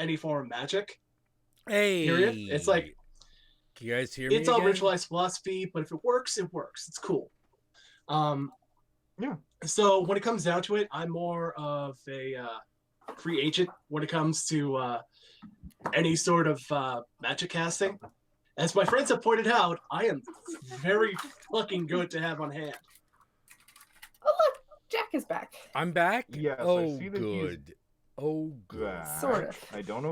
any form of magic. Hey, Period. It's like can you guys hear me it's all again? ritualized philosophy, but if it works, it works. It's cool. Um, Yeah. so when it comes down to it, I'm more of a free agent when it comes to any sort of magic casting. As my friends have pointed out, I am very fucking good to have on hand. Oh look, Jack is back. I'm back. Yes, I oh, see that good. Oh, good. back. Sort of. I don't know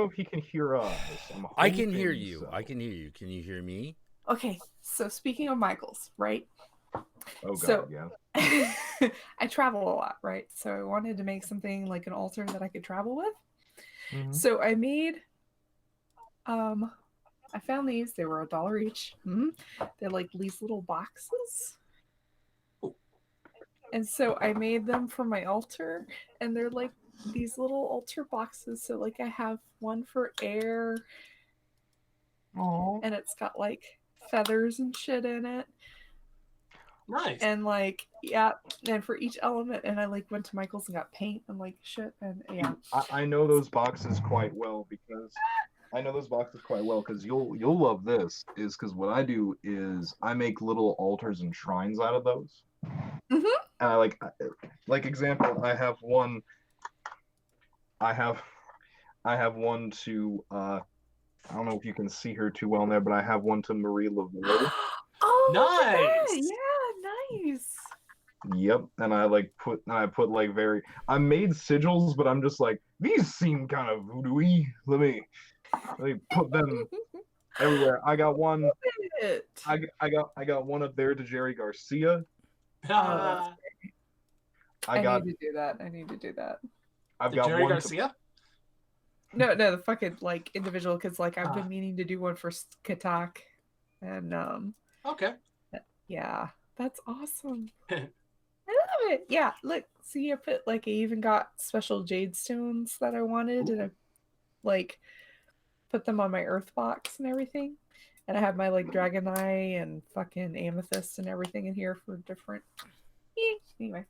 if he can hear us. I can hear hoping you. so. I can hear you. Can you hear me? Okay, so speaking of Michaels, right? Oh god, So- yeah. I travel a lot, right? So I wanted to make something like an altar that I could travel with. Mhm. So I made I found these, they were $1 each. They're like these little boxes. And so I made them for my altar, and they're like these little altar boxes. So like I have one for air, Aw. and it's got like feathers and shit in it. Nice. And like, yeah, and for each element, and I like went to Michael's and got paint and like shit, and yeah. I know those boxes quite well because you'll love this is because what I do is I make little altars and shrines out of those. Mhm. And I like example, I have one to I don't know if you can see her too well in there, but I have one to Marie Laveau. Oh, look at that. Nice. Yeah, nice. Yep, and I put like I made sigils, but I'm just like, these seem kind of voodoo-y. Let me put them everywhere. I got one. It. I got one up there to Jerry Garcia. that's I got need to do that. I need to do that. I've the got Jerry one Garcia. No, the fucking like individual, because like I've been meaning to do one for Katak, and Okay. yeah, that's awesome. I love it. Yeah, look, see, I put like I even got special jade stones that I wanted, and I like put them on my earth box and everything. And I have my like dragon eye and fucking amethyst and everything in here for different. Anyway,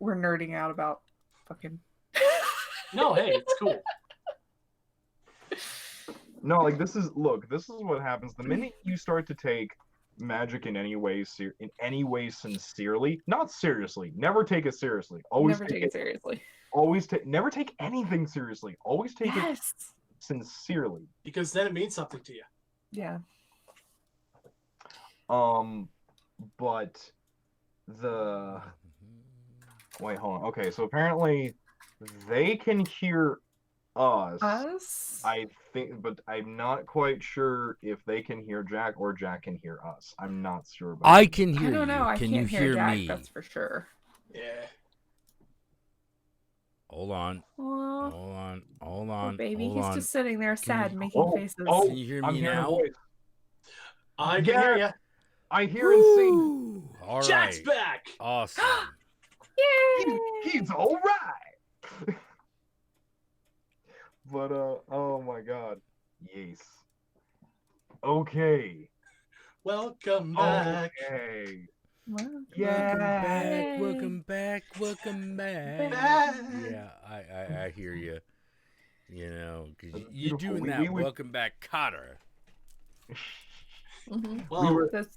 we're nerding out about fucking. No, hey, it's cool. No, like this is what happens the minute you start to take magic in any way sincerely, not seriously. Never take it seriously. Always Never take it seriously. Never take anything seriously. Always take it sincerely. Because then it means something to you. Yeah. But wait, hold on. Okay, so apparently they can hear us. I think, but I'm not quite sure if they can hear Jack or Jack can hear us. I'm not sure about I can hear I don't know. you. I Can can't you hear hear Jack, me? that's for sure. Yeah. Hold on. Aw, Hold poor on. baby, Hold he's on. just sitting there sad, you- making faces. Can you hear I'm me hearing a now? voice. I can hear you. I hear and see. Woo! All Jack's right. back. Awesome. Yay! He's all right. But oh my god, yes. Okay. Welcome back. Okay. Welcome Yeah. Welcome back. Back. Yeah, I hear you. You know, because That's you're beautiful. doing that. We- Welcome back, Cotter. Mhm. Well, That's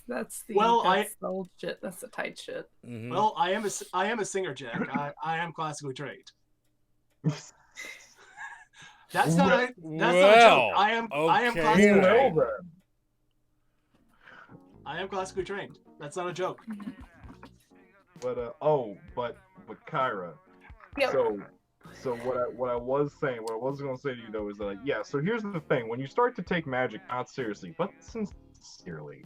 the Well, that's the old shit. That's the tight shit. Mhm. well, I am a singer, Jack. I am classically trained. That's not a joke. I am okay. classically Well trained. then. I am classically trained. That's not a joke. But but Kyra. Yep. So what I was gonna say to you though is that like, yeah. So here's the thing: when you start to take magic not seriously but sincerely,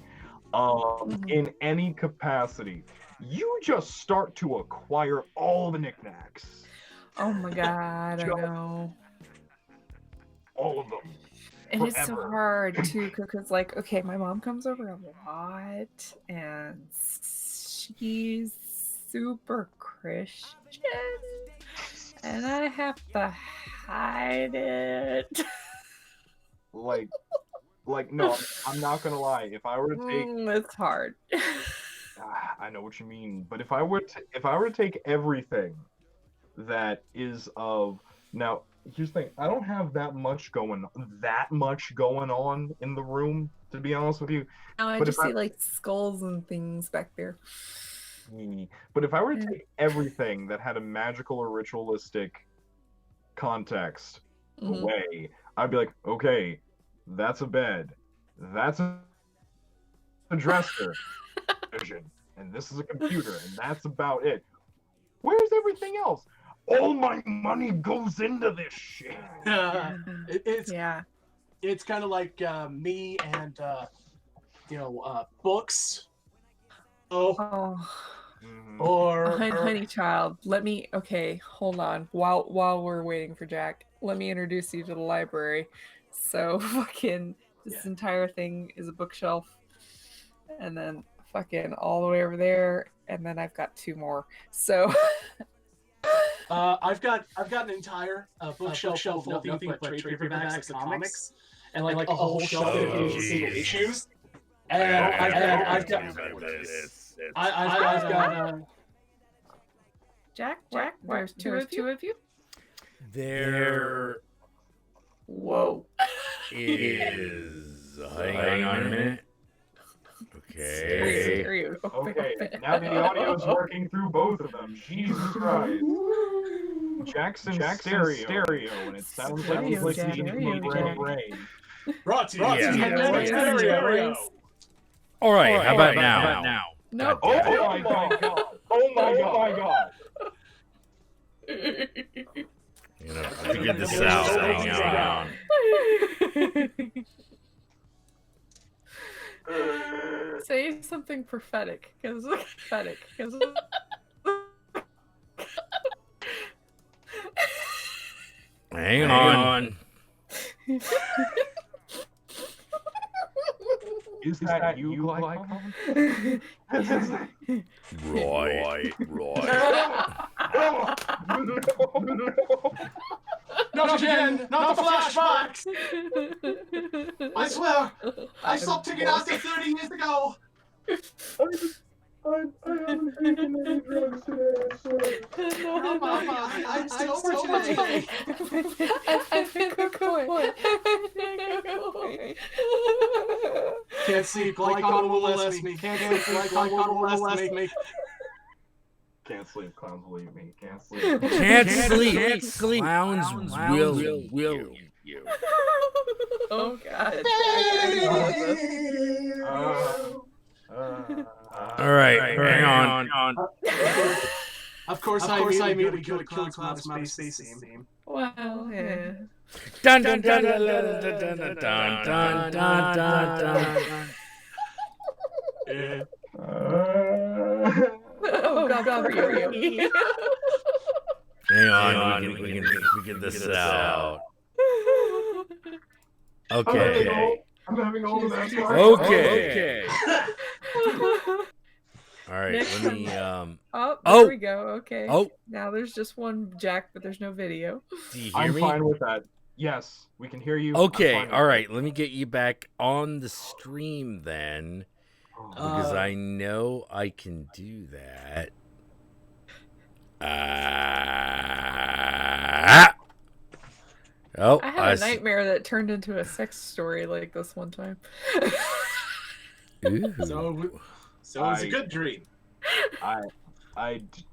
in any capacity, you just start to acquire all the knickknacks. Oh my god, I Just- know. All of them. And it's so forever. hard too, because like, okay, my mom comes over a lot, and she's super Christian, and I have to hide it. Like no, I'm not gonna lie. If I were to take, It's hard. I know what you mean. But if I were to take everything that is of now. Here's the thing: I don't have that much going on in the room, to be honest with you. Now I But just if I- see like skulls and things back there. But if I were to Yeah. take everything that had a magical or ritualistic context Mhm. away, I'd be like, okay, that's a bed, that's a dresser, and this is a computer, and that's about it. Where's everything else? All my money goes into this shit. It's Yeah. it's kind of like me and books. Oh, Oh. or Honey child, let me hold on. While we're waiting for Jack, let me introduce you to the library. So fucking this entire thing is a bookshelf. And then fucking all the way over there, and then I've got 2 more. So I've got an entire bookshelf full of nothing but trade paperbacks and comics, and like a whole shelf Oh, dedicated to geez. single issues. I And gotta I've got I've got Jack, there's two of you. There Whoa. is. Hang on a minute. Okay. Stereo. Okay, now the audio is working through both of them. Jesus Christ. Jackson stereo, and it sounds like he's listening to my brain. brought to you Yeah. by Magnetic Stereo. All right. How about now? Nope. Oh my god! Oh my god! You know, figure this out. Hang on. Say something prophetic, because Hang on. Is that you, Glycon? Right. Not again! Not the flashbacks! I swear, I stopped taking acid 30 years ago. I haven't taken any drugs today, I swear. No, Mama, I'm sober today. I think a good point. Can't sleep, Glycon will molest me. Can't sleep, Glycon will molest me. Can't sleep, clowns will eat me. Can't sleep. Can't sleep. Clowns will you. Oh God. All right. Hang on. Of course, I immediately killed Clown's mouse space theme. Wow. Yeah. Dun dun dun dun dun dun dun dun dun dun. Yeah. Oh God, really? Hang on. We can figure this out. Okay. I'm having all of that. Okay. All right. Next Let me. Oh, there Oh. we go. Okay. Oh. Now there's just one Jack, but there's no video. Do you hear I'm me? fine with that. Yes, we can hear you. I'm Okay. fine with All right. Let me get you back on the stream then, that. because I know I can do that. Oh, I had a nightmare that turned into a sex story like this one time. Ooh. So it was a good dream.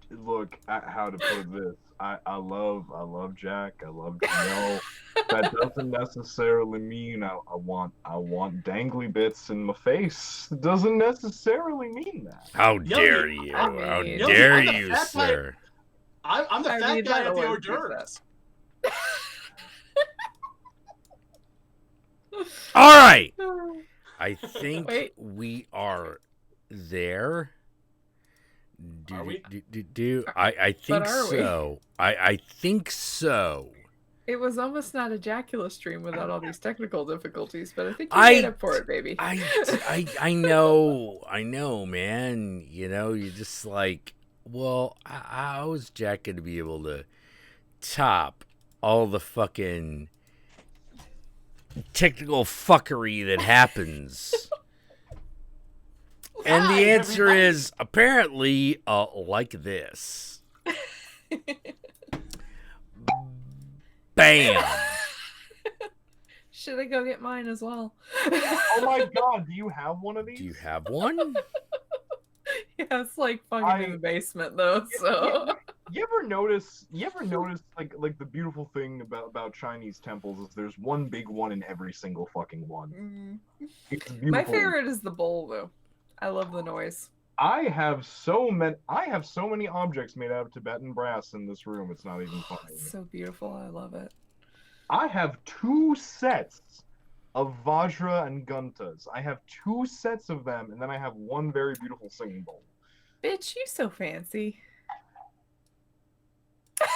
Look at how to put this. I love Jack. I love Janelle. That doesn't necessarily mean I want dangly bits in my face. It doesn't necessarily mean that. How dare you? I mean- How Yo, dare I'm the you, fat guy. sir? I'm the I fat mean, guy that at the hors always does d'oeuvres. All right. I think Wait. we are there. Are we? I think But are we? so. I think so. It was almost not a Jackula stream without all these technical difficulties, but I think you I- made up for it, baby. I know, man. You know, you're just like, well, how is Jack going to be able to top all the fucking technical fuckery that happens? And the Hi, answer is apparently like this. Bam. Should I go get mine as well? Oh my god, do you have one of these? Do you have one? Yeah, it's like fucking in the basement though. So You ever notice like the beautiful thing about Chinese temples is there's one big one in every single fucking one. It's beautiful. my favorite is the bowl though. I love the noise. I have so many objects made out of Tibetan brass in this room. It's not even funny. It's so beautiful. I love it. I have 2 sets of Vajra and Guntas. I have 2 sets of them, and then I have one very beautiful singing bowl. Bitch, you so fancy. I'm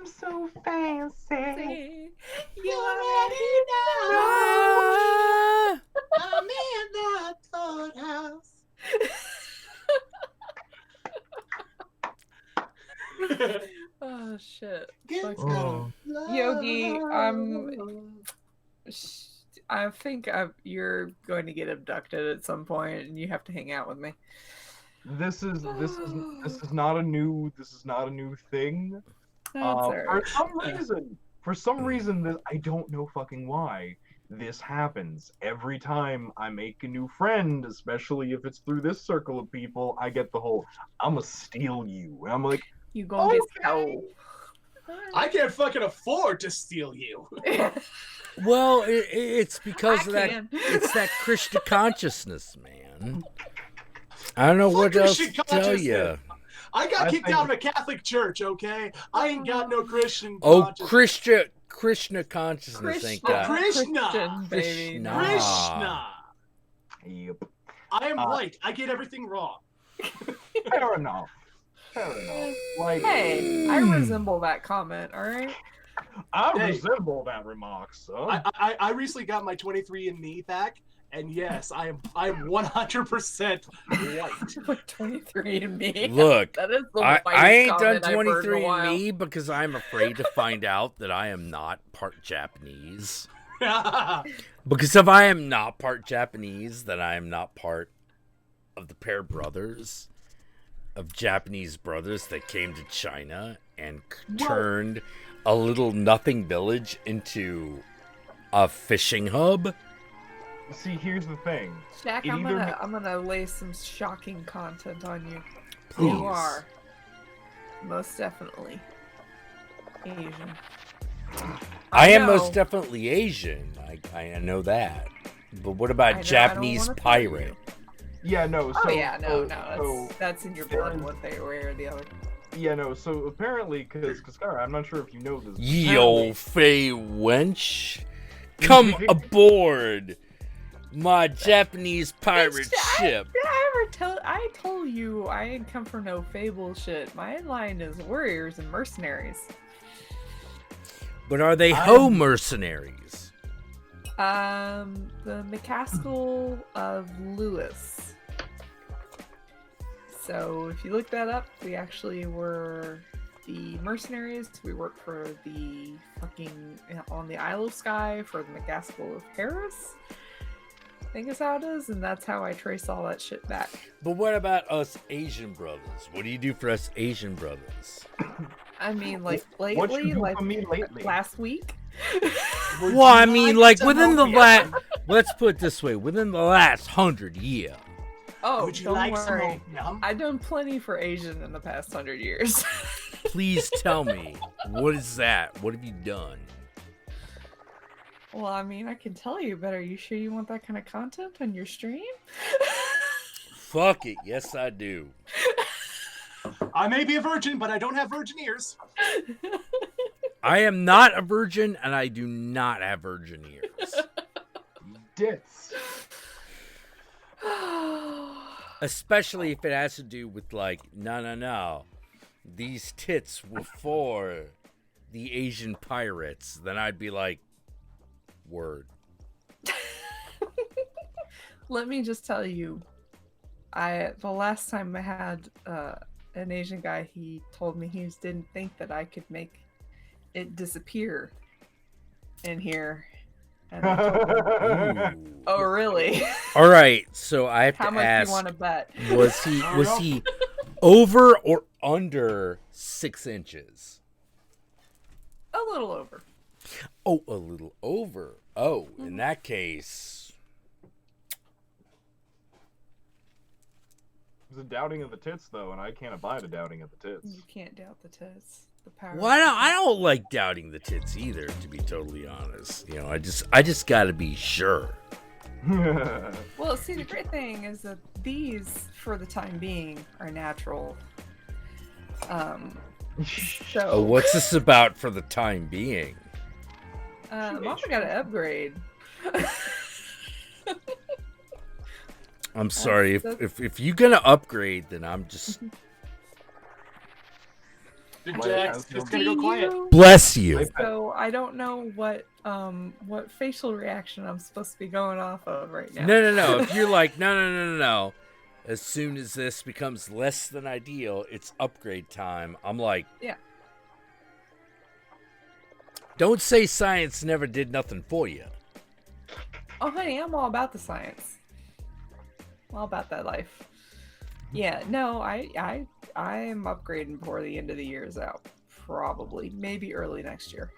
so fancy. You already know. I'm in the courthouse. Oh shit. Get Fuck Oh. Yogi, I think you're going to get abducted at some point, and you have to hang out with me. This is not a new thing. That's alright. For some reason, I don't know fucking why this happens every time I make a new friend, especially if it's through this circle of people. I get the whole "I'ma steal you." And I'm like, You gonna get okay. I can't fucking afford to steal you. Well, it's because of that. can. It's that Krishna consciousness, man. I don't know Fuck what else Christian to tell you. consciousness. I got I kicked think- out of a Catholic church, okay? I ain't got no Christian Oh, consciousness. Krishna consciousness ain't Oh, got. Krishna. Christian, baby. Krishna. Krishna. Yep. I am white. I get everything wrong. Fair enough. Fair enough. Like, Hey, I resemble that comment, alright? I Hey. resemble that remark, son. I recently got my 23andMe back, and yes, I am 100% white. 23 and me. Look, That is the I whitest ain't done comment I've heard in a 23andMe because I'm afraid to find out that I am not part Japanese. Because if I am not part Japanese, then I am not part of the pair brothers of Japanese brothers that came to China and turned a little nothing village into a fishing hub. See, here's the thing. Jack, It I'm either gonna lay some shocking content on you. Please. You are most definitely Asian. I am know. most definitely Asian. I know that. But what I about know, I Japanese don't wanna tell pirate? Yeah, no. So, Oh yeah, no, so- that's in your blood, one way or the other. yeah, no. So apparently, because I'm not sure if you know this. Ye old fey wench, come aboard my Japanese pirate ship. Did I ever tell? I told you I ain't come for no fable shit. My line is warriors and mercenaries. But are they hoe mercenaries? The McCaskill of Lewis. So if you look that up, we actually were the mercenaries. We worked for the fucking on the Isle of Skye for the McCaskill of Paris. I think is how it is, and that's how I trace all that shit back. But what about us Asian brothers? What do you do for us Asian brothers? I mean, like What you lately, do like for me lately? last week. Well, I mean, like within the last. last, let's put it this way, within the last 100 years. Oh, Would you don't like some worry. opium? I've done plenty for Asian in the past 100 years. Please tell me, what is that? What have you done? Well, I mean, I can tell you, but are you sure you want that kind of content on your stream? Fuck it, yes I do. I may be a virgin, but I don't have virgin ears. I am not a virgin, and I do not have virgin ears. Dits. Especially if it has to do with like, no. These tits were for the Asian pirates. Then I'd be like, word. Let me just tell you, the last time I had an Asian guy, he told me he didn't think that I could make it disappear in here. And I told him, Ooh. oh, really? All right, so I have How to much do ask: you want to bet? was he over or under 6 inches? A little over. Oh, a little over. Oh, in that case. It's a doubting of the tits, though, and I can't abide a doubting of the tits. You can't doubt the tits. The power. Well, I don't like doubting the tits either, to be totally honest. You know, I just gotta be sure. Well, see, the great thing is that these, for the time being, are natural. So. Oh, what's this about for the time being? Mama got to upgrade. I'm sorry. If you're gonna upgrade, then I'm just. Jack's just gonna go quiet. Bless you. So I don't know what facial reaction I'm supposed to be going off of right now. No. If you're like, no. As soon as this becomes less than ideal, it's upgrade time. I'm like, yeah. Don't say science never did nothing for you. Oh, honey, I'm all about the science. All about that life. Yeah, no, I am upgrading before the end of the year is out. Probably, maybe early next year.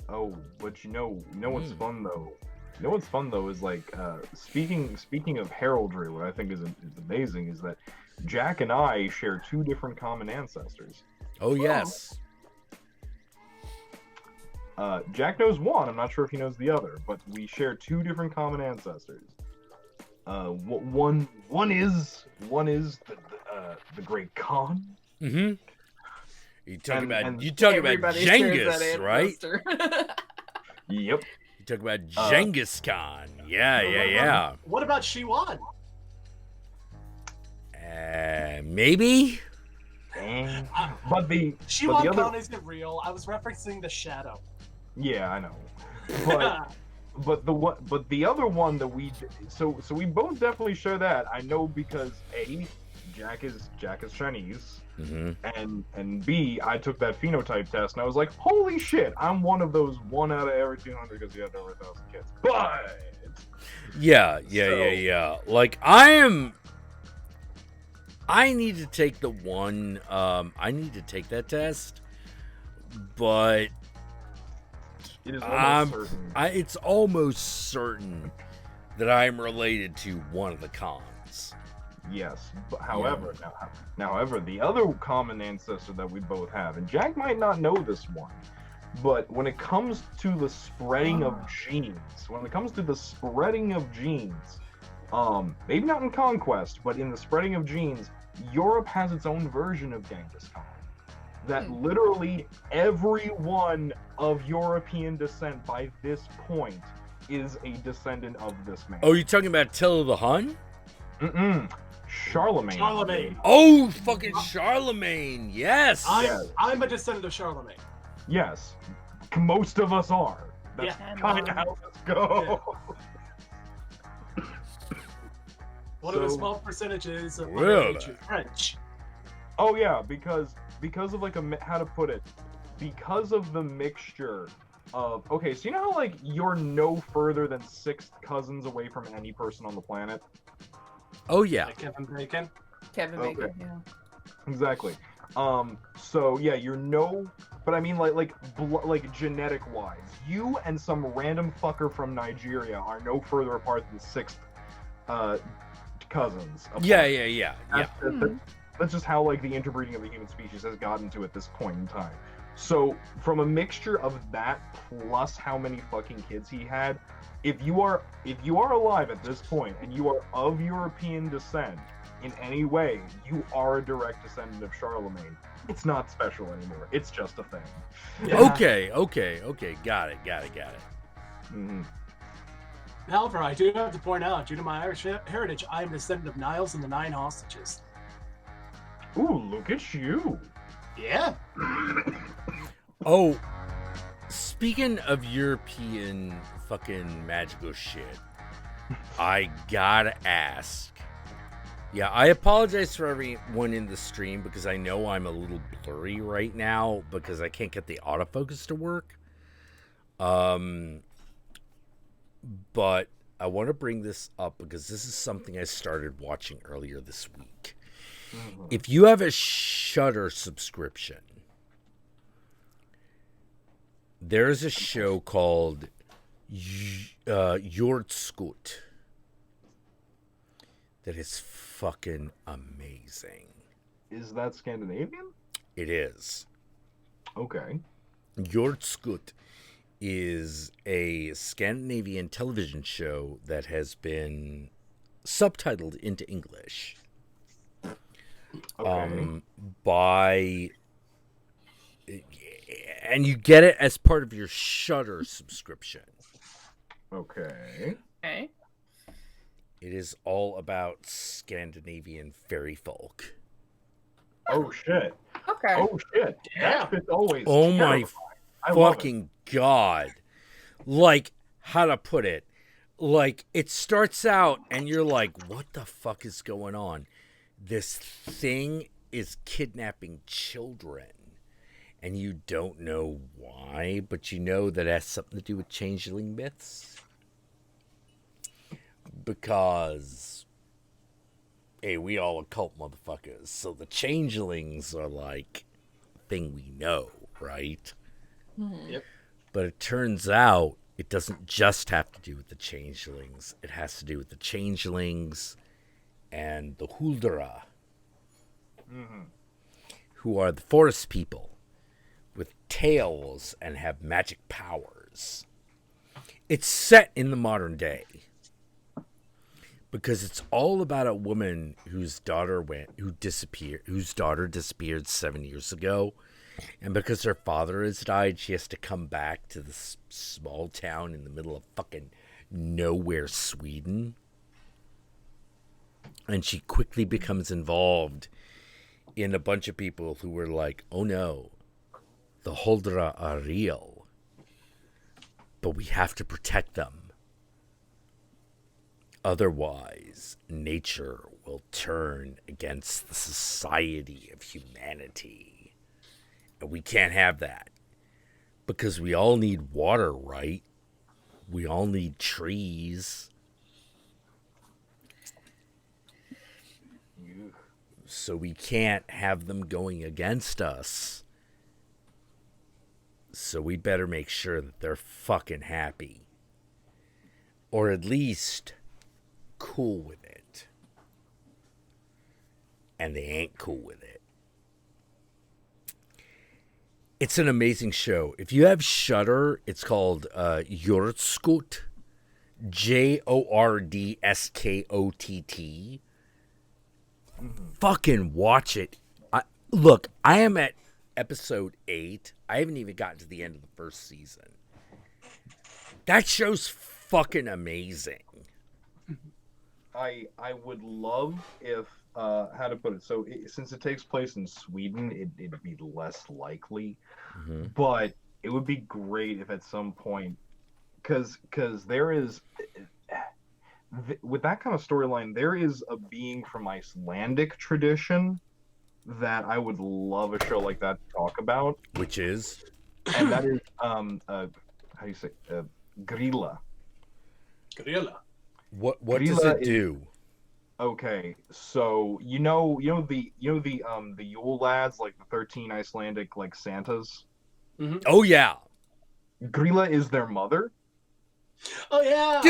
Oh, but you know what's fun though? You know what's fun though is like speaking of heraldry, what I think is amazing is that Jack and I share two different common ancestors. Oh yes. Jack knows one. I'm not sure if he knows the other, but we share two different common ancestors. One is the Great Khan. Mm-hmm. You talking about Everybody shares Genghis, that right? ancestor. Yep. You talk about Genghis Khan. Yeah. What about Shiwan? Maybe. But the Shiwan other... Khan isn't real. I was referencing the shadow. Yeah, I know. But the other one that we we both definitely share that. I know because A, Jack is Chinese, and B, I took that phenotype test and I was like, holy shit, I'm one of those 1 out of every 200 because you have over 1,000 kids. But yeah. Like I need to take the one. I need to take that test, but it is almost certain. It's almost certain that I'm related to one of the Khans. Yes, but however, however, the other common ancestor that we both have, and Jack might not know this one, but when it comes to the spreading of genes, maybe not in conquest, but in the spreading of genes, Europe has its own version of Genghis Khan. That literally everyone of European descent by this point is a descendant of this man. Oh, you're talking about Attila the Hun? Charlemagne. Oh, fucking Charlemagne. Yes. I'm a descendant of Charlemagne. Yes. Most of us are. That's kind of how this goes. Yeah. One of the small percentages of French. Oh yeah, because of like how to put it, because of the mixture of, okay, so you know how like you're no further than 6 cousins away from any person on the planet? Oh yeah. Like Kevin Bacon. Bacon, yeah. Exactly. So yeah, you're no, but I mean like genetic wise, you and some random fucker from Nigeria are no further apart than 6 cousins. Apart. Yeah. That's just how like the interbreeding of the human species has gotten to at this point in time. So from a mixture of that plus how many fucking kids he had, if you are alive at this point and you are of European descent in any way, you are a direct descendant of Charlemagne. It's not special anymore. It's just a thing. Yeah. Okay. Got it. Mm-hmm. However, I do have to point out, due to my Irish heritage, I am a descendant of Niles and the 9 hostages. Ooh, look at you. Yeah. Oh, speaking of European fucking magical shit, I gotta ask. Yeah, I apologize for everyone in the stream because I know I'm a little blurry right now because I can't get the autofocus to work. But I want to bring this up because this is something I started watching earlier this week. If you have a Shudder subscription, There's a show called Jordskot that is fucking amazing. Is that Scandinavian? It is. Okay. Jordskot is a Scandinavian television show that has been subtitled into English. Okay. By and you get it as part of your Shudder subscription. Okay. Okay. It is all about Scandinavian fairy folk. Oh shit. Okay. Oh shit. Damn. That fit's always Oh my terrifying. I love it. fucking god. Like, how to put it? Like, it starts out and you're like, what the fuck is going on? This thing is kidnapping children. And you don't know why, but you know that it has something to do with changeling myths. Because, hey, we all occult motherfuckers. So the changelings are like a thing we know, right? Yep. But it turns out it doesn't just have to do with the changelings. It has to do with the changelings and the Huldra, who are the forest people with tails and have magic powers. It's set in the modern day because it's all about a woman whose daughter disappeared 7 years ago. And because her father has died, she has to come back to this small town in the middle of fucking nowhere, Sweden. And she quickly becomes involved in a bunch of people who were like, oh no, the Huldra are real, but we have to protect them. Otherwise, nature will turn against the society of humanity. And we can't have that. Because we all need water, right? We all need trees. So we can't have them going against us. So we better make sure that they're fucking happy. Or at least cool with it. And they ain't cool with it. It's an amazing show. If you have Shudder, it's called Jordskot. Jordskott. Fucking watch it. Look, I am at episode 8. I haven't even gotten to the end of the first season. That show's fucking amazing. I would love if how to put it. So since it takes place in Sweden, it'd be less likely, but it would be great if at some point, because there is with that kind of storyline, there is a being from Icelandic tradition that I would love a show like that to talk about, Which is? and that is how do you say grilla. Gorilla. What does Grilla it do? Okay, so you know the Yule lads, like the 13 Icelandic like Santas. Oh, yeah. Grilla is their mother. Oh yeah.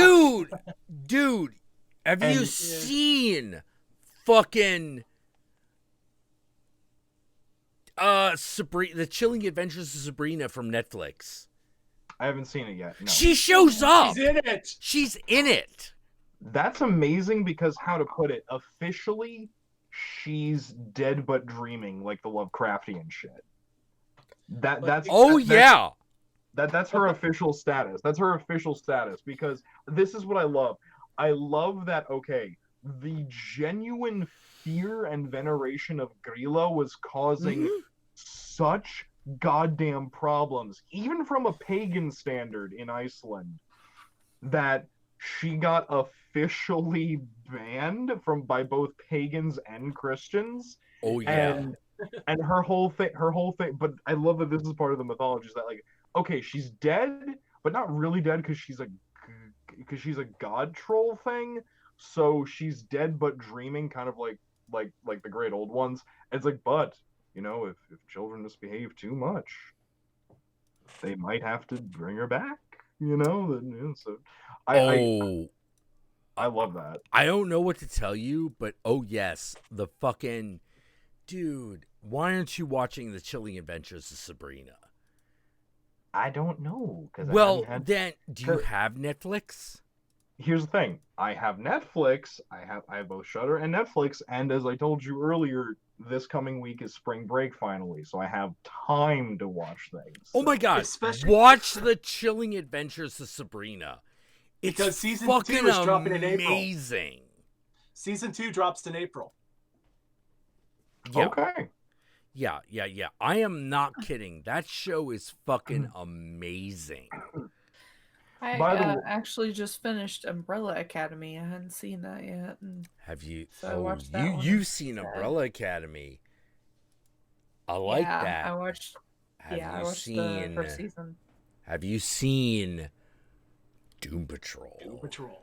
Dude, have you seen fucking Sabrina, The Chilling Adventures of Sabrina from Netflix? I haven't seen it yet. No. She shows up. She's in it. She's in it. That's amazing because how to put it, officially, she's dead but dreaming, like the Lovecraftian shit. That's her official status. That's her official status because this is what I love. I love that, okay, the genuine fear and veneration of Grilla was causing such goddamn problems, even from a pagan standard in Iceland, that she got officially banned by both pagans and Christians. Oh yeah. And her whole thing, but I love that this is part of the mythology, is that like, okay, she's dead, but not really dead because she's a god troll thing. So she's dead but dreaming, kind of like the great old ones. And it's like, but if children misbehave too much, they might have to bring her back. So Oh, I love that. I don't know what to tell you, but oh yes, the fucking dude. Why aren't you watching The Chilling Adventures of Sabrina? I don't know because Well, then, do you have Netflix? Here's the thing. I have Netflix. I have both Shudder and Netflix, and as I told you earlier, this coming week is spring break finally, so I have time to watch things. Oh my god! Especially Watch The Chilling Adventures of Sabrina. It's because season fucking 2 is dropping in April. amazing. Season 2 drops in April. Yeah. Okay. Yeah. I am not kidding. That show is fucking amazing. I By the way- actually just finished Umbrella Academy. I hadn't seen that yet. And Have you? So I watched that one you've seen instead. Umbrella Academy. I like yeah, that. I watched. I watched the first season. Have you seen Doom Patrol? Doom Patrol.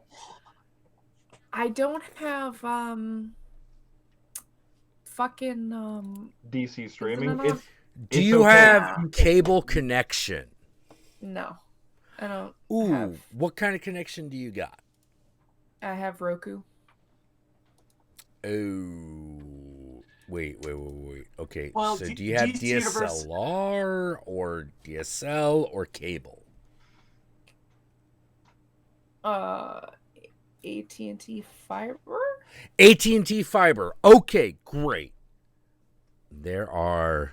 I don't have fucking DC streaming. Isn't it on- Do it's you okay. have cable connection? No, I don't. Ooh, have. what kind of connection do you got? I have Roku. Oh, wait. Okay, Well, so do you have DC Universe- DSLR or DSL or cable? AT&T Fiber. AT&T Fiber. Okay, great. There are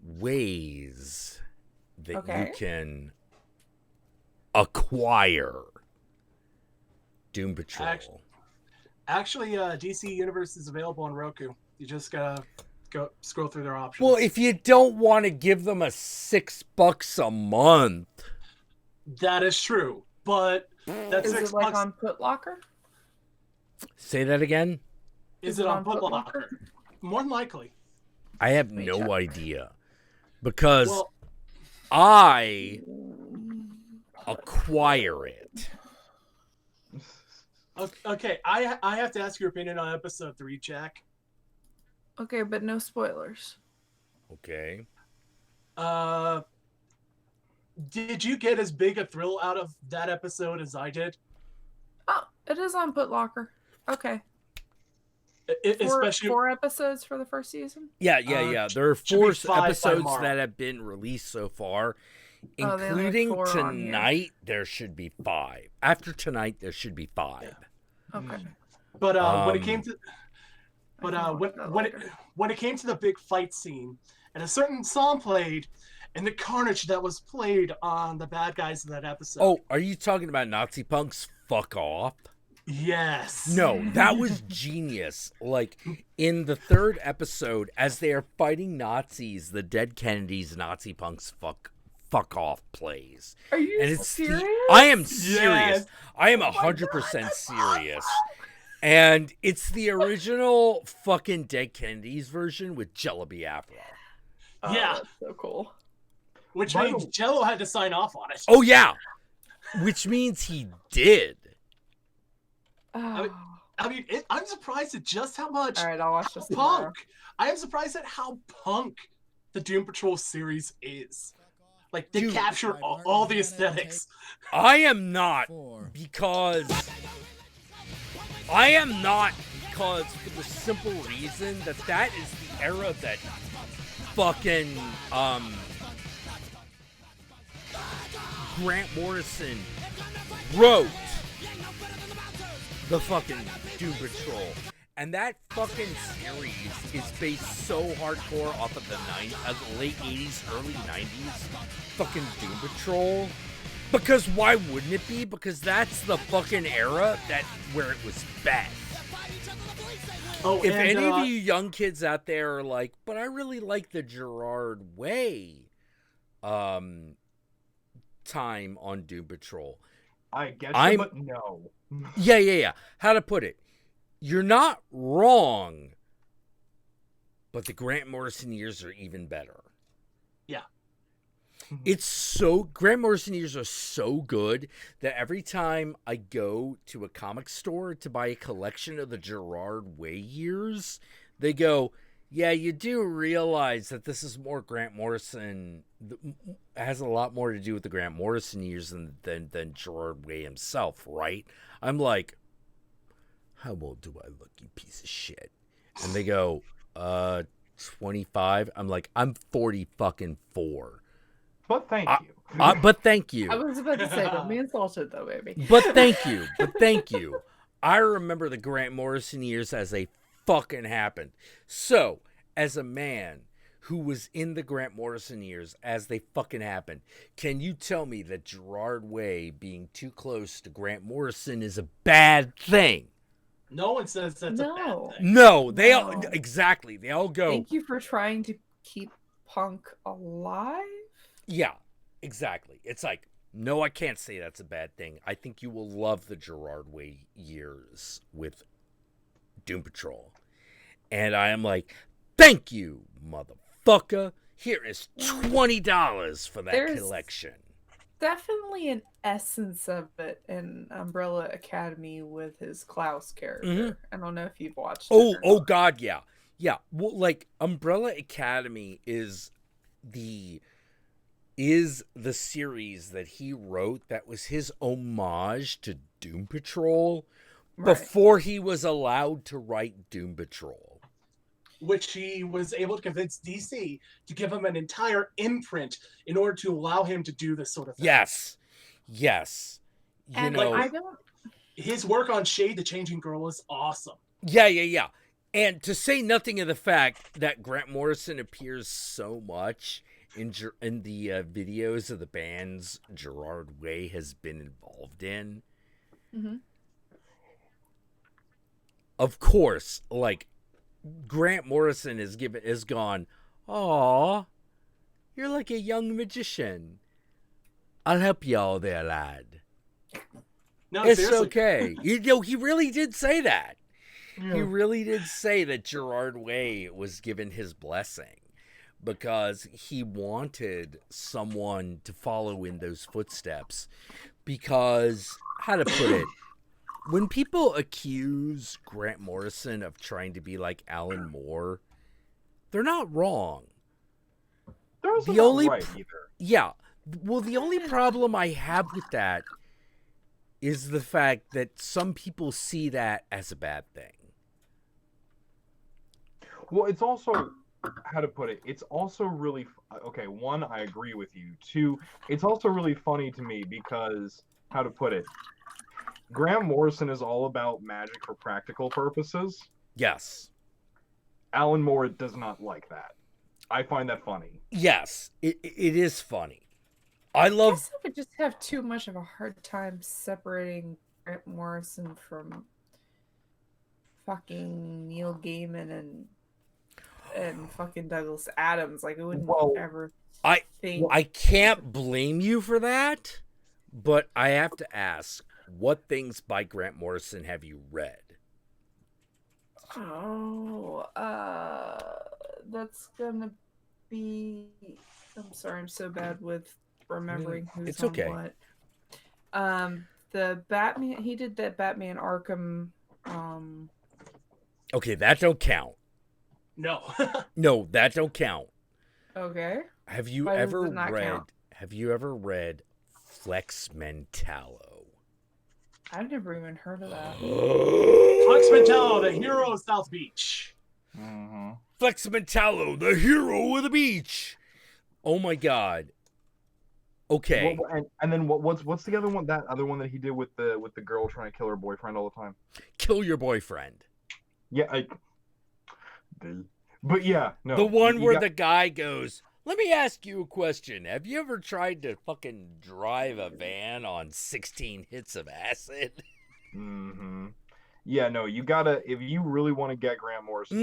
ways that you Okay. can acquire Doom Patrol. Actually, DC Universe is available on Roku. You just gotta go scroll through their options. Well, if you don't want to give them a $6 a month, that is true, but that's Is $6. it like on Footlocker? say that again. Is it on Footlocker? More than likely. I have me no check. idea because Well, I acquire it. okay, I have to ask your opinion on episode 3, Jack. Okay, but no spoilers. Okay. Did you get as big a thrill out of that episode as I did? Oh, it is on Footlocker. Okay. Especially 4 episodes for the first season? Yeah. There are should be 4 5 by episodes tomorrow. that have been released so far. Oh, they only have Including 4 on here. tonight, there should be 5. After tonight, there should be 5. Okay. But when it came to I can watch that later. when it came to the big fight scene, and a certain song played, and the carnage that was played on the bad guys in that episode. Oh, are you talking about Nazi punks? Fuck off. Yes. No, that was genius. Like, in the 3rd episode, as they are fighting Nazis, the Dead Kennedys Nazi punks fuck off plays. Are you And it's serious? I am serious. Yes. I am Oh my 100% God, that's serious. awesome. And it's the original fucking Dead Kennedys version with Jello Biafra. Oh, Yeah. that's so cool. Which By means the- Jello had to sign off on it. Oh yeah. Which means he did. Oh. I mean, I'm surprised at just how much All right, I'll watch this tomorrow. punk. I am surprised at how punk the Doom Patrol series is. Like, they Dude. capture all the aesthetics. I am not because for the simple reason that that is the era that fucking Grant Morrison wrote the fucking Doom Patrol. And that fucking series is based so hardcore off of the late 80s, early 90s fucking Doom Patrol. Because why wouldn't it be? Because that's the fucking era where it was best. Oh, If and, any of you young kids out there are like, but I really like the Gerard Way time on Doom Patrol. I get you, I'm- but no. Yeah. How to put it? You're not wrong, but the Grant Morrison years are even better. Yeah. Grant Morrison years are so good that every time I go to a comic store to buy a collection of the Gerard Way years, they go, Yeah, you do realize that this is more Grant Morrison, has a lot more to do with the Grant Morrison years than Gerard Way himself, right? I'm like, how old do I look, you piece of shit? And they go, 25. I'm like, I'm 40 fucking 4. But thank I- you. But thank you. I was about to say, don't be insulted though, baby. But thank you. But thank you. I remember the Grant Morrison years as they fucking happened. So, as a man who was in the Grant Morrison years as they fucking happened, can you tell me that Gerard Way being too close to Grant Morrison is a bad thing? No one says that's a No. bad thing. No, they all No. exactly. They all go. Thank you for trying to keep punk alive. Yeah, exactly. It's like, no, I can't say that's a bad thing. I think you will love the Gerard Way years with Doom Patrol. And I am like, thank you, motherfucker. Here is $20 for that There's- collection. Definitely an essence of it in Umbrella Academy with his Klaus character. Mhm. I don't know if you've watched Oh, it. or oh not. God, yeah. Yeah. Well, like Umbrella Academy is the series that he wrote that was his homage to Doom Patrol Right. before he was allowed to write Doom Patrol. Which he was able to convince DC to give him an entire imprint in order to allow him to do this sort of thing. Yes. Yes. You And know, I don't. His work on Shade the Changing Girl is awesome. yeah. And to say nothing of the fact that Grant Morrison appears so much in the videos of the bands Gerard Way has been involved in. Mhm. Of course, like Grant Morrison has gone, "Aw, you're like a young magician. I'll help y'all there, lad. No, It's seriously. okay." You know, he really did say that. Yeah. He really did say that Gerard Way was given his blessing because he wanted someone to follow in those footsteps. Because, how to put it, when people accuse Grant Morrison of trying to be like Alan Moore, they're not wrong. They're also The not only right pr- either. Yeah. Well, the only problem I have with that is the fact that some people see that as a bad thing. Well, it's also, how to put it, it's also really, okay, one, I agree with you. Two, it's also really funny to me because, how to put it, Grant Morrison is all about magic for practical purposes. Yes. Alan Moore does not like that. I find that funny. Yes, it is funny. I I love. guess I would just have too much of a hard time separating Grant Morrison from fucking Neil Gaiman and fucking Douglas Adams. Like I wouldn't Well, ever I think. I can't blame you for that, but I have to ask, what things by Grant Morrison have you read? Oh, that's gonna be. I'm sorry, I'm so bad with remembering who's it's on okay. what. The Batman. He did that Batman Arkham. Okay, that don't count. No. No, that don't count. Okay. Have you Why does ever it not read? count? Have you ever read Flex Mentallo? I've never even heard of that. Flex Mentallo, the hero of South Beach. Mm-hmm. Flex Mentallo, the hero of the beach. Oh my God. Okay. Well, and then what's the other one? That other one that he did with the girl trying to kill her boyfriend all the time. Kill your boyfriend. Yeah, but yeah, no. The one you where got- the guy goes, "Let me ask you a question. Have you ever tried to fucking drive a van on 16 hits of acid?" Mhm. Yeah, no, you gotta, if you really want to get Grant Morrison,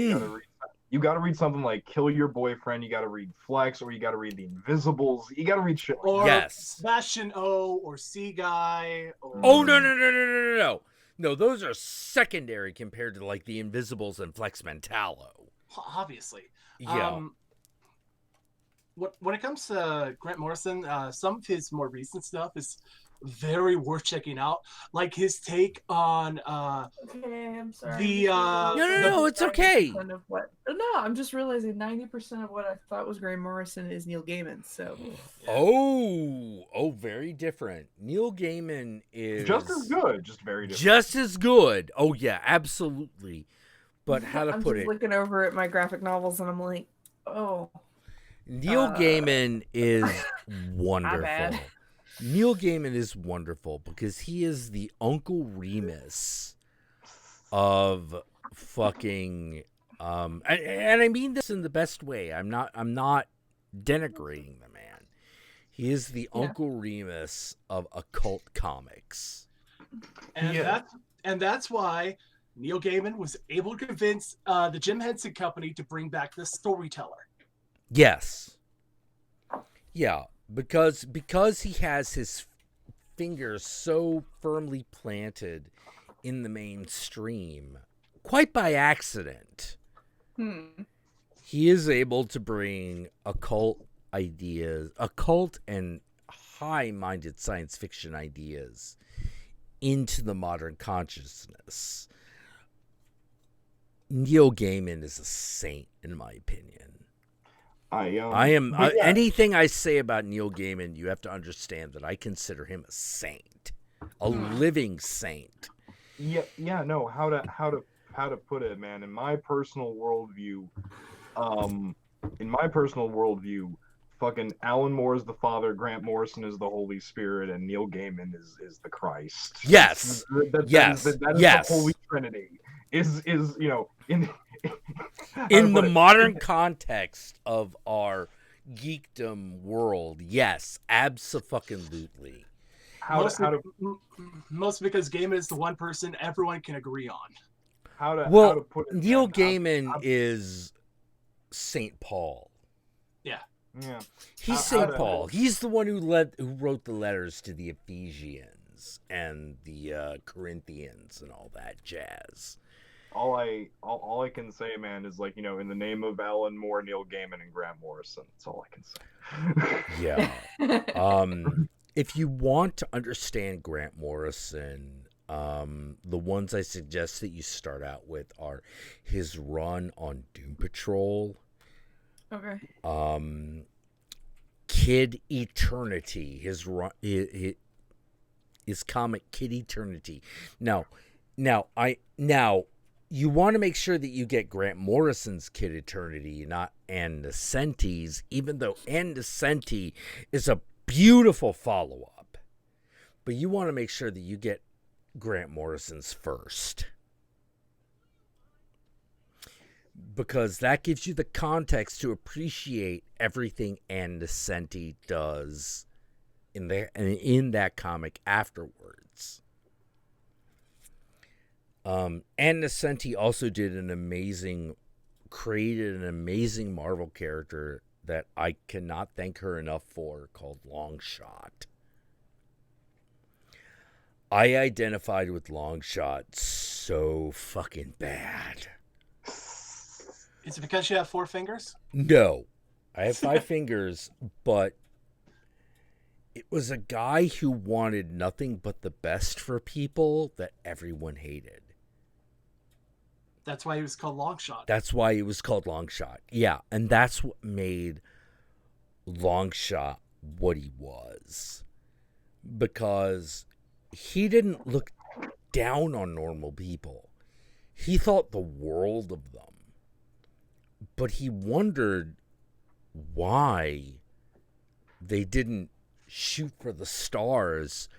you gotta read something like Kill Your Boyfriend, you gotta read Flex, or you gotta read The Invisibles, you gotta read shit like Or Yes. Sebastian O or Sea Guy. Or... Oh, no. No, those are secondary compared to like the Invisibles and Flex Mentallo. Obviously. Yeah. When it comes to Grant Morrison, some of his more recent stuff is very worth checking out. Like his take on Okay, I'm sorry. The, No, it's okay. No, I'm just realizing 90% of what I thought was Grant Morrison is Neil Gaiman. So. Oh, very different. Neil Gaiman is just as good, just very different. Just as good. Oh yeah, absolutely. But how to I'm put just it? looking over at my graphic novels and I'm like, oh. Neil Gaiman is wonderful. bad. Neil Gaiman is wonderful because he is the Uncle Remus of fucking and I mean this in the best way. I'm not denigrating the man. He is the Uncle Remus of occult comics. And that's why Neil Gaiman was able to convince the Jim Henson Company to bring back the Storyteller. Yes. Yeah, because he has his fingers so firmly planted in the mainstream, quite by accident. He is able to bring occult ideas, occult and high-minded science fiction ideas into the modern consciousness. Neil Gaiman is a saint, in my opinion. Anything I say about Neil Gaiman, you have to understand that I consider him a saint, a living saint. No. How to put it, man? In my personal worldview, fucking Alan Moore is the Father, Grant Morrison is the Holy Spirit, and Neil Gaiman is the Christ. Yes. That is the Holy Trinity. Is in the modern context of our geekdom world, yes, absolutely. Mostly because Gaiman is the one person everyone can agree on. How to put it, Neil Gaiman is Saint Paul. Yeah. He's Saint Paul. He's the one who wrote the letters to the Ephesians and the Corinthians and all that jazz. All I can say, man, is like, in the name of Alan Moore, Neil Gaiman, and Grant Morrison. That's all I can say. Yeah. If you want to understand Grant Morrison, the ones I suggest that you start out with are his run on Doom Patrol. Okay. Kid Eternity, his comic Kid Eternity. Now you want to make sure that you get Grant Morrison's Kid Eternity, not Ann Nesenti's, even though Ann Nesenti is a beautiful follow-up. But you want to make sure that you get Grant Morrison's first, because that gives you the context to appreciate everything Ann Nesenti does in that comic afterwards. Ann Nesenti also created an amazing Marvel character that I cannot thank her enough for, called Longshot. I identified with Longshot so fucking bad. Is it because you have 4 fingers? No. I have 5 fingers, but it was a guy who wanted nothing but the best for people that everyone hated. That's why he was called Longshot. That's why he was called Longshot. Yeah, and that's what made Longshot what he was. Because he didn't look down on normal people. He thought the world of them. But he wondered why they didn't shoot for the stars,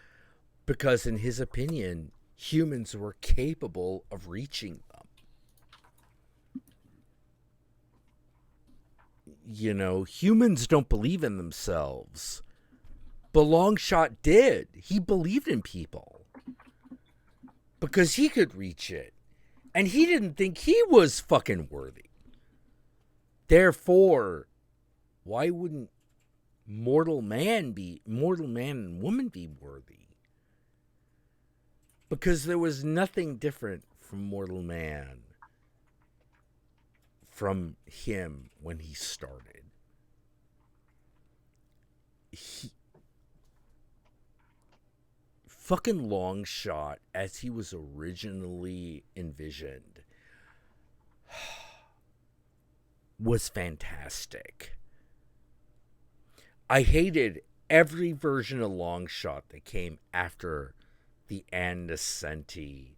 because in his opinion, humans were capable of reaching them. Humans don't believe in themselves. But Longshot did. He believed in people because he could reach it. And he didn't think he was fucking worthy. Therefore, why wouldn't mortal man and woman be worthy? Because there was nothing different from mortal man from him when he started. fucking long shot as he was originally envisioned was fantastic. I hated every version of Longshot that came after the Ann Nesenti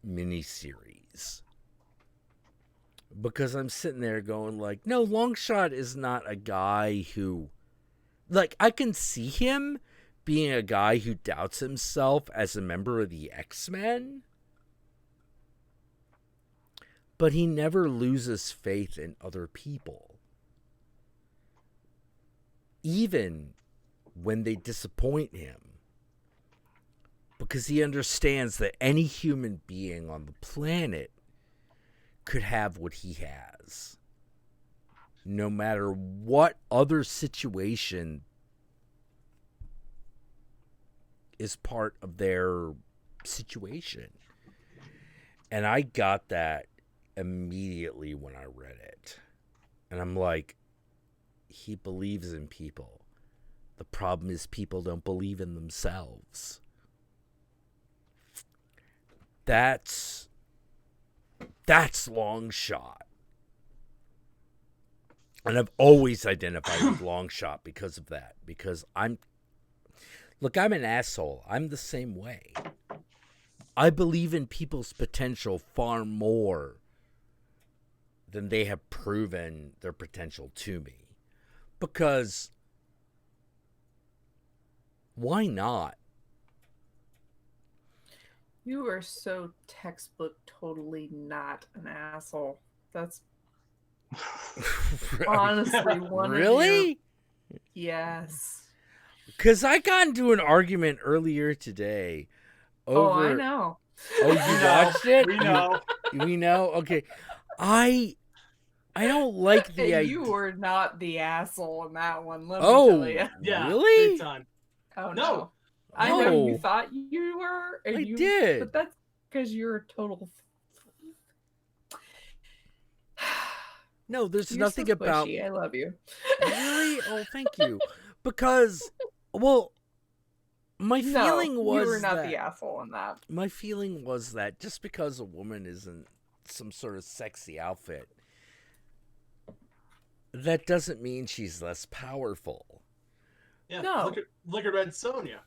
miniseries. Because I'm sitting there going like, no, Longshot is not a guy who... Like, I can see him being a guy who doubts himself as a member of the X-Men. But he never loses faith in other people. Even when they disappoint him. Because he understands that any human being on the planet could have what he has. No matter what other situation is part of their situation. And I got that immediately when I read it. And I'm like, he believes in people. The problem is people don't believe in themselves. That's Longshot. And I've always identified with Longshot because of that. Because I'm an asshole. I'm the same way. I believe in people's potential far more than they have proven their potential to me. Because why not? You are so textbook totally not an asshole. That's honestly one really? of your... Yes. Because I got into an argument earlier today over... Oh, I know. Oh, you watched it? We know. We know? Okay. I don't like the idea. You were not the asshole in that one, let me Oh, tell you. Yeah, really? big time. Oh, No. no. I know you No. thought you were. And I you did. But that's because you're a total... No, there's You're nothing so about... squishy. I love you. Really? Oh, thank you. Because, well, my feeling was you were not that... the asshole in that. My feeling was that just because a woman is in some sort of sexy outfit, that doesn't mean she's less powerful. Yeah. No. Look at Red Sonja.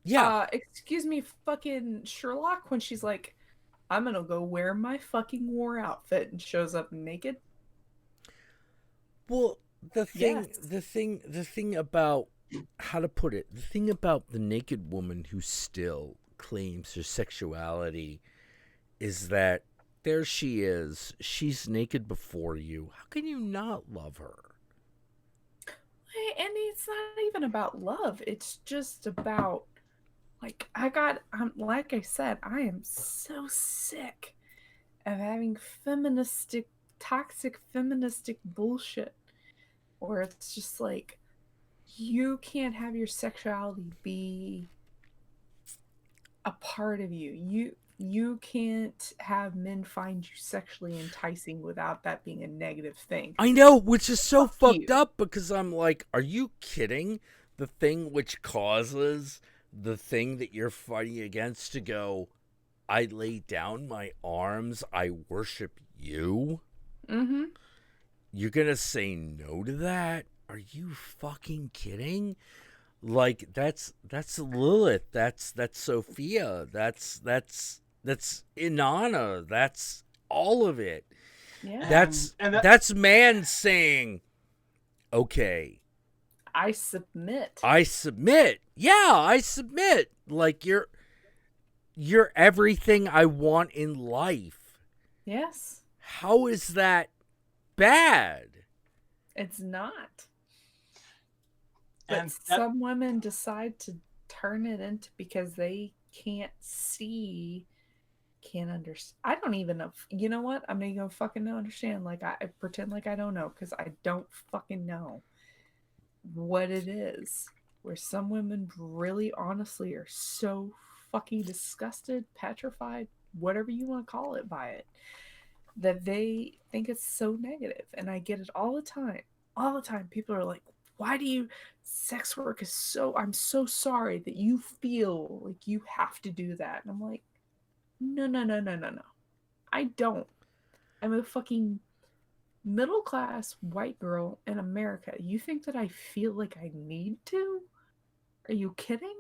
Yeah. Excuse me, fucking Sherlock, when she's like, I'm gonna go wear my fucking war outfit and shows up naked. Well, the thing Yes. about, how to put it, the thing about the naked woman who still claims her sexuality is that there she is. She's naked before you. How can you not love her? And it's not even about love. It's just about, like, like I said, I am so sick of having toxic feministic bullshit where it's just like, you can't have your sexuality be a part of you. You can't have men find you sexually enticing without that being a negative thing. I know, which is so fucked you. up because I'm like, are you kidding? The thing which causes the thing that you're fighting against to go, I lay down my arms, I worship you? Mm-hmm. You're gonna say no to that? Are you fucking kidding? Like, that's Lilith, that's Sophia, that's Inanna, that's all of it. Yeah. That's man saying, okay, I submit. Yeah, I submit. Like, you're everything I want in life. Yes. How is that bad? It's not. But And some women decide to turn it into, because they can't understand. I don't even know. You know what? I'm not gonna fucking understand. Like, I pretend like I don't know, because I don't fucking know what it is. Where some women really honestly are so fucking disgusted, petrified, whatever you want to call it, by it, that they think it's so negative. And I get it all the time. All the time. People are like, why do you sex work is so I'm so sorry that you feel like you have to do that. And I'm like, no, no, no, no, no, no. I don't. I'm a fucking middle class white girl in America. You think that I feel like I need to? Are you kidding?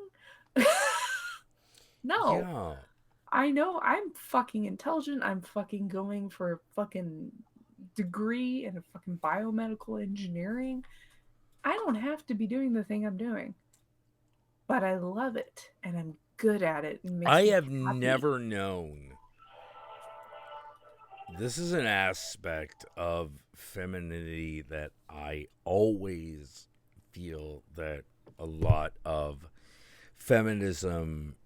No. Yeah. I know I'm fucking intelligent. I'm fucking going for a fucking degree in fucking biomedical engineering. I don't have to be doing the thing I'm doing, but I love it and I'm good at it and it makes I me have happy. never known. This is an aspect of femininity that I always feel that a lot of feminism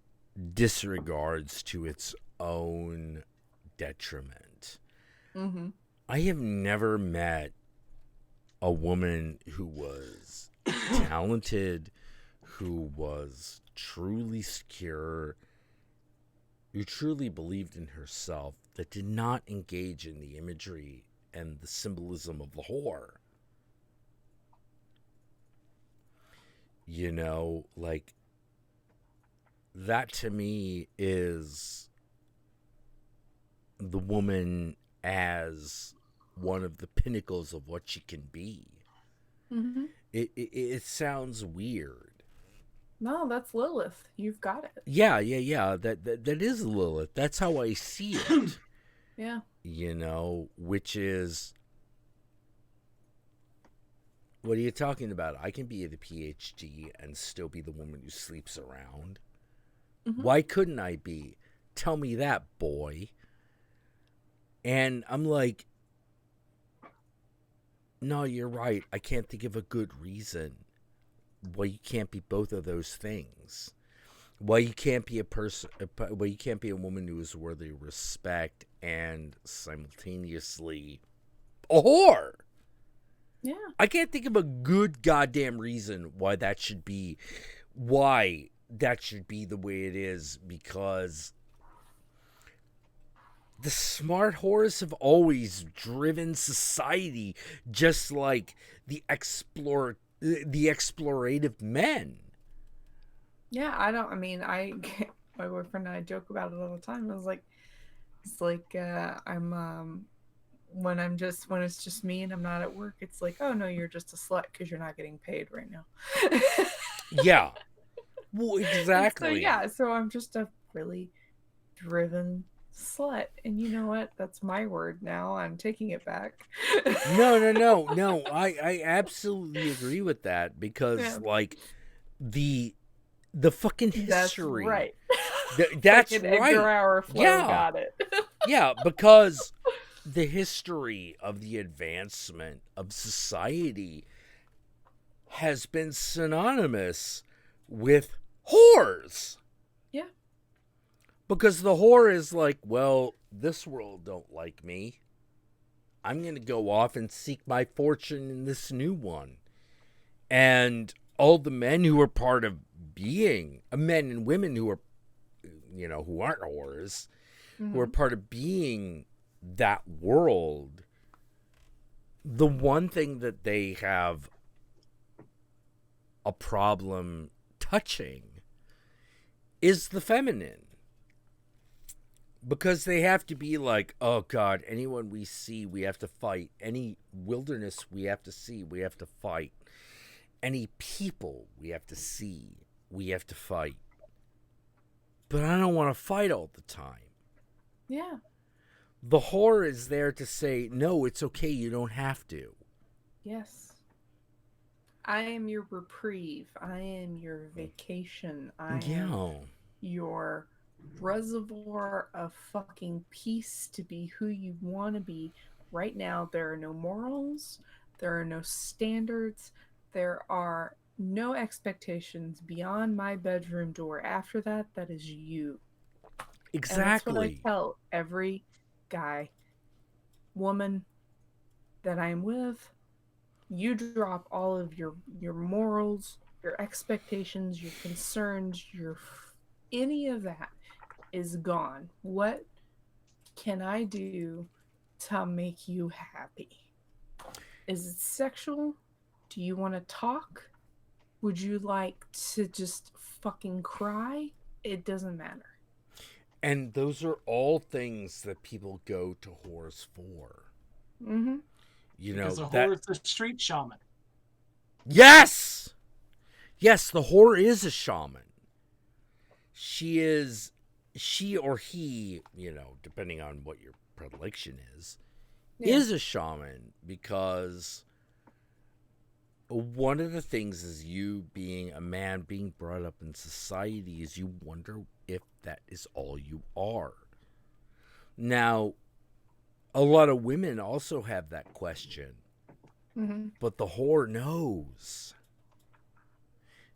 disregards to its own detriment. Mm-hmm. I have never met a woman who was talented, who was truly secure, who truly believed in herself, that did not engage in the imagery and the symbolism of the whore. You know, like, that to me is the woman as one of the pinnacles of what she can be. Mm-hmm. It sounds weird. No, that's Lilith. You've got it. Yeah. That is Lilith. That's how I see it. Yeah. You know, which is, what are you talking about? I can be the PhD and still be the woman who sleeps around. Mm-hmm. Why couldn't I be? Tell me that, boy. And I'm like, no, you're right. I can't think of a good reason why you can't be both of those things. Why you can't be why you can't be a woman who is worthy of respect and simultaneously a whore. Yeah. I can't think of a good goddamn reason why that should be the way it is, because the smart whores have always driven society, just like the explorative men. Yeah, my boyfriend and I joke about it all the time. It's like when it's just me and I'm not at work, it's like, oh no, you're just a slut because you're not getting paid right now. Yeah. Well, exactly. So yeah, so I'm just a really driven slut, and you know what? That's my word now. I'm taking it back. No. I absolutely agree with that, because Yeah. like the fucking history. That's right. That's Fucking right. Edgar Allan Poe got it. Yeah, because the history of the advancement of society has been synonymous with whores. Yeah. Because the whore is like, well, this world don't like me. I'm going to go off and seek my fortune in this new one. And all the men who are part of being, men and women who are, who aren't whores, who are part of being that world, the one thing that they have a problem touching is the feminine. Because they have to be like, oh God, anyone we see, we have to fight. Any wilderness we have to see, we have to fight. Any people we have to see, we have to fight. But I don't want to fight all the time. Yeah. The whore is there to say, no, it's okay, you don't have to. Yes. I am your reprieve. I am your vacation. I am your reservoir of fucking peace to be who you want to be. Right now, there are no morals. There are no standards. There are no expectations beyond my bedroom door. After that, that is you. Exactly. And that's what I tell every guy, woman that I'm with. You drop all of your morals, your expectations, your concerns, any of that is gone. What can I do to make you happy? Is it sexual? Do you want to talk? Would you like to just fucking cry? It doesn't matter. And those are all things that people go to whores for. Mm-hmm. You know, Because a that. whore is a street shaman. Yes! Yes, the whore is a shaman. She or he, you know, depending on what your predilection is a shaman, because one of the things is you being a man, being brought up in society, is you wonder if that is all you are. Now, a lot of women also have that question, but the whore knows.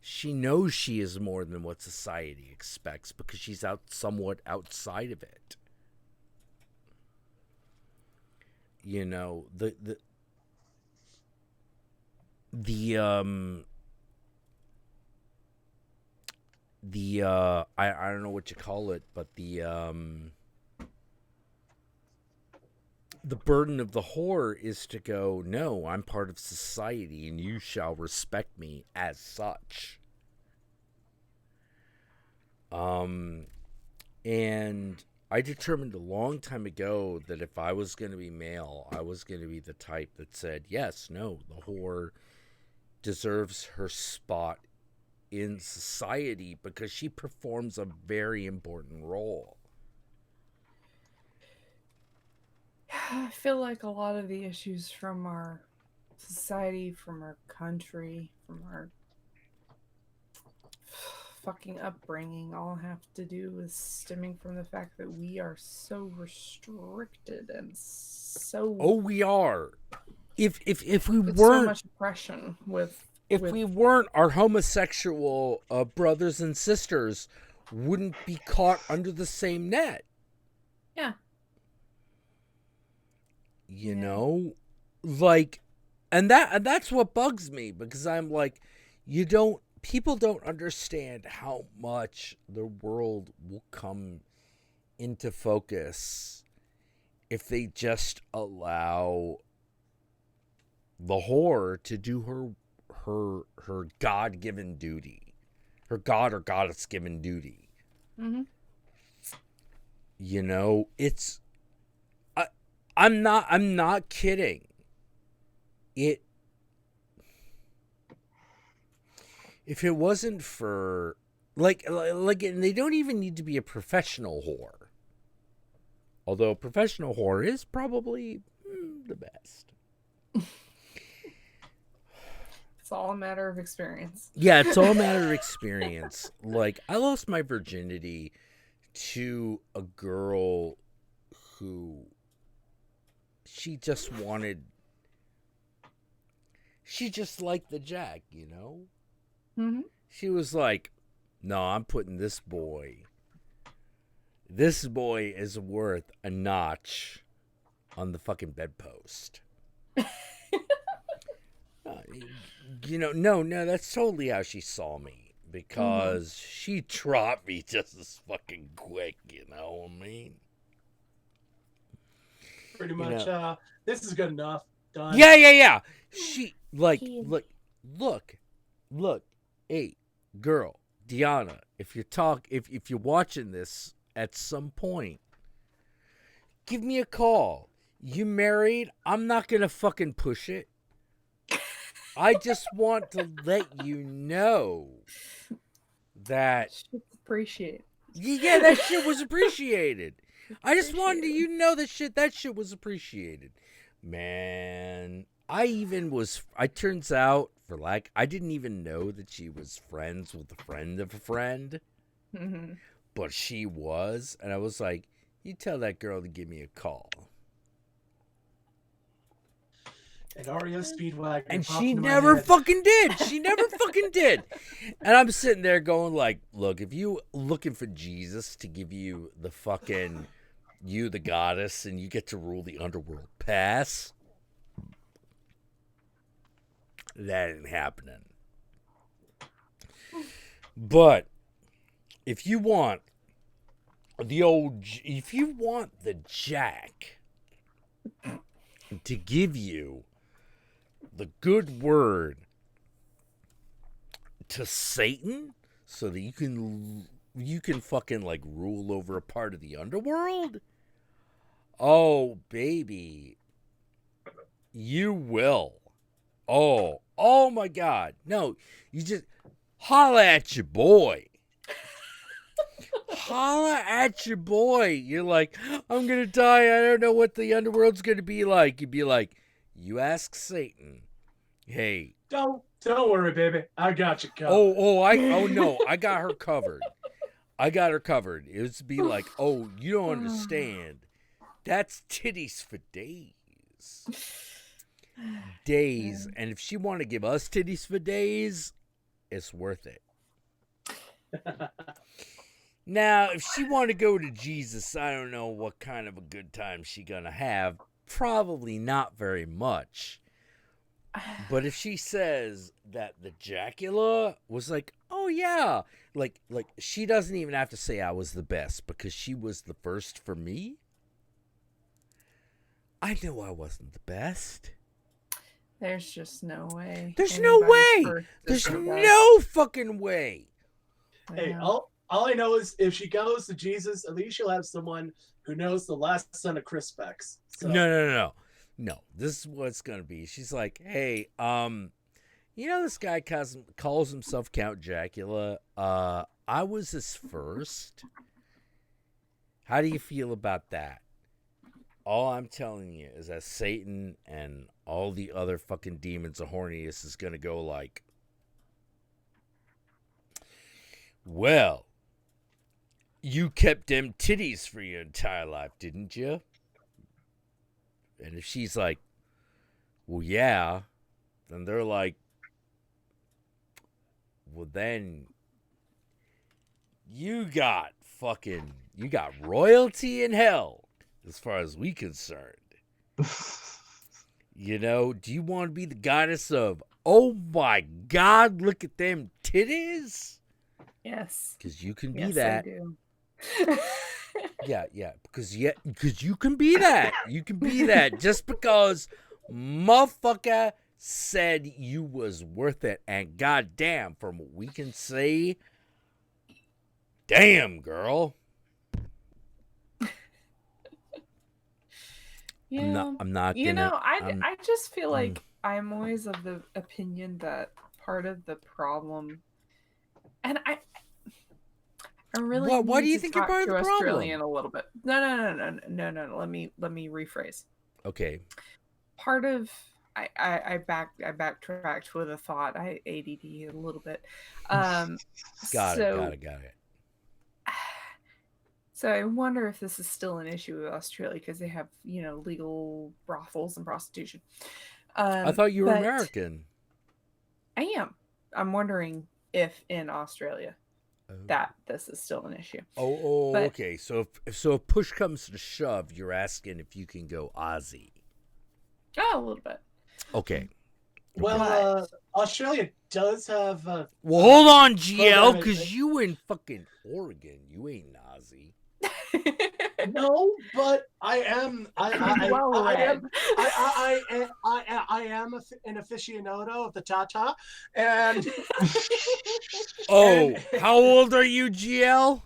She knows she is more than what society expects because she's somewhat outside of it. You know, I don't know what you call it, but the burden of the whore is to go, no, I'm part of society and you shall respect me as such. And I determined a long time ago that if I was going to be male, I was going to be the type that said, yes, no, the whore deserves her spot in society because she performs a very important role. I feel like a lot of the issues from our society, from our country, from our fucking upbringing all have to do with stemming from the fact that we are so restricted and so we are. If we with weren't so much oppression with we weren't, our homosexual brothers and sisters wouldn't be caught under the same net. Yeah. You know, like, and that's what bugs me, because I'm like, people don't understand how much the world will come into focus if they just allow the whore to do her God-given duty, her God or goddess-given duty. Mm-hmm. You know, I'm not kidding. If it wasn't for like and they don't even need to be a professional whore. Although a professional whore is probably the best. It's all a matter of experience. Yeah, it's all a matter of experience. Like, I lost my virginity to a girl who she just liked the Jack, you know? Mm-hmm. She was like, no, I'm putting this boy is worth a notch on the fucking bedpost. You know, no, that's totally how she saw me, because she dropped me just as fucking quick, you know what I mean? Pretty much, this is good enough. Done. Yeah. She, like, look, hey, girl, Deanna, if you're watching this at some point, give me a call. You married? I'm not gonna fucking push it. I just want to let you know that Appreciate. Yeah, that shit was appreciated. I just wanted you to know that shit was appreciated. Man, I turns out, I didn't even know that she was friends with a friend of a friend. Mm-hmm. But she was, and I was like, you tell that girl to give me a call. And Aria Speedwagon. And she never fucking did. She never fucking did. And I'm sitting there going like, look, if you looking for Jesus to give you the fucking, you the goddess, and you get to rule the underworld pass, that ain't happening. But if you want the Jack to give you the good word to Satan so that you can fucking like rule over a part of the underworld? Oh, baby. You will. Oh my God. No, you just holla at your boy. Holla at your boy. You're like, I'm gonna die. I don't know what the underworld's gonna be like. You'd be like, you ask Satan. Hey. Don't worry, baby. I got you covered. Oh no, I got her covered. I got her covered. It would be like, oh, you don't understand. That's titties for days. Days. And if she want to give us titties for days, it's worth it. Now, if she want to go to Jesus, I don't know what kind of a good time she gonna have. Probably not very much. But if she says that the Jackula was like, oh yeah, like she doesn't even have to say I was the best because she was the first for me. I know I wasn't the best. There's just no way. There's no way. There's no fucking way. Hey, all I know is if she goes to Jesus, at least she'll have someone who knows the last son of Chris Specs. So. No. This is what it's gonna be. She's like, hey, you know this guy calls himself Count Jackula. I was his first. How do you feel about that? All I'm telling you is that Satan and all the other fucking demons of horniness is gonna go like, well, you kept them titties for your entire life, didn't you? And if she's like, well, yeah, then they're like, well, then you got royalty in hell as far as we concerned. You know, do you want to be the goddess of, oh my God, look at them titties? Yes. Because you can be yes, that. I do. Yeah, because you can be that. You can be that just because motherfucker said you was worth it. And goddamn, from what we can say, damn, girl. Yeah. I'm not you gonna. know, I just feel like I'm always of the opinion that part of the problem, and I really why need do you to think you're talk part of to the problem? Australian a little bit. No. Let me rephrase. Okay. Part of I backtracked with a thought. I ADD a little bit. Got it. So I wonder if this is still an issue with Australia because they have, legal brothels and prostitution. I thought you were American. I am. I'm wondering if in Australia that this is still an issue. Okay. So if push comes to shove, you're asking if you can go Aussie. Oh, a little bit. Okay. Well, Australia does have. Well, hold on, GL, because you in fucking Oregon, you ain't Nazi. No, but I am. I am an aficionado of the Tata, and. How old are you, GL?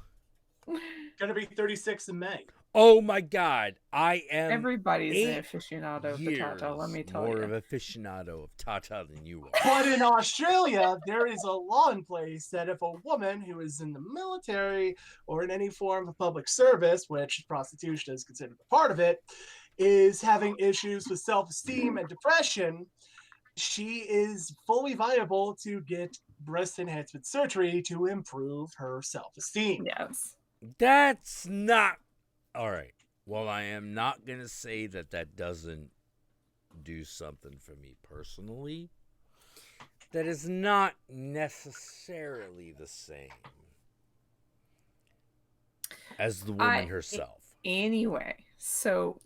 Gonna be 36 in May. Oh my God, I am. Everybody's an aficionado of the Tata. Let me tell you, more of an aficionado of Tata than you are. But in Australia, there is a law in place that if a woman who is in the military or in any form of public service, which prostitution is considered a part of it, is having issues with self-esteem and depression, she is fully viable to get breast enhancement surgery to improve her self-esteem. Yes. That's not all right. Well, I am not going to say that doesn't do something for me personally. That is not necessarily the same as the woman herself. Anyway, so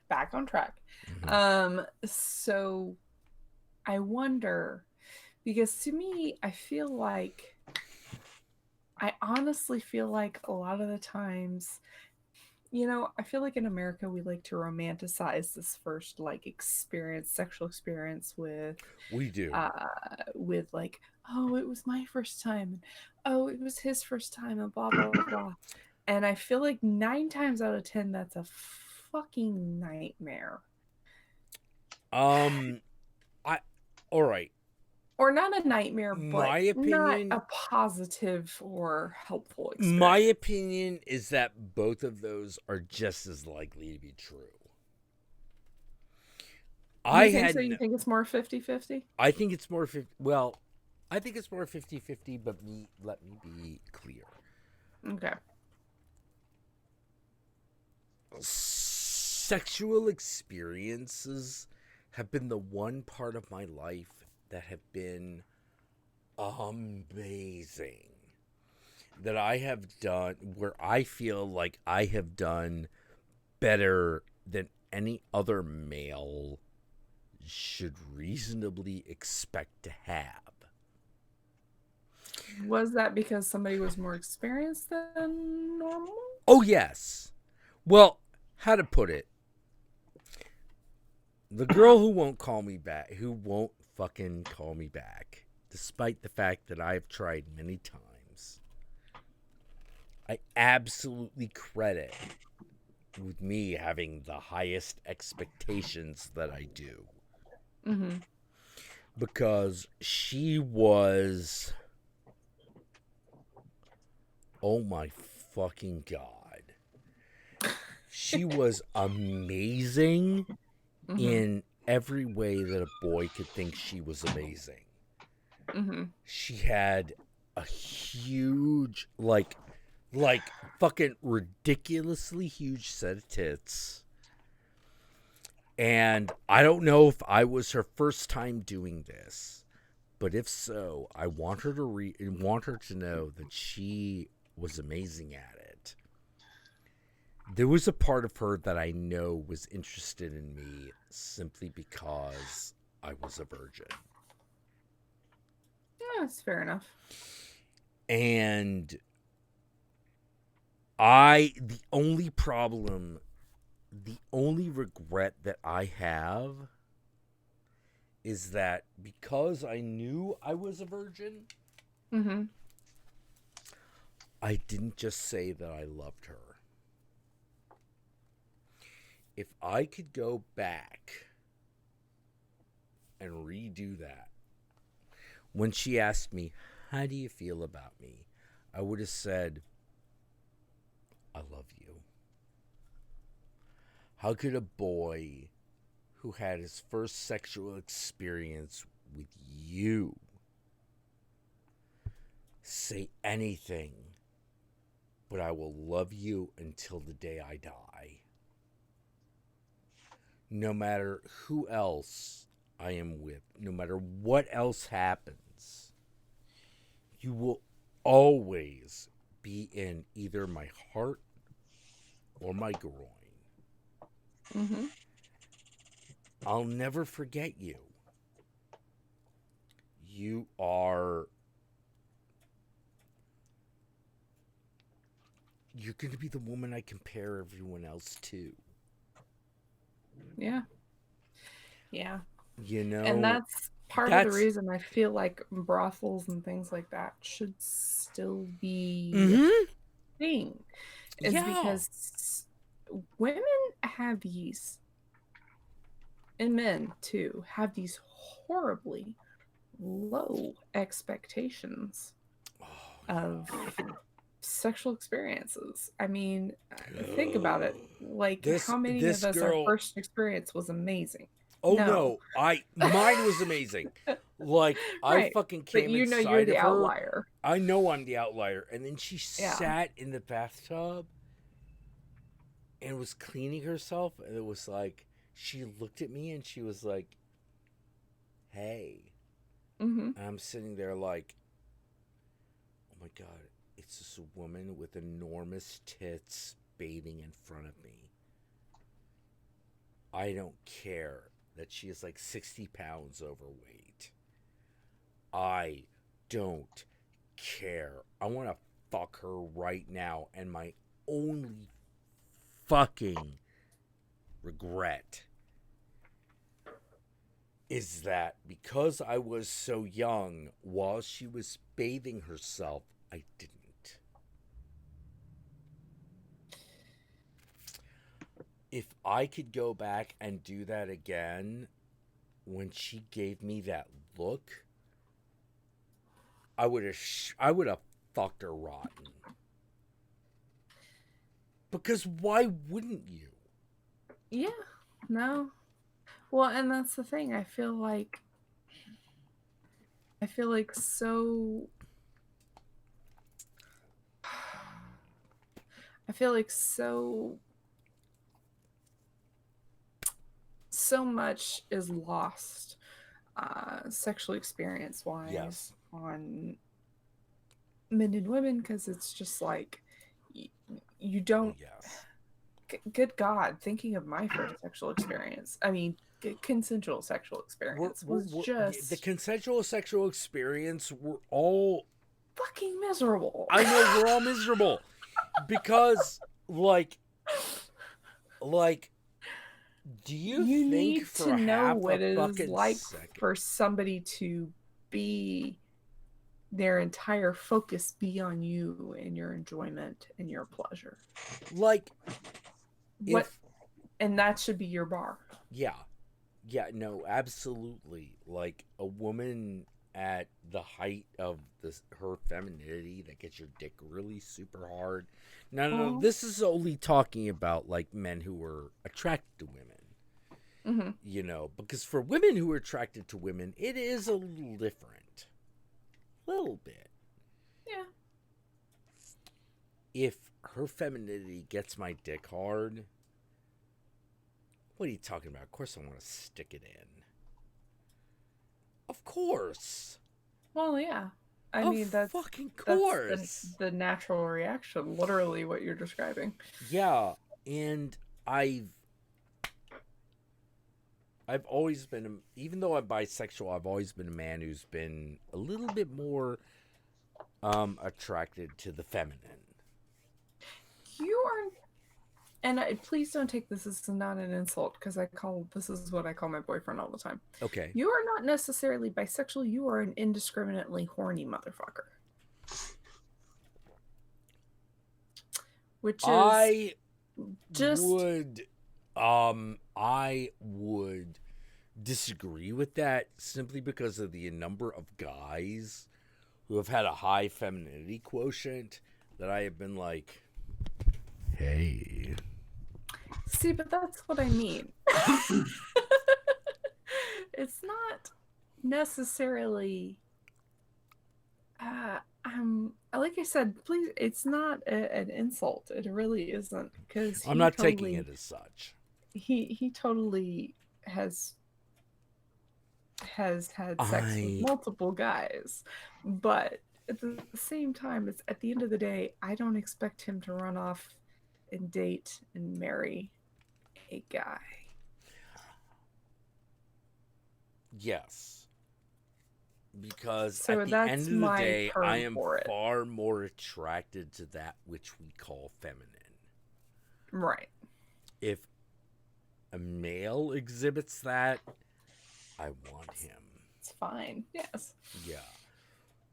back on track. Mm-hmm. So I wonder, because to me, I honestly feel like a lot of the times, I feel like in America we like to romanticize this first sexual experience with we do with like, oh, it was my first time. Oh, it was his first time, and blah, blah, blah, blah. And I feel like 9 times out of 10, that's a fucking nightmare. I all right. Or not a nightmare, but My not opinion, a positive or helpful experience. my opinion is that both of those are just as likely to be true. You think so? You think it's more 50-50? I think it's more 50. Well, I think it's more 50-50, but let me be clear. Okay. Sexual experiences have been the one part of my life that have been amazing. That I have done, where I feel like I have done better than any other male should reasonably expect to have. Was that because somebody was more experienced than normal? Oh, yes. Well, how to put it? The girl who won't fucking call me back, despite the fact that I've tried many times, I absolutely credit with me having the highest expectations that I do. Mm-hmm. Because she was, oh my fucking God. She was amazing in every way that a boy could think she was amazing. Mm-hmm. She had a huge, like fucking ridiculously huge set of tits. And I don't know if I was her first time doing this, but if so, I want her to know that she was amazing at it. There was a part of her that I know was interested in me simply because I was a virgin. Yeah, that's fair enough. And the only regret that I have is that because I knew I was a virgin, I didn't just say that I loved her. If I could go back and redo that, when she asked me, how do you feel about me? I would have said, I love you. How could a boy who had his first sexual experience with you say anything but I will love you until the day I die? No matter who else I am with, no matter what else happens, you will always be in either my heart or my groin. Mm-hmm. I'll never forget you. You're going to be the woman I compare everyone else to. Yeah. Yeah. You know, and that's part of the reason I feel like brothels and things like that should still be a thing. Is because women have these, and men too, have these horribly low expectations of sexual experiences. I mean, think about it. Like, how many of us, our first experience was amazing? Oh no, mine was amazing. Like, right. I fucking came but you know inside you're the of her. Outlier. I know I'm the outlier. And then she sat in the bathtub and was cleaning herself, and it was like, she looked at me and she was like, hey. And I'm sitting there like, oh my God, it's this woman with enormous tits bathing in front of me. I don't care that she is like 60 pounds overweight. I don't care. I want to fuck her right now. And my only fucking regret is that because I was so young while she was bathing herself, I didn't. If I could go back and do that again, when she gave me that look, I would have fucked her rotten. Because why wouldn't you? Yeah. No. Well, and that's the thing. I feel like so I feel like so much is lost sexual experience wise Yes. on men and women, because it's just like you Oh, don't yes. good God, thinking of my first sexual experience, I mean consensual sexual experience was The just consensual sexual experience, we're all, fucking miserable. I know we're all miserable because like do you You think need for to know half what a it is fucking like second, for somebody to be their entire focus be on you and your enjoyment and your pleasure. like What if and that should be your bar. yeah, no, absolutely, like a woman at the height of her femininity that gets your dick really super hard. No, this is only talking about like men who are attracted to women. Mm-hmm. You know, because for women who are attracted to women, it is a little different. A little bit. Yeah. If her femininity gets my dick hard, what are you talking about? Of course I want to stick it in. Of course. Well, yeah. I Of mean fucking that's course. the natural reaction, literally what you're describing. Yeah, and I've always been, even though I'm bisexual, I've always been a man who's been a little bit more attracted to the feminine. You are, and please don't take this as not an insult, because this is what I call my boyfriend all the time. Okay. You are not necessarily bisexual. You are an indiscriminately horny motherfucker. Which is I would disagree with that simply because of the number of guys who have had a high femininity quotient that I have been like, hey. See, but that's what I mean. It's not necessarily like I said, please, it's not an insult. It really isn't, because I'm not taking it as such. He totally has had sex with multiple guys, but at the same time, it's at the end of the day, I don't expect him to run off and date and marry a guy. Yes. Because So at the end of the day, I am far more attracted to that which we call feminine. Right. If a male exhibits that, I want him. It's fine. Yes. Yeah.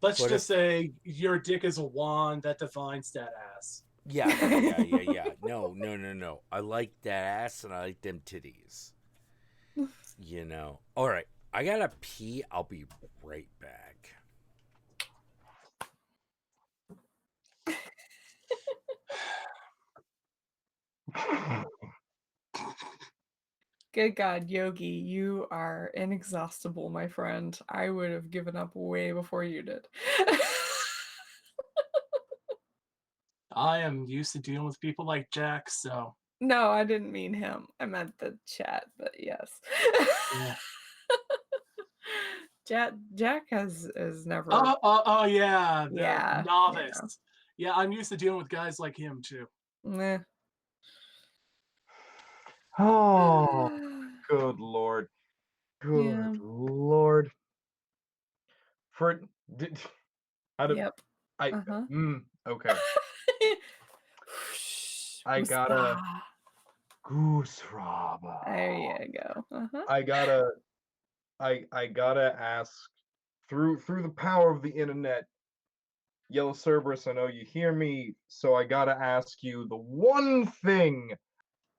Let's just say your dick is a wand that defines that ass. Yeah. No. I like that ass and I like them titties. You know. All right. I gotta pee. I'll be right back. Good God, Yogi, you are inexhaustible, my friend. I would have given up way before you did. I am used to dealing with people like Jack, so. No, I didn't mean him. I meant the chat, but yes. Yeah. Jack has never. Oh yeah, the Yeah, novice. Yeah, I'm used to dealing with guys like him too. Meh. Oh, good Lord. Good Lord. Yep. Okay. I gotta goose robber. There you go. I gotta I gotta ask through the power of the internet, Yellow Cerberus, I know you hear me, so I gotta ask you the one thing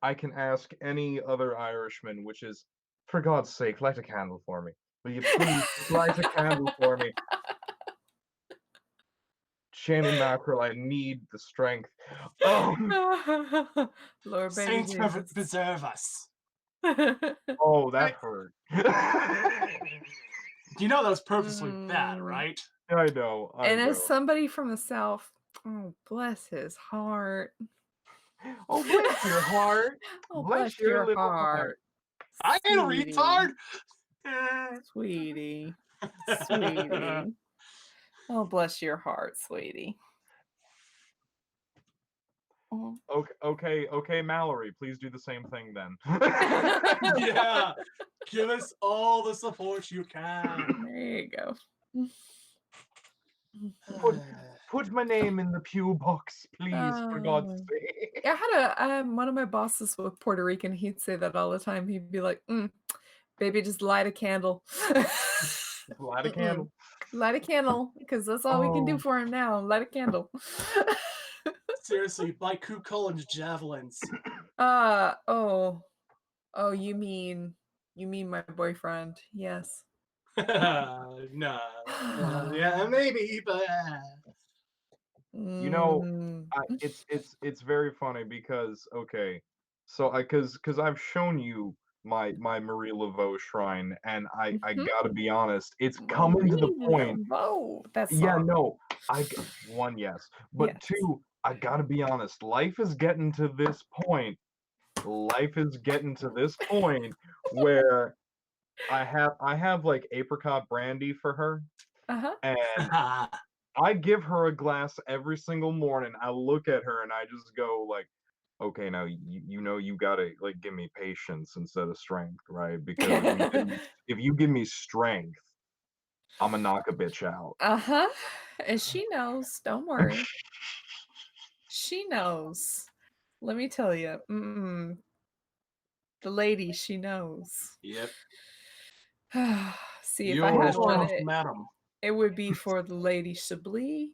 I can ask any other Irishman, which is, for God's sake, light a candle for me. Will you please light a candle for me? Shamey mackerel, I need the strength. Lord baby Saints Jesus. preserve us. Oh, that hurt. You know that was purposely bad, right? I know. And as somebody from the South, oh, bless his heart. Oh, bless your heart. Oh, Bless your little heart. I ain't a Sweetie. retard. Sweetie. Sweetie. Oh, bless your heart, sweetie. Oh. Okay, Mallory, please do the same thing then. Yeah. Give us all the support you can. There you go. Put my name in the pew box, please, for God's sake. I had one of my bosses was Puerto Rican. He'd say that all the time. He'd be like, baby, just light a candle. Light a candle. Light a candle, because that's all we can do for him now. Light a candle. Seriously, buy Ku Cullen's javelins. Oh, you mean my boyfriend? Yes. No. Yeah, maybe, but You know, it's very funny because so because I've shown you my Marie Laveau shrine, and I gotta be honest, it's coming to the point. Oh, that's Yeah, no, one, yes, but Yes. two, I gotta be honest. Life is getting to this point. Where I have like apricot brandy for her, and I give her a glass every single morning. I look at her and I just go like, okay, now you know you gotta like give me patience instead of strength, right? Because if you give me strength, I'm gonna knock a bitch out. And she knows. Don't worry. She knows. Let me tell you. The lady, she knows. Yep. See, if I had one, madam. it would be for the Lady Chablis.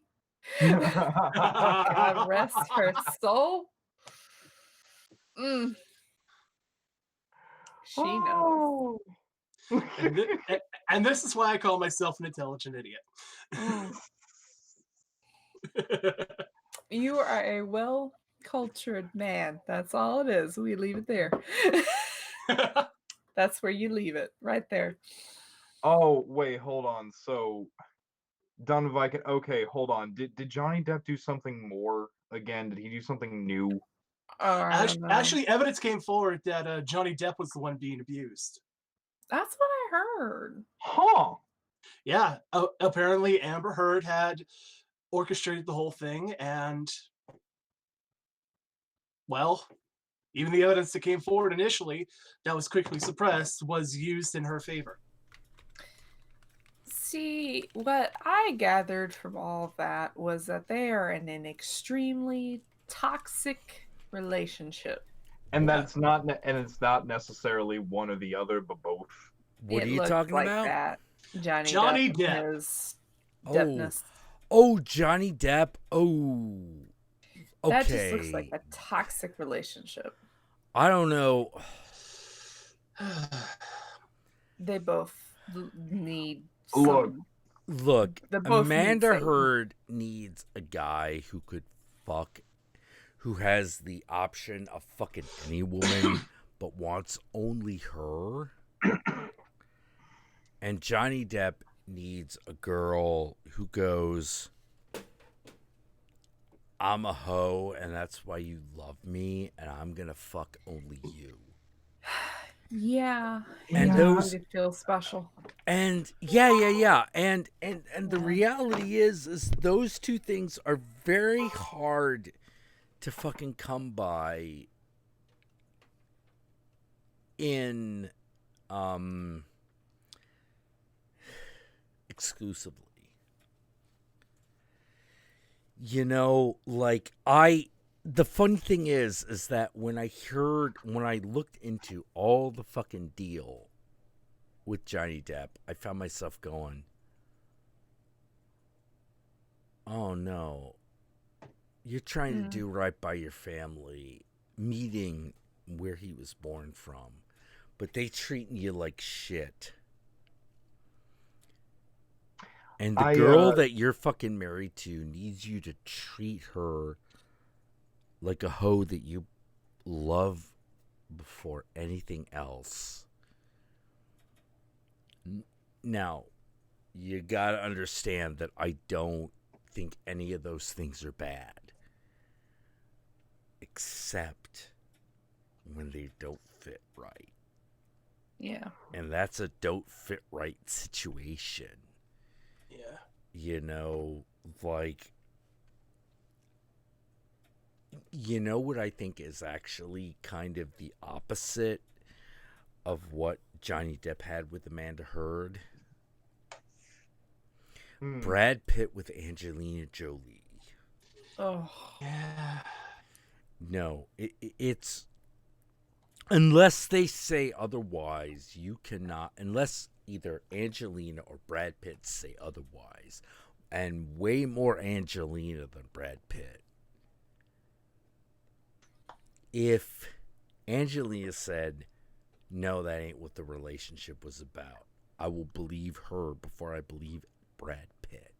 God rest her soul. She knows. And this is why I call myself an intelligent idiot. You are a well-cultured man. That's all it is. We leave it there. That's where you leave it, right there. Oh, wait, hold on. So, Don Viking, okay, hold on. Did Johnny Depp do something more again? Did he do something new? Actually, evidence came forward that Johnny Depp was the one being abused. That's what I heard. Huh. Yeah, apparently Amber Heard had orchestrated the whole thing, and well, even the evidence that came forward initially that was quickly suppressed was used in her favor. See, what I gathered from all of that was that they are in an extremely toxic relationship. And that's not it's not necessarily one or the other, but both. What are you talking about? That. Johnny Depp. His Deppness. Oh, Johnny Depp. Oh. Okay. That just looks like a toxic relationship. I don't know. They both need Look, Amanda Heard needs a guy who could fuck, who has the option of fucking any woman, but wants only her. And Johnny Depp needs a girl who goes, I'm a hoe, and that's why you love me, and I'm gonna fuck only you. Yeah. And those feel special. And yeah. And the reality is those two things are very hard to fucking come by in exclusively. You know, like the funny thing is that when I looked into all the fucking deal with Johnny Depp, I found myself going, oh no, you're trying to do right by your family, meeting where he was born from, but they treating you like shit. And the girl that you're fucking married to needs you to treat her like a hoe that you love before anything else. Now, you gotta understand that I don't think any of those things are bad. Except when they don't fit right. Yeah. And that's a don't fit right situation. Yeah. You know, like, you know what I think is actually kind of the opposite of what Johnny Depp had with Amanda Heard? Brad Pitt with Angelina Jolie. Oh. Yeah. No, it's... Unless they say otherwise, you cannot... Unless either Angelina or Brad Pitt say otherwise. And way more Angelina than Brad Pitt. If Angelina said, no, that ain't what the relationship was about, I will believe her before I believe Brad Pitt.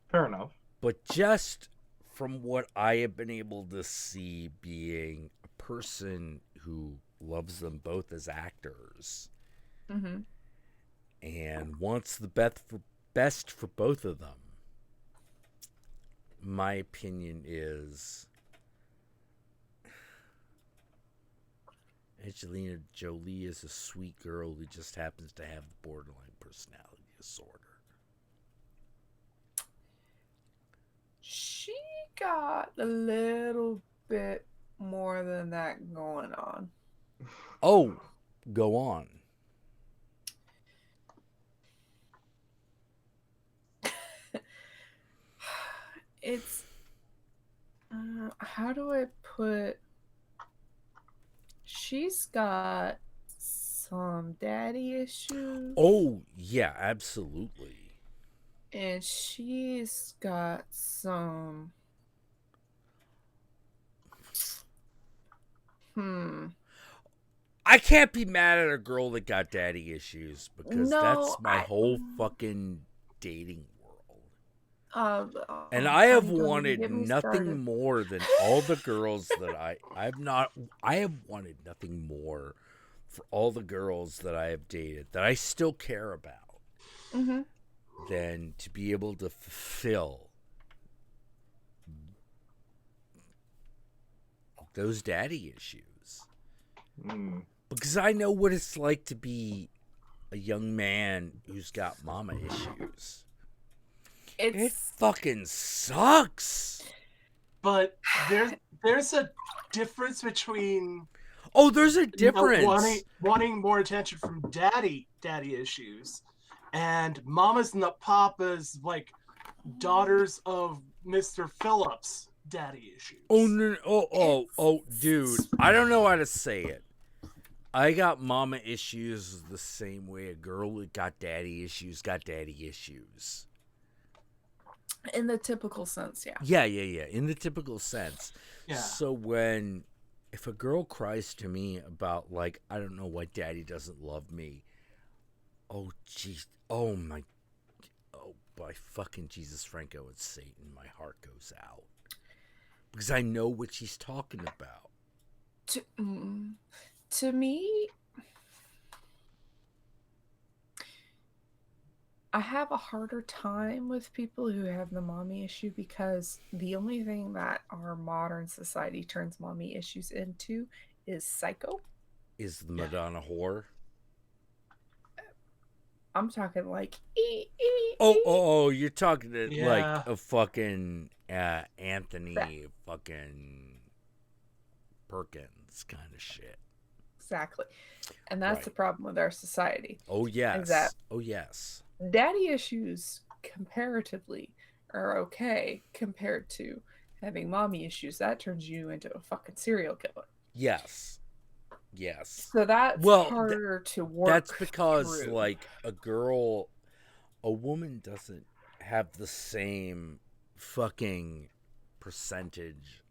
Fair enough. But just from what I have been able to see, being a person who loves them both as actors and wants the best for both of them, my opinion is Angelina Jolie is a sweet girl who just happens to have the borderline personality disorder. She got a little bit more than that going on. Oh, go on. It's how do I put... She's got some daddy issues. Oh, yeah, absolutely. And she's got some... I can't be mad at a girl that got daddy issues because that's my whole fucking dating world. And I have wanted nothing more than all the girls that I have wanted nothing more for all the girls that I have dated that I still care about than to be able to fulfill those daddy issues. Because I know what it's like to be a young man who's got mama issues. It fucking sucks. But there's a difference between... Oh, there's a difference. Wanting more attention from daddy issues, and mamas and the papas, like daughters of Mr. Phillips, daddy issues. Oh no! Oh, dude! I don't know how to say it. I got mama issues the same way a girl that got daddy issues got daddy issues. In the typical sense, yeah. Yeah. In the typical sense. Yeah. So if a girl cries to me about, like, I don't know why daddy doesn't love me. Oh, jeez. Oh, my. Oh, by fucking Jesus, Franco, and Satan, my heart goes out. Because I know what she's talking about. To me, I have a harder time with people who have the mommy issue because the only thing that our modern society turns mommy issues into is psycho. Is the Madonna whore? I'm talking like... Oh, you're talking Yeah. like a fucking Anthony fucking Perkins kind of shit. Exactly. And that's the problem with our society. Oh, yes. Is that daddy issues comparatively are okay compared to having mommy issues. That turns you into a fucking serial killer. Yes. Yes. So that's Well, harder to work that's because through. like a woman doesn't have the same fucking percentage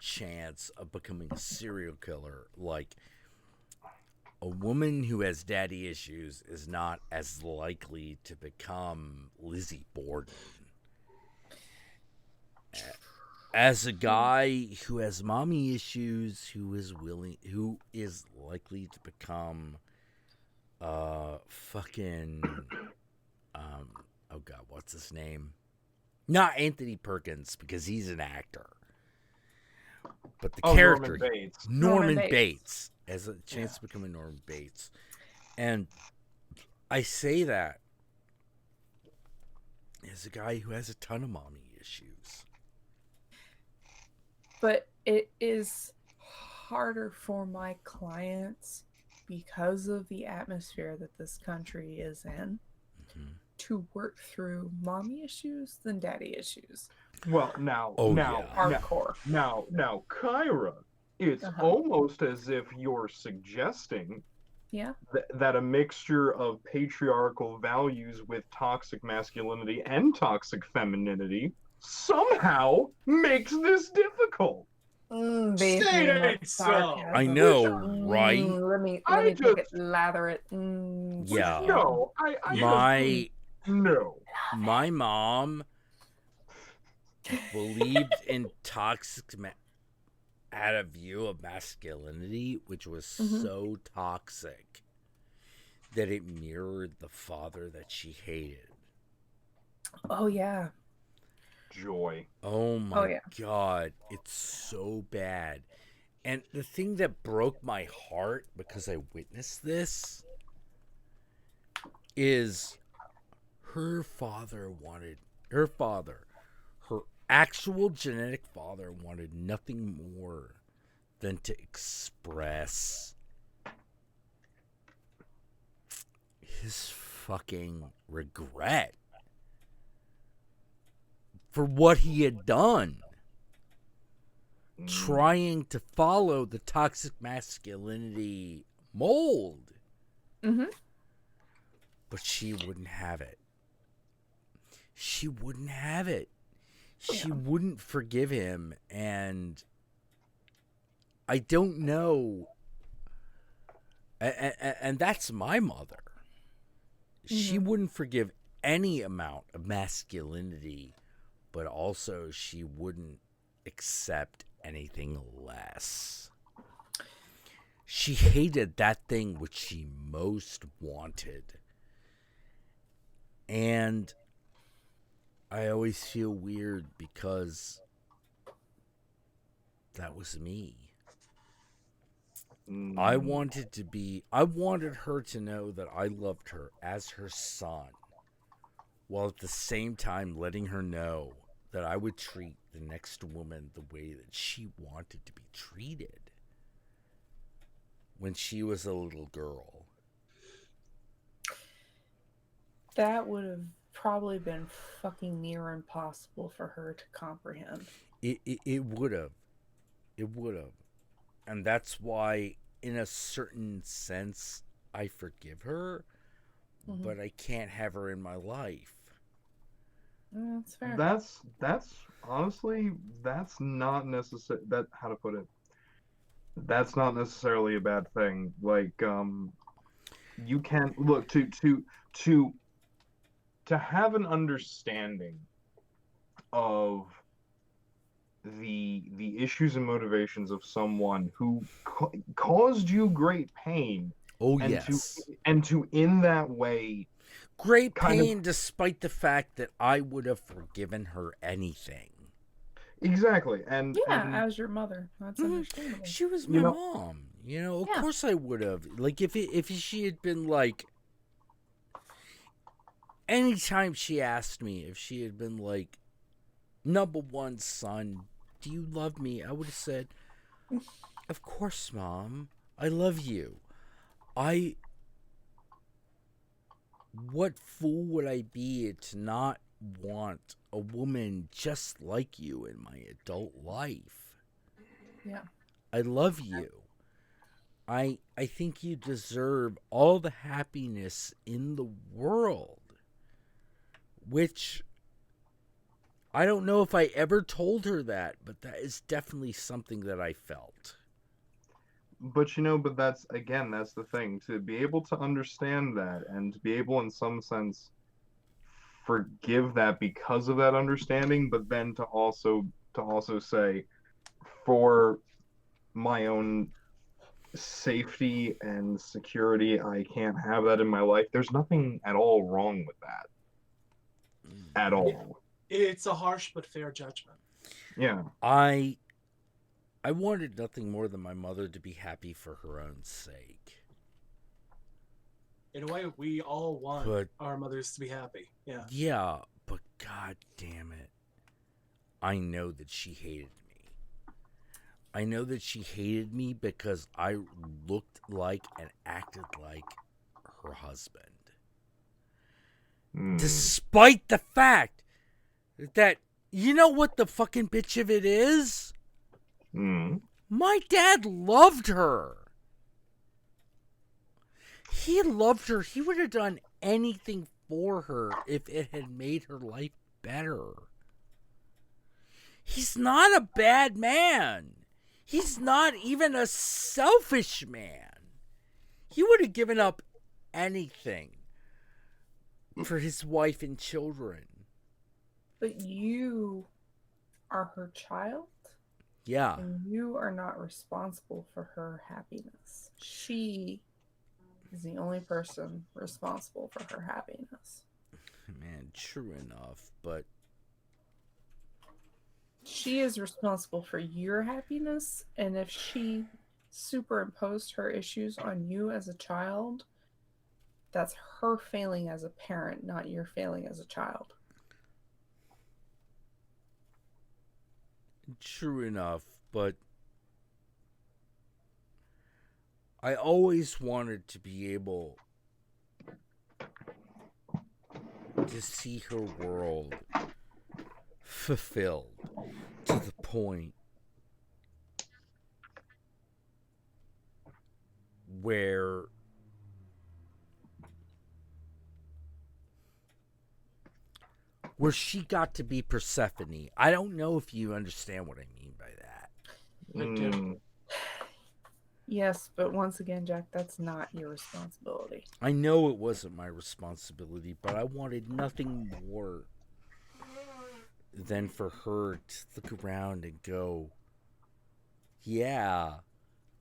chance of becoming a serial killer. Like a woman who has daddy issues is not as likely to become Lizzie Borden as a guy who has mommy issues who is likely to become fucking oh god, what's his name? Not Anthony Perkins, because he's an actor, but the character Norman Bates. Norman Norman Bates has a chance to become a Norman Bates. And I say that as a guy who has a ton of mommy issues. But it is harder for my clients because of the atmosphere that this country is in to work through mommy issues than daddy issues. Well, now, Oh, now, yeah. Hardcore. now, Kyra, it's almost as if you're suggesting Yeah. that a mixture of patriarchal values with toxic masculinity and toxic femininity somehow makes this difficult. State ain't so. I know, right? Let me I take just- it, lather it. Yeah. No, I My no. my mom believed in had a view of masculinity which was so toxic that it mirrored the father that she hated. Oh yeah. Joy. Oh my yeah. god, it's so bad. And the thing that broke my heart, because I witnessed this, is her actual genetic father wanted nothing more than to express his fucking regret for what he had done, trying to follow the toxic masculinity mold. But she wouldn't have it. She wouldn't have it. She wouldn't forgive him, and I don't know. And that's my mother. She wouldn't forgive any amount of masculinity, but also she wouldn't accept anything less. She hated that thing which she most wanted. And I always feel weird because that was me. I wanted her to know that I loved her as her son, while at the same time letting her know that I would treat the next woman the way that she wanted to be treated when she was a little girl. That would have probably been fucking near impossible for her to comprehend. It would have. It would have. And that's why, in a certain sense, I forgive her, but I can't have her in my life. That's fair. That's honestly, that's not necessary. That, how to put it, that's not necessarily a bad thing. Like, you can look to have an understanding of the issues and motivations of someone who caused you great pain. Oh, and yes. to in that way great kind pain, despite the fact that I would have forgiven her anything. Exactly. And as your mother, that's understandable. She was my mom. Of course I would have. Like, if she had been like, anytime she asked me, if she had been like, number one, son, do you love me? I would have said, of course, Mom. I love you. What fool would I be to not want a woman just like you in my adult life? Yeah. I love you. I think you deserve all the happiness in the world. Which I don't know if I ever told her that, but that is definitely something that I felt. But you know, but that's again, that's the thing. To be able to understand that and to be able in some sense forgive that because of that understanding, but then to also say for my own safety and security, I can't have that in my life. There's nothing at all wrong with that. At all. It's a harsh but fair judgment. Yeah. I wanted nothing more than my mother to be happy for her own sake. In a way, we all want But our mothers to be happy. Yeah. yeah, but god damn it. I know that she hated me. I know that she hated me because I looked like and acted like her husband. Despite the fact that, you know what the fucking bitch of it is? My dad loved her. He loved her. He would have done anything for her if it had made her life better. He's not a bad man. He's not even a selfish man. He would have given up anything for his wife and children. But you are her child. Yeah. And you are not responsible for her happiness. She is the only person responsible for her happiness. Man, true enough, but she is responsible for your happiness, and if she superimposed her issues on you as a child, that's her failing as a parent, not your failing as a child. True enough, but I always wanted to be able to see her world fulfilled to the point where she got to be Persephone. I don't know if you understand what I mean by that. I do. Yes, but once again, Jack, that's not your responsibility. I know it wasn't my responsibility, but I wanted nothing more than for her to look around and go, yeah,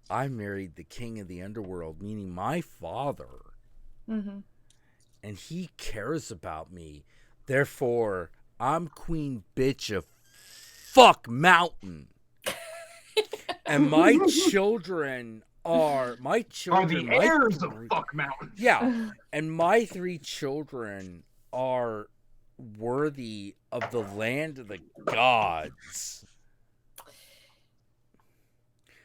I married the king of the underworld, meaning my father. Mm-hmm. And he cares about me. Therefore, I'm queen bitch of fuck mountain. And my children are the heirs of fuck mountain. Yeah, and my 3 children are worthy of the land of the gods.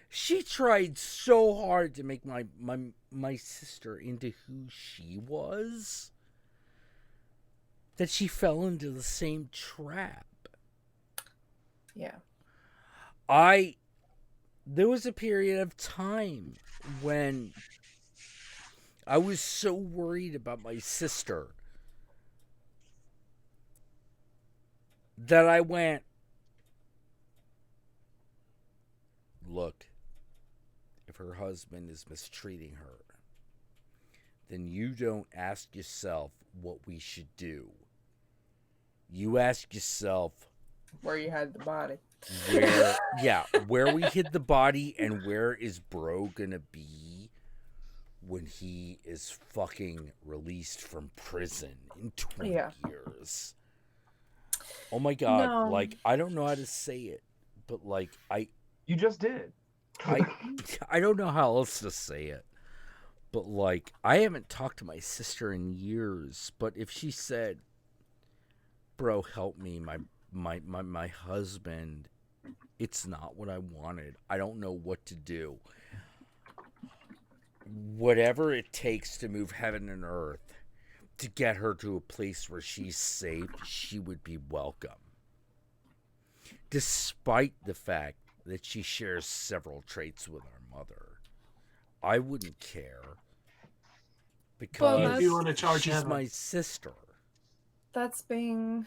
She tried so hard to make my sister into who she was that she fell into the same trap. Yeah. There was a period of time when I was so worried about my sister that I went, look, if her husband is mistreating her, then you don't ask yourself what we should do. You ask yourself where you had the body. Where we hid the body, and where is bro gonna be when he is fucking released from prison in 20 years. Oh my god, No. like, I don't know how to say it, but like, You just did. I don't know how else to say it. But like, I haven't talked to my sister in years, but if she said, bro, help me, my husband, it's not what I wanted. I don't know what to do. Whatever it takes to move heaven and earth to get her to a place where she's safe, she would be welcome. Despite the fact that she shares several traits with our mother. I wouldn't care Well, because If you want to charge she's heaven. my sister. that's being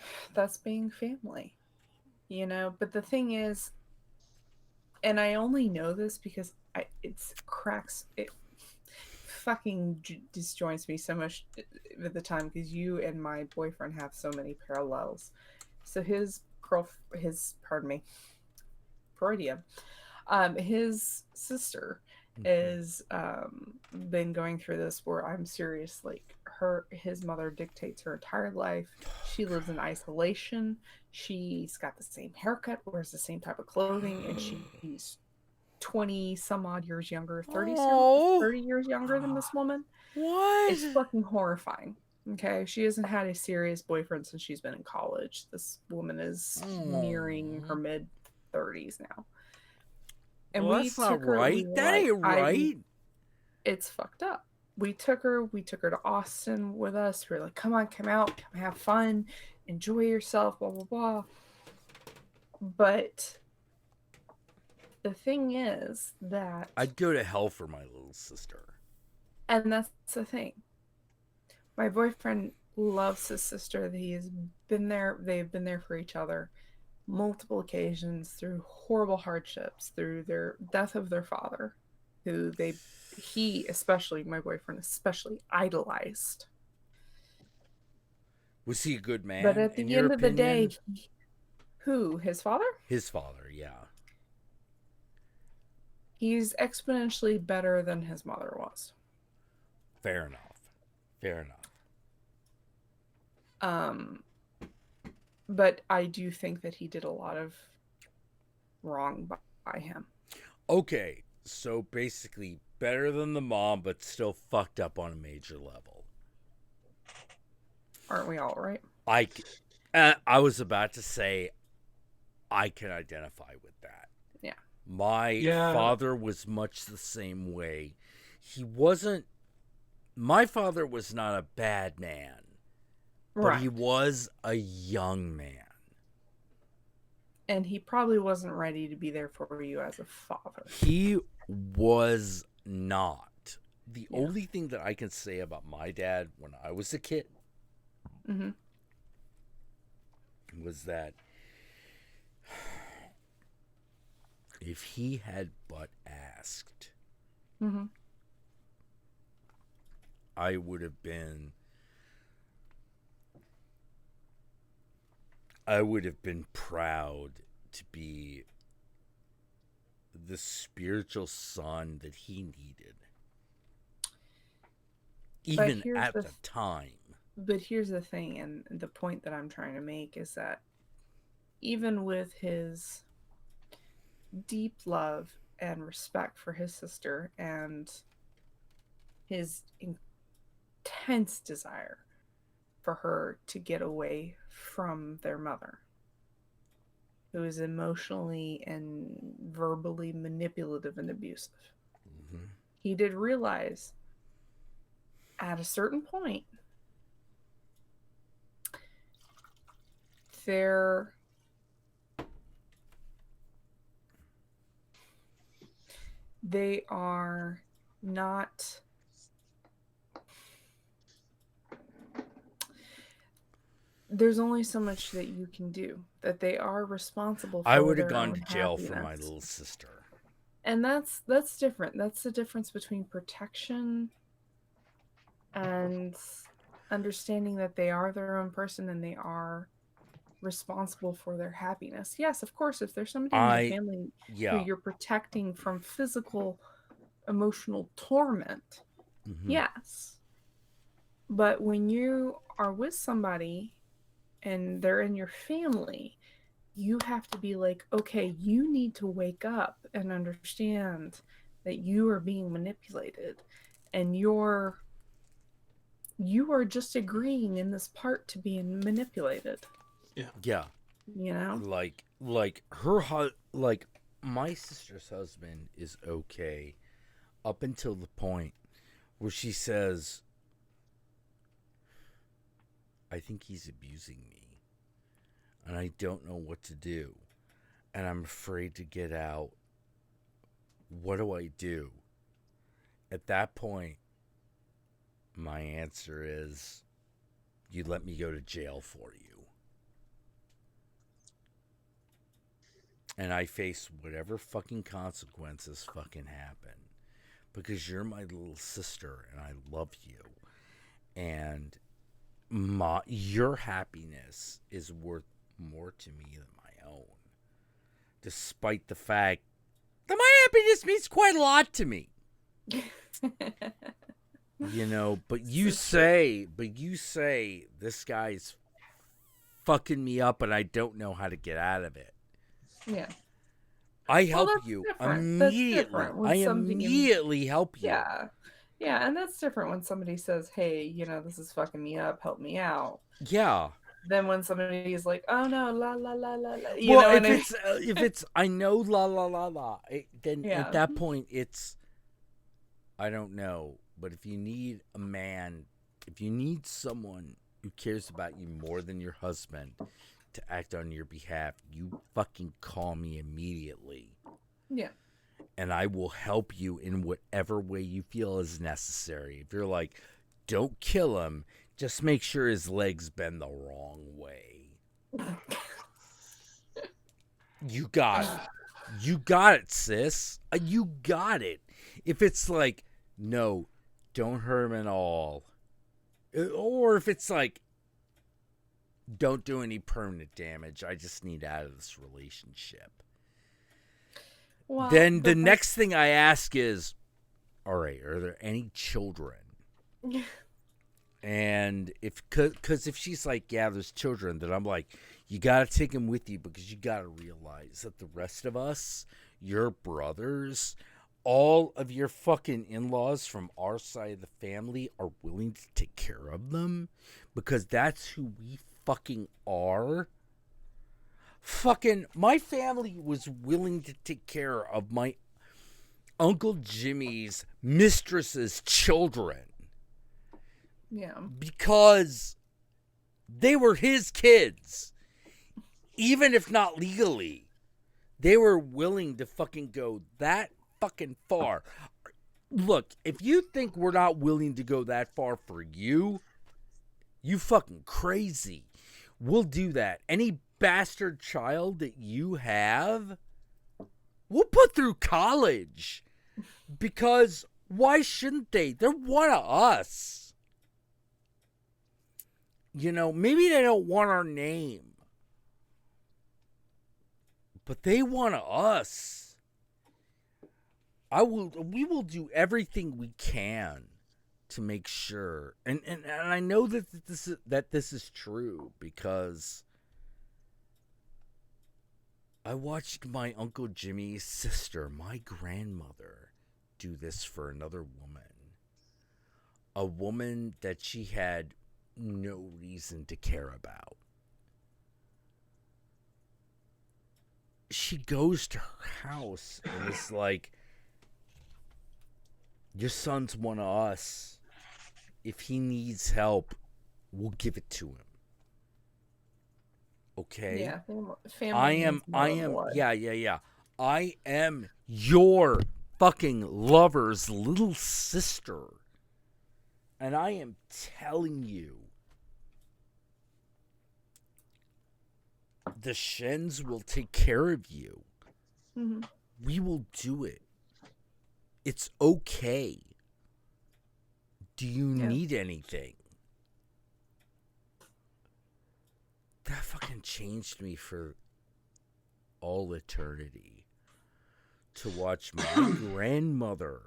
family, you know. But the thing is, and I only know this because it fucking disjoints me so much at the time because you and my boyfriend have so many parallels. So pardon me, Freudian. His sister is been going through this where I'm serious. Like his mother dictates her entire life. She lives in isolation. She's got the same haircut, wears the same type of clothing, and she's 20 some odd years younger, 30 years younger than this woman. What? It's fucking horrifying. Okay, she hasn't had a serious boyfriend since she's been in college. This woman is nearing her mid 30s now. And Well, we that's not took her. right. That ain't right. It's fucked up. We took her to Austin with us. We were like, come on, come out, come have fun, enjoy yourself, blah blah blah. But the thing is that I'd go to hell for my little sister. and that's the thing. My boyfriend loves his sister. They've been there for each other multiple occasions through horrible hardships, through their death of their father, who my boyfriend especially idolized. Was he a good man? But at the end of the day, his father? His father, yeah. He's exponentially better than his mother was. Fair enough. But I do think that he did a lot of wrong by him. Okay, so basically better than the mom, but still fucked up on a major level. Aren't we all right? I was about to say I can identify with that. Yeah. My father was much the same way. My father was not a bad man, but he was a young man. And he probably wasn't ready to be there for you as a father. He was not. The only thing that I can say about my dad when I was a kid was that if he had but asked, I would have been proud to be the spiritual son that he needed. Even at the time. But here's the thing, and the point that I'm trying to make is that even with his deep love and respect for his sister and his intense desire for her to get away from their mother, who is emotionally and verbally manipulative and abusive, he did realize at a certain point they are not there's only so much that you can do, that they are responsible for. I would have gone to jail for my little sister. And that's different. That's the difference between protection and understanding that they are their own person and they are responsible for their happiness. Yes, of course, if there's somebody in your family who you're protecting from physical, emotional torment, yes. But when you are with somebody and they're in your family, you have to be like, okay, you need to wake up and understand that you are being manipulated and you are just agreeing in this part to being manipulated. Yeah. You know? Like my sister's husband is okay up until the point where she says, I think he's abusing me and I don't know what to do and I'm afraid to get out. What do I do? At that point, my answer is you let me go to jail for you. And I face whatever fucking consequences fucking happen. Because you're my little sister and I love you. And your happiness is worth more to me than my own. Despite the fact that my happiness means quite a lot to me. You know, but you say this guy's fucking me up and I don't know how to get out of it. Yeah. I help you immediately. I immediately help you. Yeah. Yeah, and that's different when somebody says, hey, you know, this is fucking me up, help me out. Yeah. Then when somebody is like, oh no, la la la la la. Well, if it's I know la la la la, then Yeah. at that point it's I don't know. But if you need a man, if you need someone who cares about you more than your husband to act on your behalf, you fucking call me immediately. Yeah. And I will help you in whatever way you feel is necessary. If you're like, don't kill him, just make sure his legs bend the wrong way. You got it. You got it, sis. You got it. If it's like, no, don't hurt him at all. Or if it's like, don't do any permanent damage. I just need out of this relationship. Well, then the next thing I ask is, all right, are there any children? And because if she's like, yeah, there's children, then I'm like, you got to take them with you because you got to realize that the rest of us, your brothers, all of your fucking in-laws from our side of the family are willing to take care of them because that's who we fucking are. Fucking, my family was willing to take care of my Uncle Jimmy's mistress's children. Yeah. Because they were his kids. Even if not legally. They were willing to fucking go that fucking far. Look, if you think we're not willing to go that far for you, you fucking crazy. We'll do that. Any bastard child that you have, we'll put through college. Because why shouldn't they? They're one of us. You know, maybe they don't want our name. But they want us. We will do everything we can to make sure. And I know that this is true because I watched my Uncle Jimmy's sister, my grandmother, do this for another woman. A woman that she had no reason to care about. She goes to her house and is like, your son's one of us. If he needs help, we'll give it to him. Okay? Yeah, family. I am, yeah. I am your fucking lover's little sister. And I am telling you, the Shens will take care of you. Mm-hmm. We will do it. It's okay. Do you need anything? That fucking changed me for all eternity. To watch my grandmother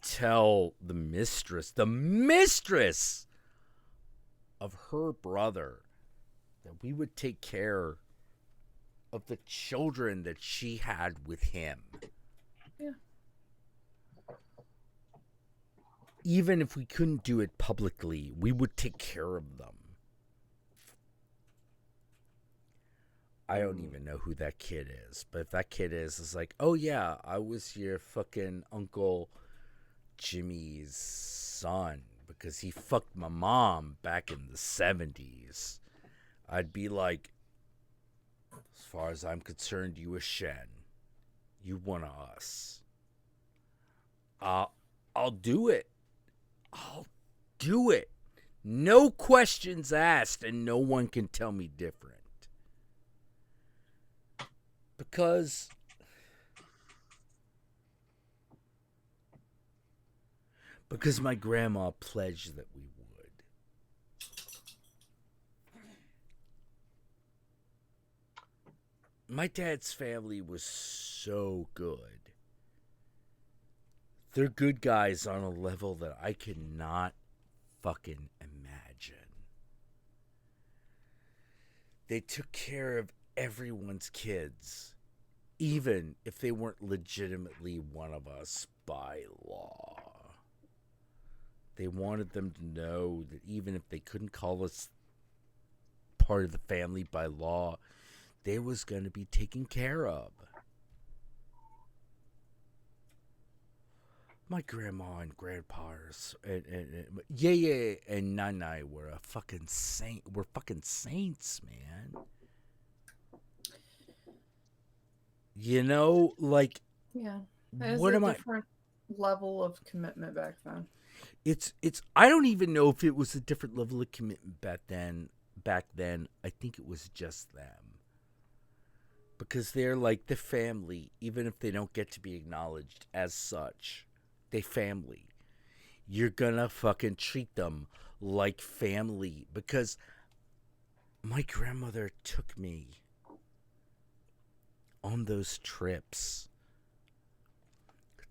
tell the mistress of her brother that we would take care of the children that she had with him. Yeah. Even if we couldn't do it publicly, we would take care of them. I don't even know who that kid is, but if that kid is like, oh yeah, I was your fucking Uncle Jimmy's son because he fucked my mom back in the 70s. I'd be like, as far as I'm concerned, you a Shen. You one of us. I'll do it. I'll do it. No questions asked, and no one can tell me different. Because my grandma pledged that we would. My dad's family was so good. They're good guys on a level that I cannot fucking imagine. They took care of everyone's kids, even if they weren't legitimately one of us by law. They wanted them to know that even if they couldn't call us part of the family by law, they was going to be taken care of. My grandma and grandpas and Nana were a fucking saint. We're fucking saints, man. You know, like, Yeah. There's what a am I? different level of commitment back then. It's. I don't even know if it was a different level of commitment back then. I think it was just them. Because they're like the family, even if they don't get to be acknowledged as such. They family. You're gonna fucking treat them like family. Because my grandmother took me on those trips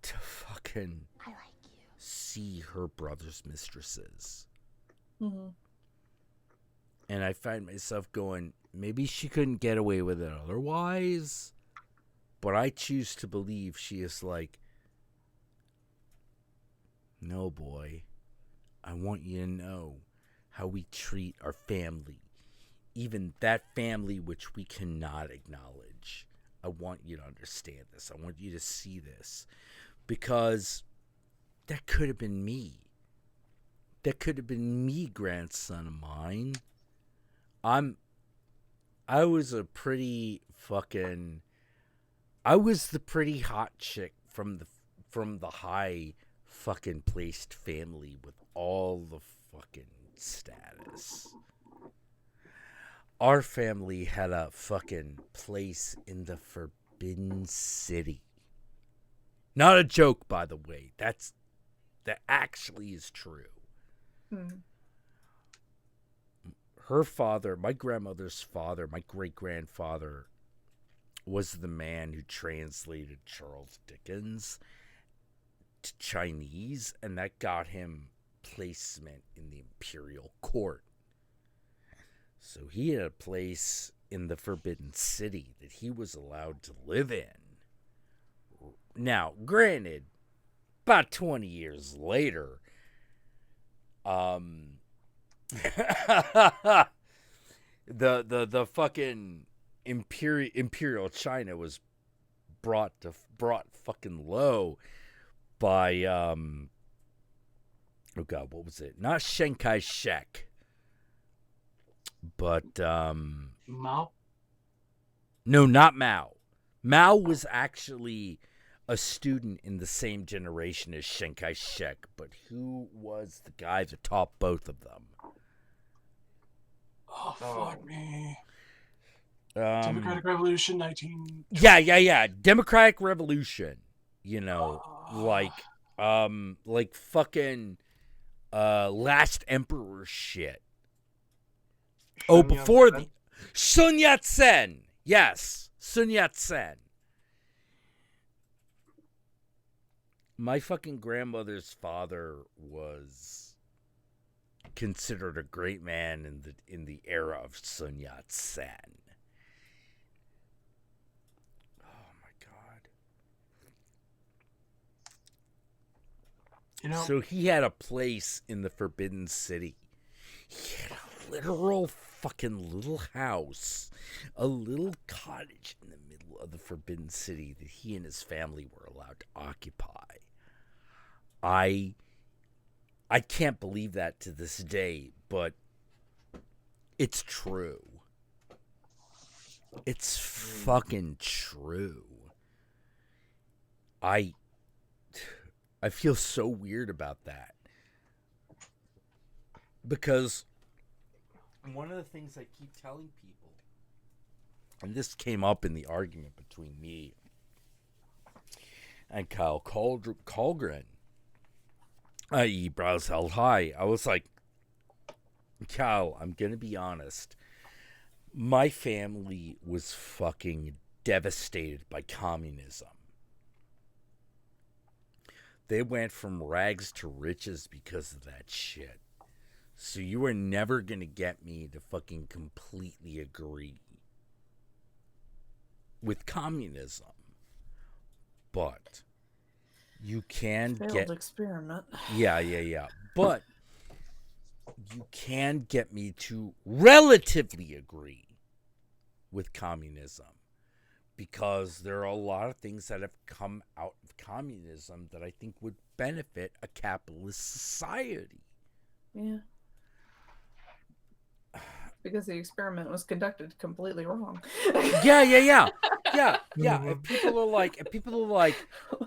to fucking see her brother's mistresses. Mm-hmm. And I find myself going, maybe she couldn't get away with it otherwise. But I choose to believe she is like, no, boy, I want you to know how we treat our family. Even that family which we cannot acknowledge. I want you to understand this. I want you to see this. Because that could have been me. That could have been me, grandson of mine. I was the pretty hot chick from the high fucking placed family with all the fucking status. Our family had a fucking place in the Forbidden City. Not a joke, by the way. That actually is true. Hmm. Her father, my grandmother's father, my great-grandfather, was the man who translated Charles Dickens to Chinese, and that got him placement in the imperial court. So he had a place in the Forbidden City that he was allowed to live in. Now, granted, about 20 years later, the fucking imperial China was brought fucking low by oh god, what was it? Not Chiang Kai-shek, but Mao? no, not Mao. Mao was actually a student in the same generation as Chiang Kai-shek, but who was the guy that taught both of them? Oh, fuck me. Democratic Revolution 19... Yeah. Democratic Revolution. You know, like fucking Last Emperor shit. Oh, before the Sun Yat-sen. Yes, Sun Yat-sen. My fucking grandmother's father was considered a great man in the era of Sun Yat-sen. Oh my god. You know, So he had a place in the Forbidden City. He had a literal fucking little house, a little cottage in the middle of the Forbidden City that he and his family were allowed to occupy. I can't believe that to this day, but it's true. It's fucking true. I feel so weird about that. Because one of the things I keep telling people, and this came up in the argument between me and Kyle Colgren, i.e. Brows Held High, I was like, Kyle, I'm going to be honest. My family was fucking devastated by communism. They went from rags to riches because of that shit. So you are never going to get me to fucking completely agree with communism. But you can Failed experiment. Yeah. But you can get me to relatively agree with communism. Because there are a lot of things that have come out of communism that I think would benefit a capitalist society. Yeah. Because the experiment was conducted completely wrong. Yeah. If people are like,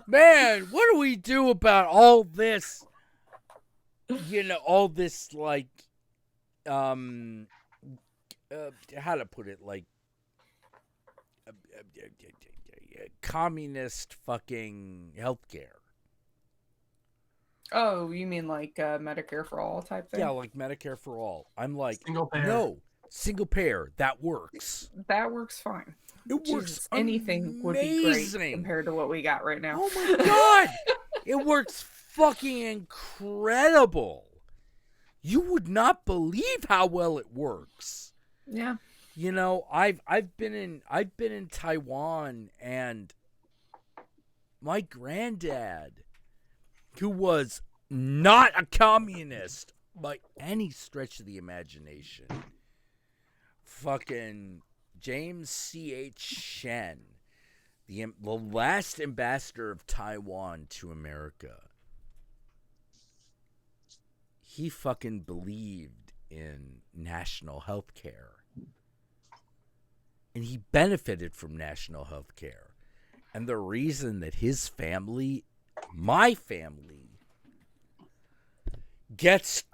man, what do we do about all this? All this like, how to put it, like, communist fucking healthcare. Oh, you mean like Medicare for all type thing? Yeah, like Medicare for all. I'm like, Single payer. no, single payer, that works. That works fine. It Jesus, works anything would be great compared to what we got right now. Oh my god! It works fucking incredible. You would not believe how well it works. Yeah. I've been in Taiwan, and my granddad, who was not a communist by any stretch of the imagination, fucking James C.H. Shen, the last ambassador of Taiwan to America, he fucking believed in national health care. And he benefited from national health care. And the reason that his family, my family, gets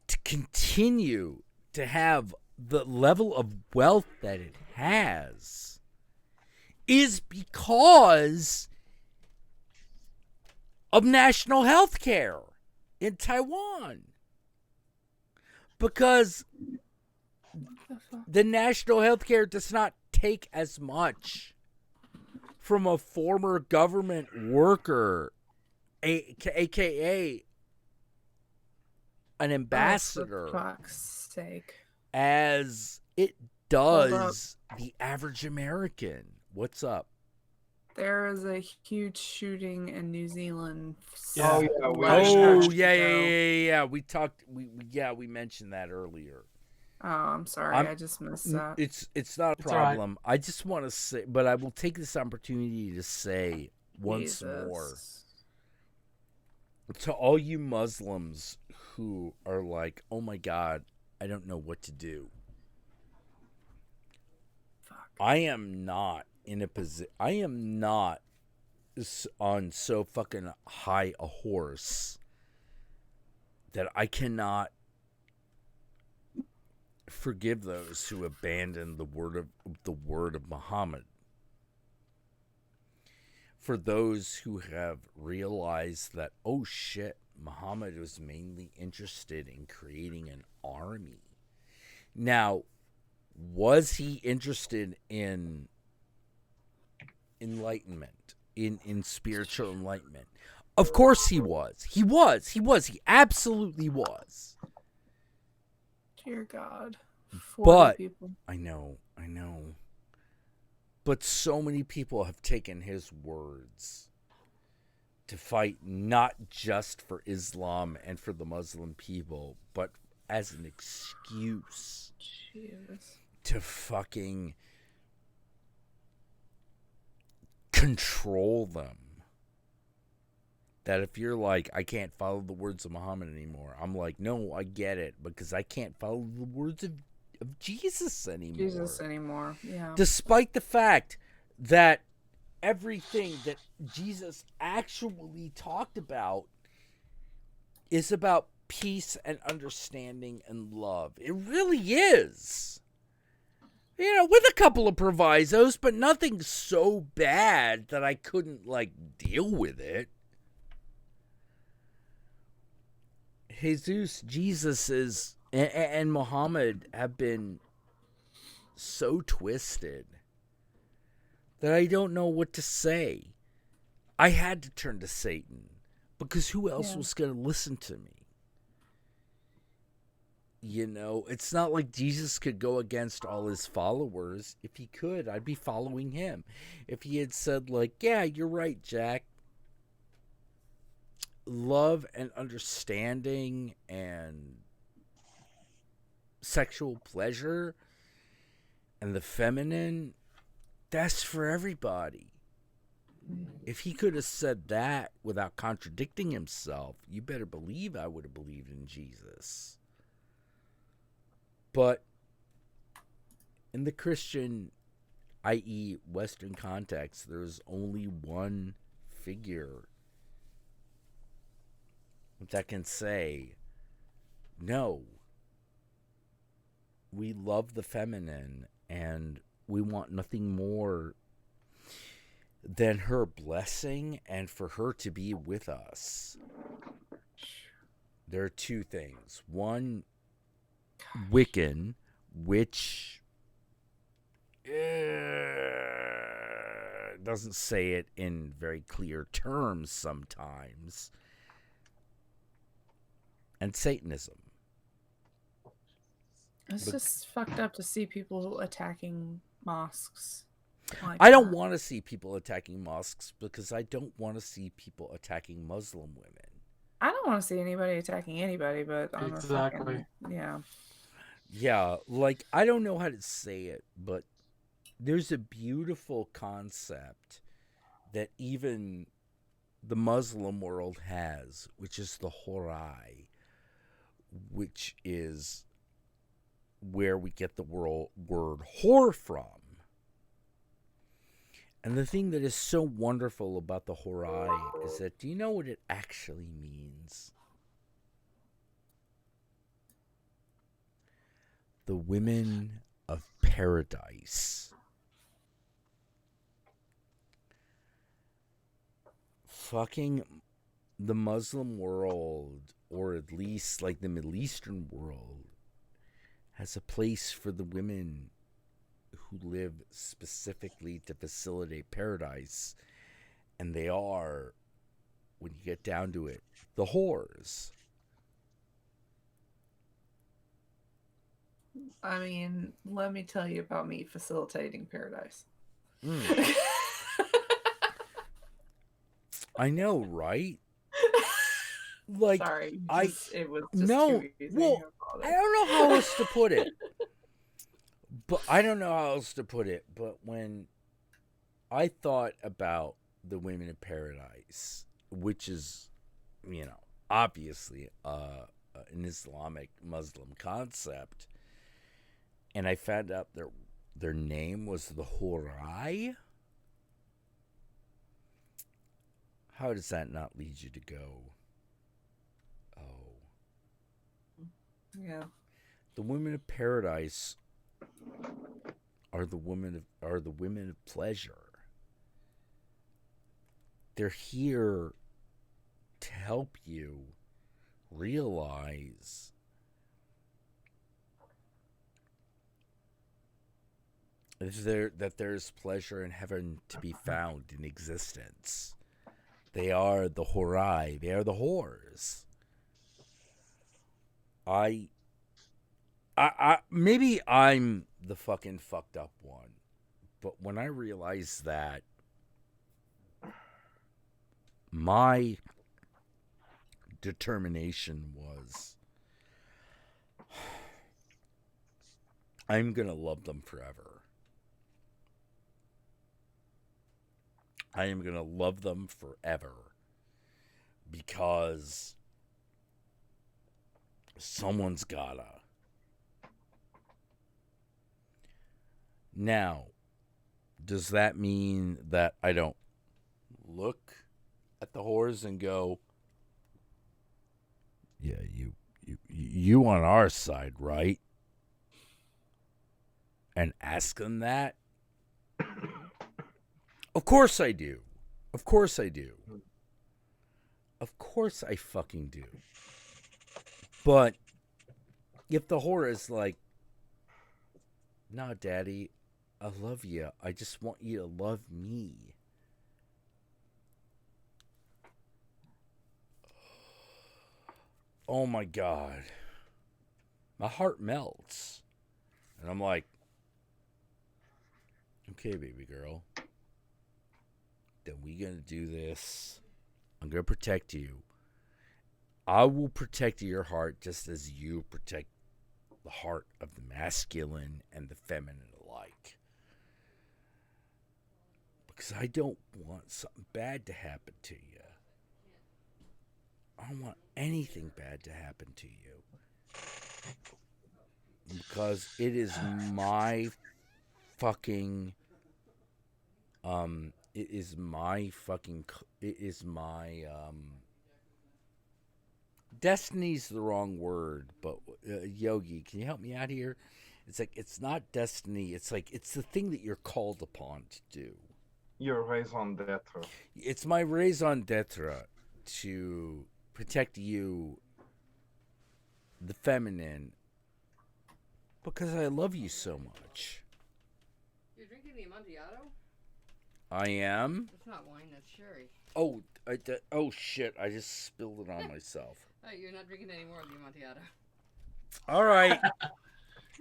to continue to have the level of wealth that it has is because of national health care in Taiwan. Because the national health care does not take as much from a former government worker, aka an ambassador, for fuck's sake, as it does the average American. What's up? There is a huge shooting in New Zealand. Yeah. Yeah. We talked. We mentioned that earlier. Oh, I'm sorry. I just missed that. It's not a problem. Right. I just want to say, but I will take this opportunity to say once more to all you Muslims who are like, "Oh my God, I don't know what to do." Fuck. I am not in a position. I am not on so fucking high a horse that I cannot forgive those who abandon the word of Muhammad. For those who have realized that, oh shit, Muhammad was mainly interested in creating an army. Now, was he interested in enlightenment, in spiritual enlightenment? Of course he was. He absolutely was. Dear God. But people. I know. But so many people have taken his words to fight not just for Islam and for the Muslim people, but as an excuse to fucking control them. That if you're like, I can't follow the words of Muhammad anymore, I'm like, no, I get it, because I can't follow the words of Jesus anymore. Yeah. Despite the fact that everything that Jesus actually talked about is about peace and understanding and love. It really is. You know, with a couple of provisos, but nothing so bad that I couldn't, like, deal with it. Jesus and Muhammad have been so twisted that I don't know what to say. I had to turn to Satan because who else was going to listen to me? You know, it's not like Jesus could go against all his followers. If he could, I'd be following him. If he had said, like, yeah, you're right, Jack. Love and understanding and sexual pleasure and the feminine, that's for everybody. If he could have said that without contradicting himself, you better believe I would have believed in Jesus. But in the Christian, i.e. Western context, there's only one figure that can say, no, we love the feminine and we want nothing more than her blessing and for her to be with us. There are two things. One, Wiccan, which doesn't say it in very clear terms sometimes, and Satanism. It's just fucked up to see people attacking mosques. Like I don't that. want to see people attacking mosques because I don't want to see people attacking Muslim women. I don't want to see anybody attacking anybody, but I'm Exactly. a fucking, yeah. Yeah, like, I don't know how to say it, but there's a beautiful concept that even the Muslim world has, which is the Horai, which is where we get the word whore from. And the thing that is so wonderful about the Horai is that, do you know what it actually means? The women of paradise. Fucking the Muslim world, or at least like the Middle Eastern world, has a place for the women who live specifically to facilitate paradise. And they are, when you get down to it, the whores. I mean, let me tell you about me facilitating paradise. Mm. I know, right? Like, Sorry, it was just no, too easy. well, I don't know how else to put it. But when I thought about the women in paradise, which is, you know, obviously an Islamic Muslim concept, and I found out their name was the Horai, how does that not lead you to go, oh, Yeah. the women of paradise are the women of pleasure. They're here to help you realize that there's pleasure in heaven to be found in existence. They are the Horai. They are the whores. I maybe I'm the fucking fucked up one, but when I realized that my determination was, I'm gonna love them forever. I am gonna love them forever because someone's gotta. Now, does that mean that I don't look at the whores and go, yeah, you on our side, right? And ask them that? Of course I do. Of course I do. Of course I fucking do. But if the whore is like, nah, daddy, I love you. I just want you to love me. Oh my God. My heart melts. And I'm like, okay, baby girl. Then we gonna do this. I'm gonna protect you. I will protect your heart just as you protect the heart of the masculine and the feminine alike. Because I don't want something bad to happen to you. I don't want anything bad to happen to you. Because it is my fucking destiny's the wrong word, but Yogi, can you help me out here? It's like, it's not destiny, it's like, it's the thing that you're called upon to do. Your raison d'etre. It's my raison d'etre to protect you, the feminine, because I love you so much. You're drinking the Amontillado? I am? That's not wine, that's sherry. Oh, oh shit, I just spilled it on myself. Oh, you're not drinking any more of the Amontillado. All right.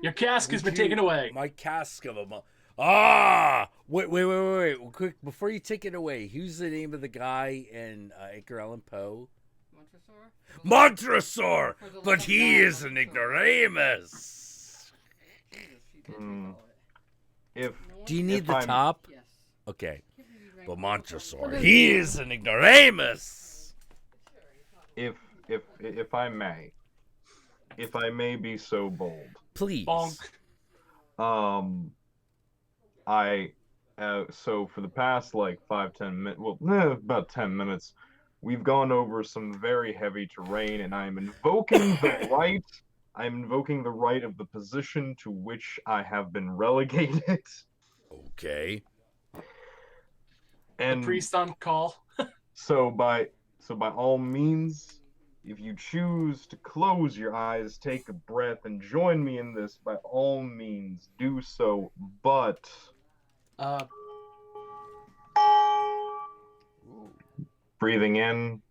Your cask has been taken away. My cask of a... Wait. Quick, before you take it away, who's the name of the guy in Edgar Allan Poe? Montresor? Montresor! But he is an ignoramus! Jesus, he did recall it. If Do you need If the I'm- top? Yes. Okay. Can't believe you drank But all the Montresor, Coca-Cola. he is an ignoramus! if I may, if I may be so bold, Please. Bonk. So for the past like 5-10 minutes, about 10 minutes, we've gone over some very heavy terrain, and I'm invoking the right. I'm invoking the right of the position to which I have been relegated. Okay. And The priest on call. so by all means, if you choose to close your eyes, take a breath, and join me in this, by all means, do so. But breathing in,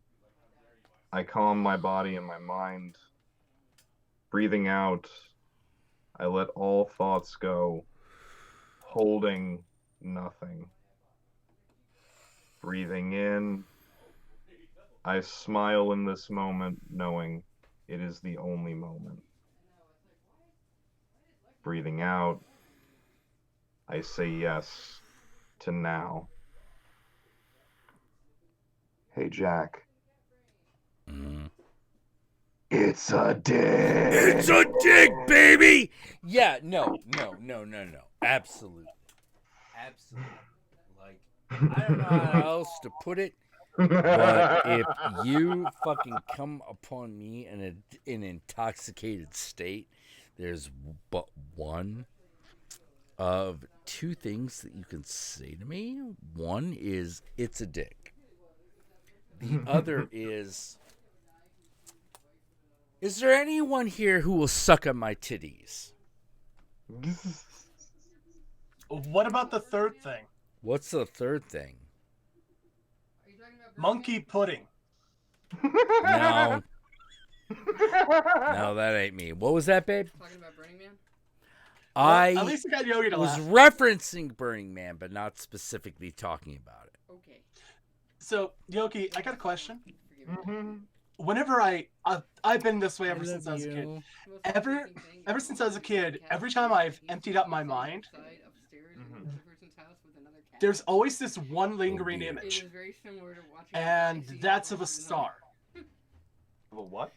I calm my body and my mind. Breathing out, I let all thoughts go, holding nothing. Breathing in, I smile in this moment, knowing it is the only moment. Breathing out, I say yes to now. Hey, Jack. Mm. It's a dick! It's a dig, baby! Yeah, no. Absolutely. Like, I don't know how else to put it, but if you fucking come upon me in an intoxicated state, there's but one of two things that you can say to me. One is, it's a dick. The other is there anyone here who will suck on my titties? What about the third thing? What's the third thing? Are you talking about Monkey pudding. No. No, that ain't me. What was that, babe? Talking about Burning Man? I At least it got Yogi to was laugh. referencing Burning Man, but not specifically talking about it. Okay. So, Yogi, I got a question. Forgive me. Whenever I've been this way I ever since I love was a kid. you. The most Ever- interesting thing ever is since I was a when kid, the cat every time I've is emptied out my outside mind, upstairs in Mhm. another person's house with another cat. there's always this one lingering dear. It image, is very similar to watching and a that's of a star. Well, what?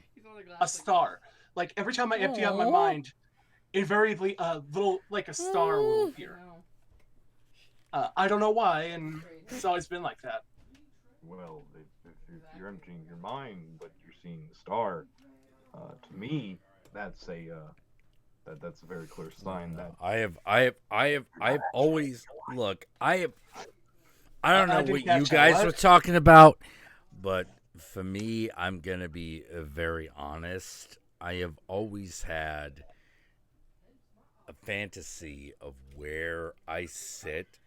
A star. Like every time I empty out my Aw. mind, invariably a little, like a star will appear. I don't know why, and it's always been like that. Well, if you're emptying your mind, but you're seeing the star, to me, that's that's a very clear sign that I've always look. I don't know I did what you catch that. guys What? were talking about, but for me, I'm gonna be very honest. I have always had a fantasy of where I sit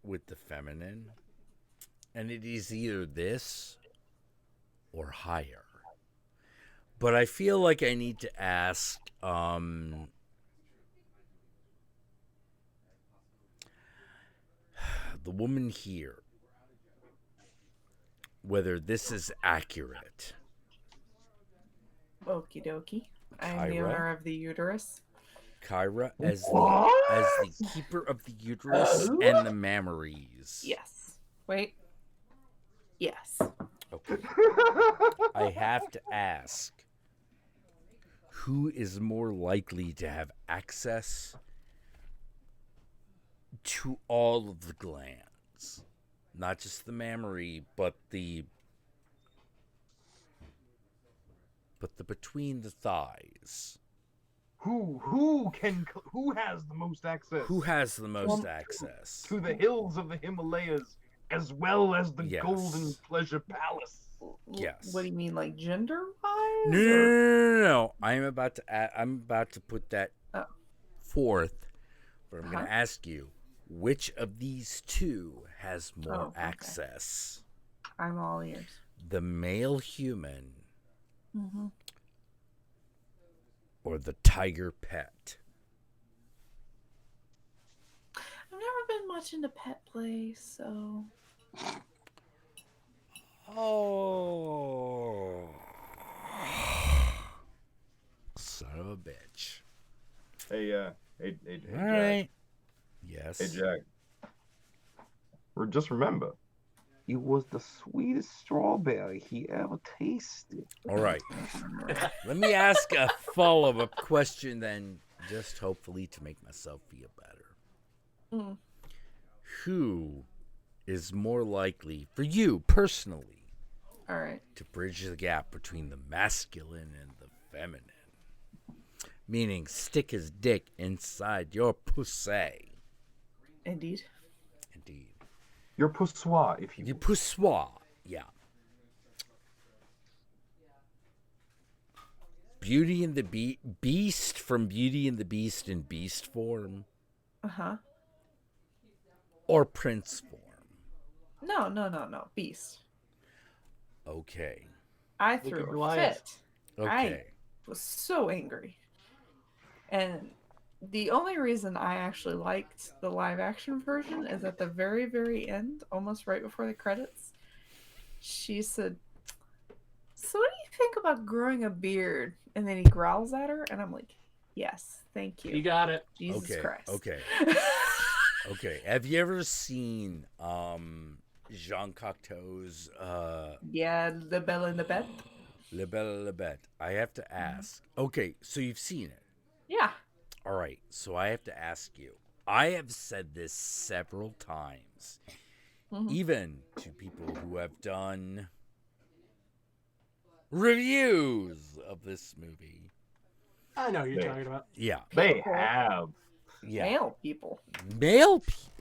with the feminine, and it is either this or higher. But I feel like I need to ask the woman here whether this is accurate. Okie dokie. I'm the Kyra? owner of the uterus. Kyra as What? the keeper of the uterus and the mammaries. Yes. Wait. Yes. Okay. I have to ask, who is more likely to have access to all of the glands? Not just the mammary, but the between the thighs. Who has the most access? Who has the most access? To the hills of the Himalayas, as well as the Yes. Golden Pleasure Palace. Yes. What do you mean, like gender wise? No. I'm about to put that Oh. forth, but I'm going Uh-huh. to ask you, which of these two has more okay. access? I'm all ears. The male human Mm-hmm. or the tiger pet? I've never been much into pet play, so Oh. Son of a bitch. Hey, hey, All Jack. right. Yes. Hey, Jack. Just remember, he was the sweetest strawberry he ever tasted. All right. Let me ask a follow-up question then, just hopefully to make myself feel better. Mm. Who is more likely, for you personally, all right. to bridge the gap between the masculine and the feminine? Meaning, stick his dick inside your pussy. Indeed. Indeed. Your poussoir, if you Your will. poussoir. Yeah. Beauty and the Beast from Beauty and the Beast in beast form, Uh-huh. or prince form? No. Beast. Okay. I Look threw at a Goliath. fit. Okay. Was so angry. And the only reason I actually liked the live action version is at the very, very end, almost right before the credits, she said, "So what do you think about growing a beard?" And then he growls at her, and I'm like, "Yes, thank you." You got it. Jesus Okay, Christ. okay. Okay. Have you ever seen Jean Cocteau's Yeah, the Belle and the Bête. Le Belle et la Bête? I have to ask. Okay, so you've seen it. Yeah. All right, so I have to ask you. I have said this several times, Mhm. even to people who have done reviews of this movie. I know who you're They- talking about. Yeah, They People. have. yeah. Male people. Male people.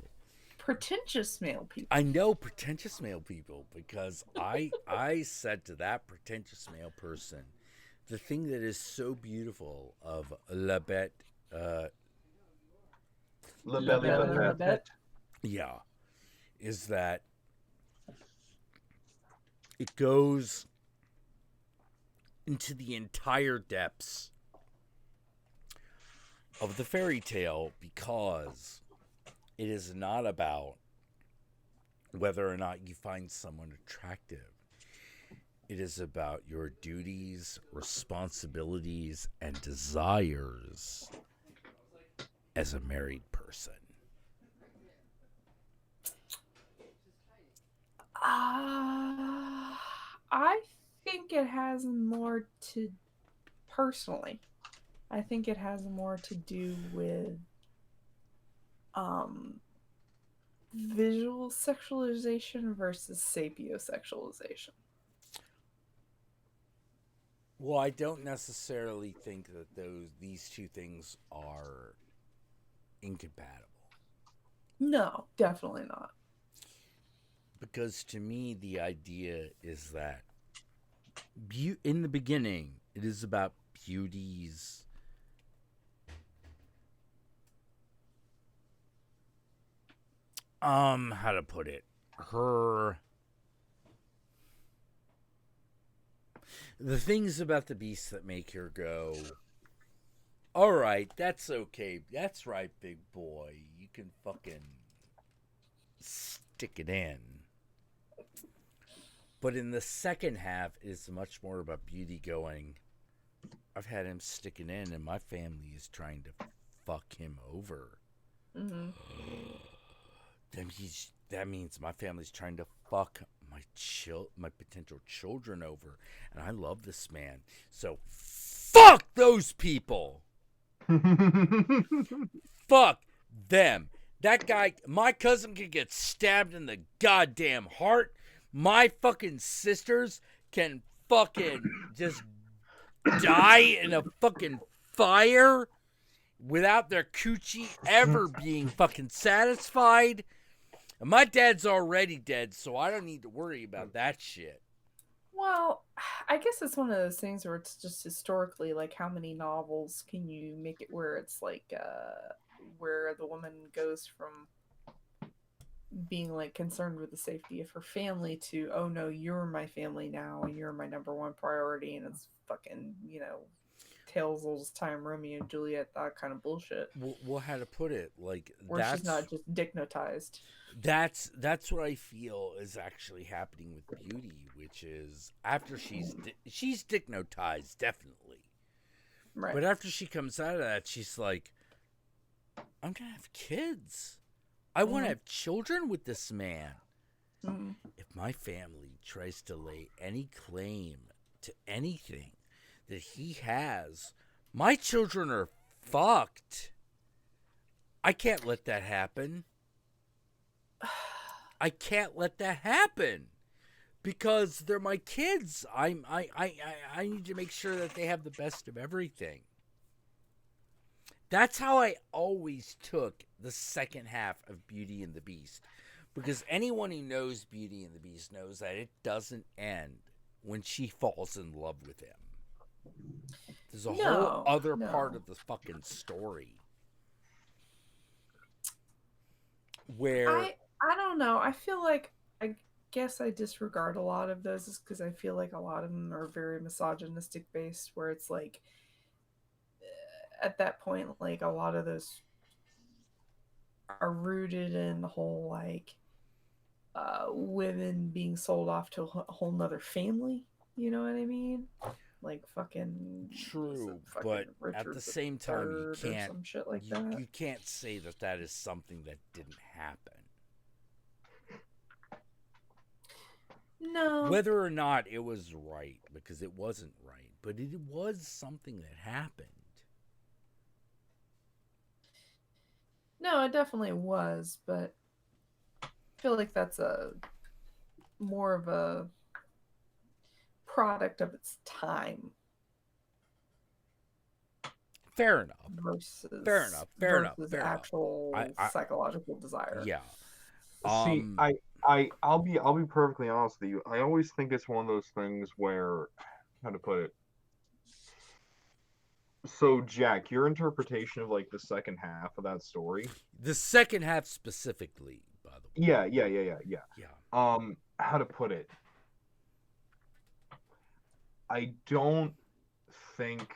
Pretentious male people. I know pretentious male people because I said to that pretentious male person, the thing that is so beautiful of La Bête, Le La Belly Belle Button. and the Bête. yeah, is that it goes into the entire depths of the fairy tale because it is not about whether or not you find someone attractive. It is about your duties, responsibilities, and desires as a married person. I think it has more to, personally, I think it has more to do with visual sexualization versus sapiosexualization. Well, I don't necessarily think that these two things are incompatible. No, definitely not. Because to me, the idea is that in the beginning, it is about beauty's how to put it, the things about the beast that make her go, all right, that's okay, that's right, big boy, you can fucking stick it in. But in the second half, it's much more about beauty going, I've had him sticking in, and my family is trying to fuck him over. Mm-hmm. That means my family's trying to fuck my potential children over, and I love this man. So fuck those people. Fuck them. That guy, my cousin, could get stabbed in the goddamn heart. My fucking sisters can fucking just die in a fucking fire without their coochie ever being fucking satisfied. And my dad's already dead, so I don't need to worry about that shit. Well, I guess it's one of those things where it's just historically, like, how many novels can you make it where it's like, where the woman goes from being like concerned with the safety of her family to, oh no, you're my family now and you're my number one priority, and it's fucking, Tales old as time, Romeo and Juliet, that kind of bullshit. Well, how to put it, like, where she's not just dignitized. That's what I feel is actually happening with Beauty, which is after she's dignitized, definitely. Right. But after she comes out of that, she's like, I'm gonna have kids. I want to have children with this man. Mm. If my family tries to lay any claim to anything that he has, my children are fucked. I can't let that happen. I can't let that happen because they're my kids. I need to make sure that they have the best of everything. That's how I always took the second half of Beauty and the Beast, because anyone who knows Beauty and the Beast knows that it doesn't end when she falls in love with him. There's a whole other part of the fucking story where I don't know. I feel like, I guess I disregard a lot of those because I feel like a lot of them are very misogynistic based, where it's like, at that point, like, a lot of those are rooted in the whole, like, women being sold off to a whole nother family. You know what I mean? Like fucking true, fucking but Richard at the same time, you can't, some shit like that. You can't say that that is something that didn't happen. No. Whether or not it was right, because it wasn't right, but it was something that happened. No, it definitely was, but I feel like that's a more of a product of its time. Fair enough. Versus actual psychological desire. Yeah. See, I'll be perfectly honest with you. I always think it's one of those things where, how to put it. So, Jack, your interpretation of like the second half of that story. The second half specifically, by the way. Yeah. How to put it. I don't think,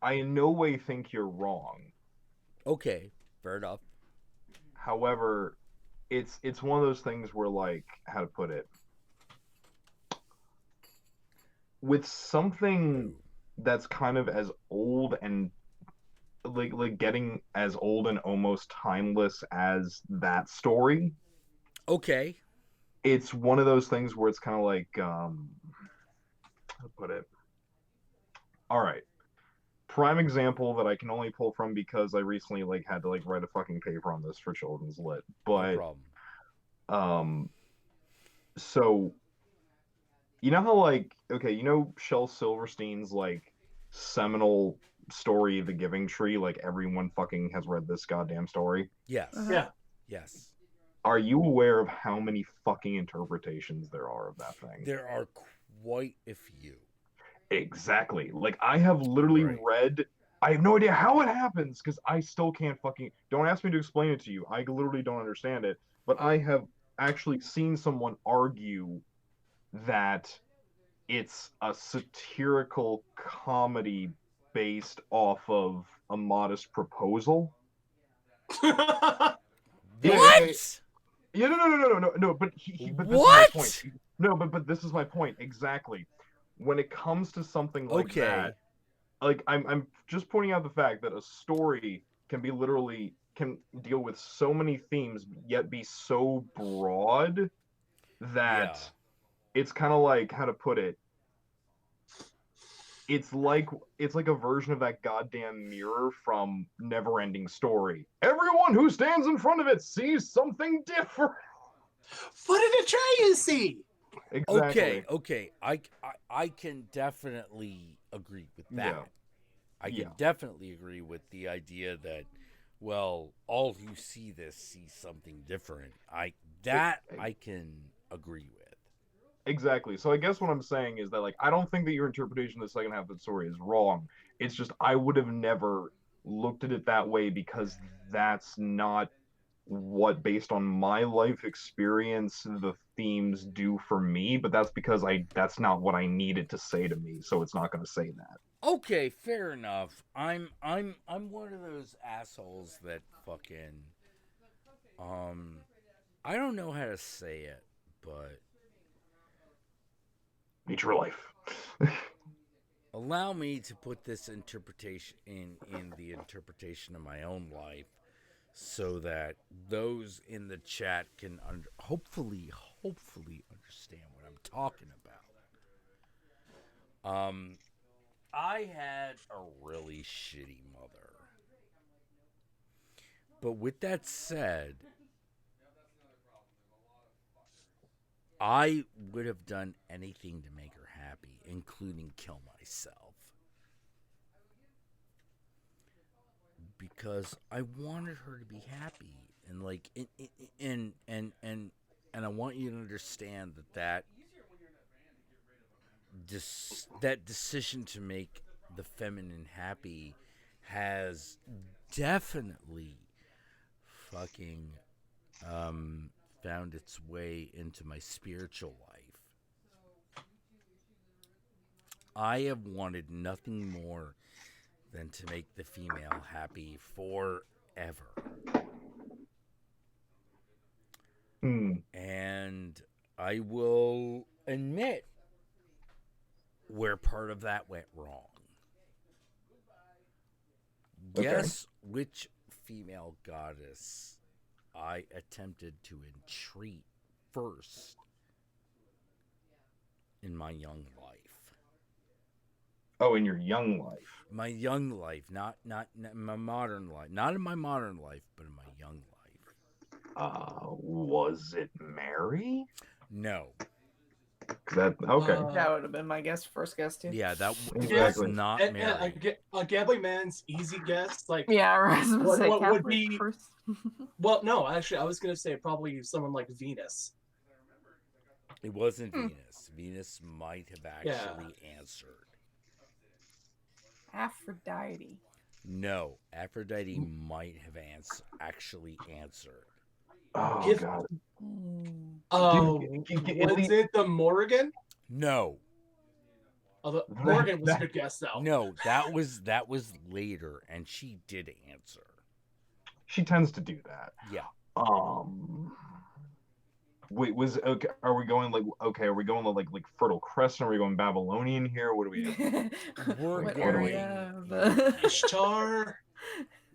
I in no way think you're wrong. Okay, fair enough. However, it's one of those things where, like, how to put it, with something that's kind of as old and like getting as old and almost timeless as that story. Okay. It's one of those things where it's kind of like, how to put it. All right. prime example that I can only pull from because I recently like had to like write a fucking paper on this for Children's Lit. No But problem. so you know how like okay, you know Shel Silverstein's like seminal story, The Giving Tree, like everyone fucking has read this goddamn story. Yes. Yeah. Yes. Are you aware of how many fucking interpretations there are of that thing? There are quite a few. Exactly. Like I have literally Right. read. I have no idea how it happens because I still can't fucking. Don't ask me to explain it to you. I literally don't understand it. But I have actually seen someone argue that it's a satirical comedy based off of A Modest Proposal. What? Yeah, no. But but this What? is my point. No, but this is my point exactly. When it comes to something like Okay. that, like I'm just pointing out the fact that a story can be literally can deal with so many themes yet be so broad that it's kind of like how to put it. It's like a version of that goddamn mirror from Neverending Story. Everyone who stands in front of it sees something different. What did Atreus see? Exactly. Okay. I can definitely agree with that. Yeah. I can Yeah. definitely agree with the idea that, well, all who see this see something different. I can agree with. Exactly. So I guess what I'm saying is that like I don't think that your interpretation of the second half of the story is wrong. It's just I would have never looked at it that way because that's not what based on my life experience the themes do for me, but that's because that's not what I needed to say to me, so it's not going to say that. Okay, fair enough. I'm one of those assholes that fucking I don't know how to say it, but Nature life. allow me to put this interpretation in the interpretation of my own life so that those in the chat can hopefully understand what I'm talking about. I had a really shitty mother. But with that said, I would have done anything to make her happy, including kill myself. Because I wanted her to be happy, and like, and I want you to understand that that decision to make the feminine happy has definitely fucking found its way into my spiritual life. I have wanted nothing more than to make the female happy forever. And I will admit where part of that went wrong. Guess which female goddess I attempted to entreat first in my young life. Oh, in your young life. My young life, not my modern life. Not in my modern life, but in my young life. Was it Mary? No. That okay. That would have been my first guess too. Yeah, that Exactly. was not And, Mary. a gambling man's easy guess, like Yeah, I was gonna say what would Catholic be? first. Well, no, actually, I was gonna say probably someone like Venus. It wasn't Venus. Venus might have actually answered. Aphrodite. No, Aphrodite might have actually answered. Oh God. Oh, Is was it the Morgan? No. Although Morgan was a good guess though. No, that was later, and she did answer. She tends to do that. Yeah. Wait, was okay? Are we going like okay? Are we going like Fertile Crescent? Are we going Babylonian here? What are we? We're What going area of the... Ishtar.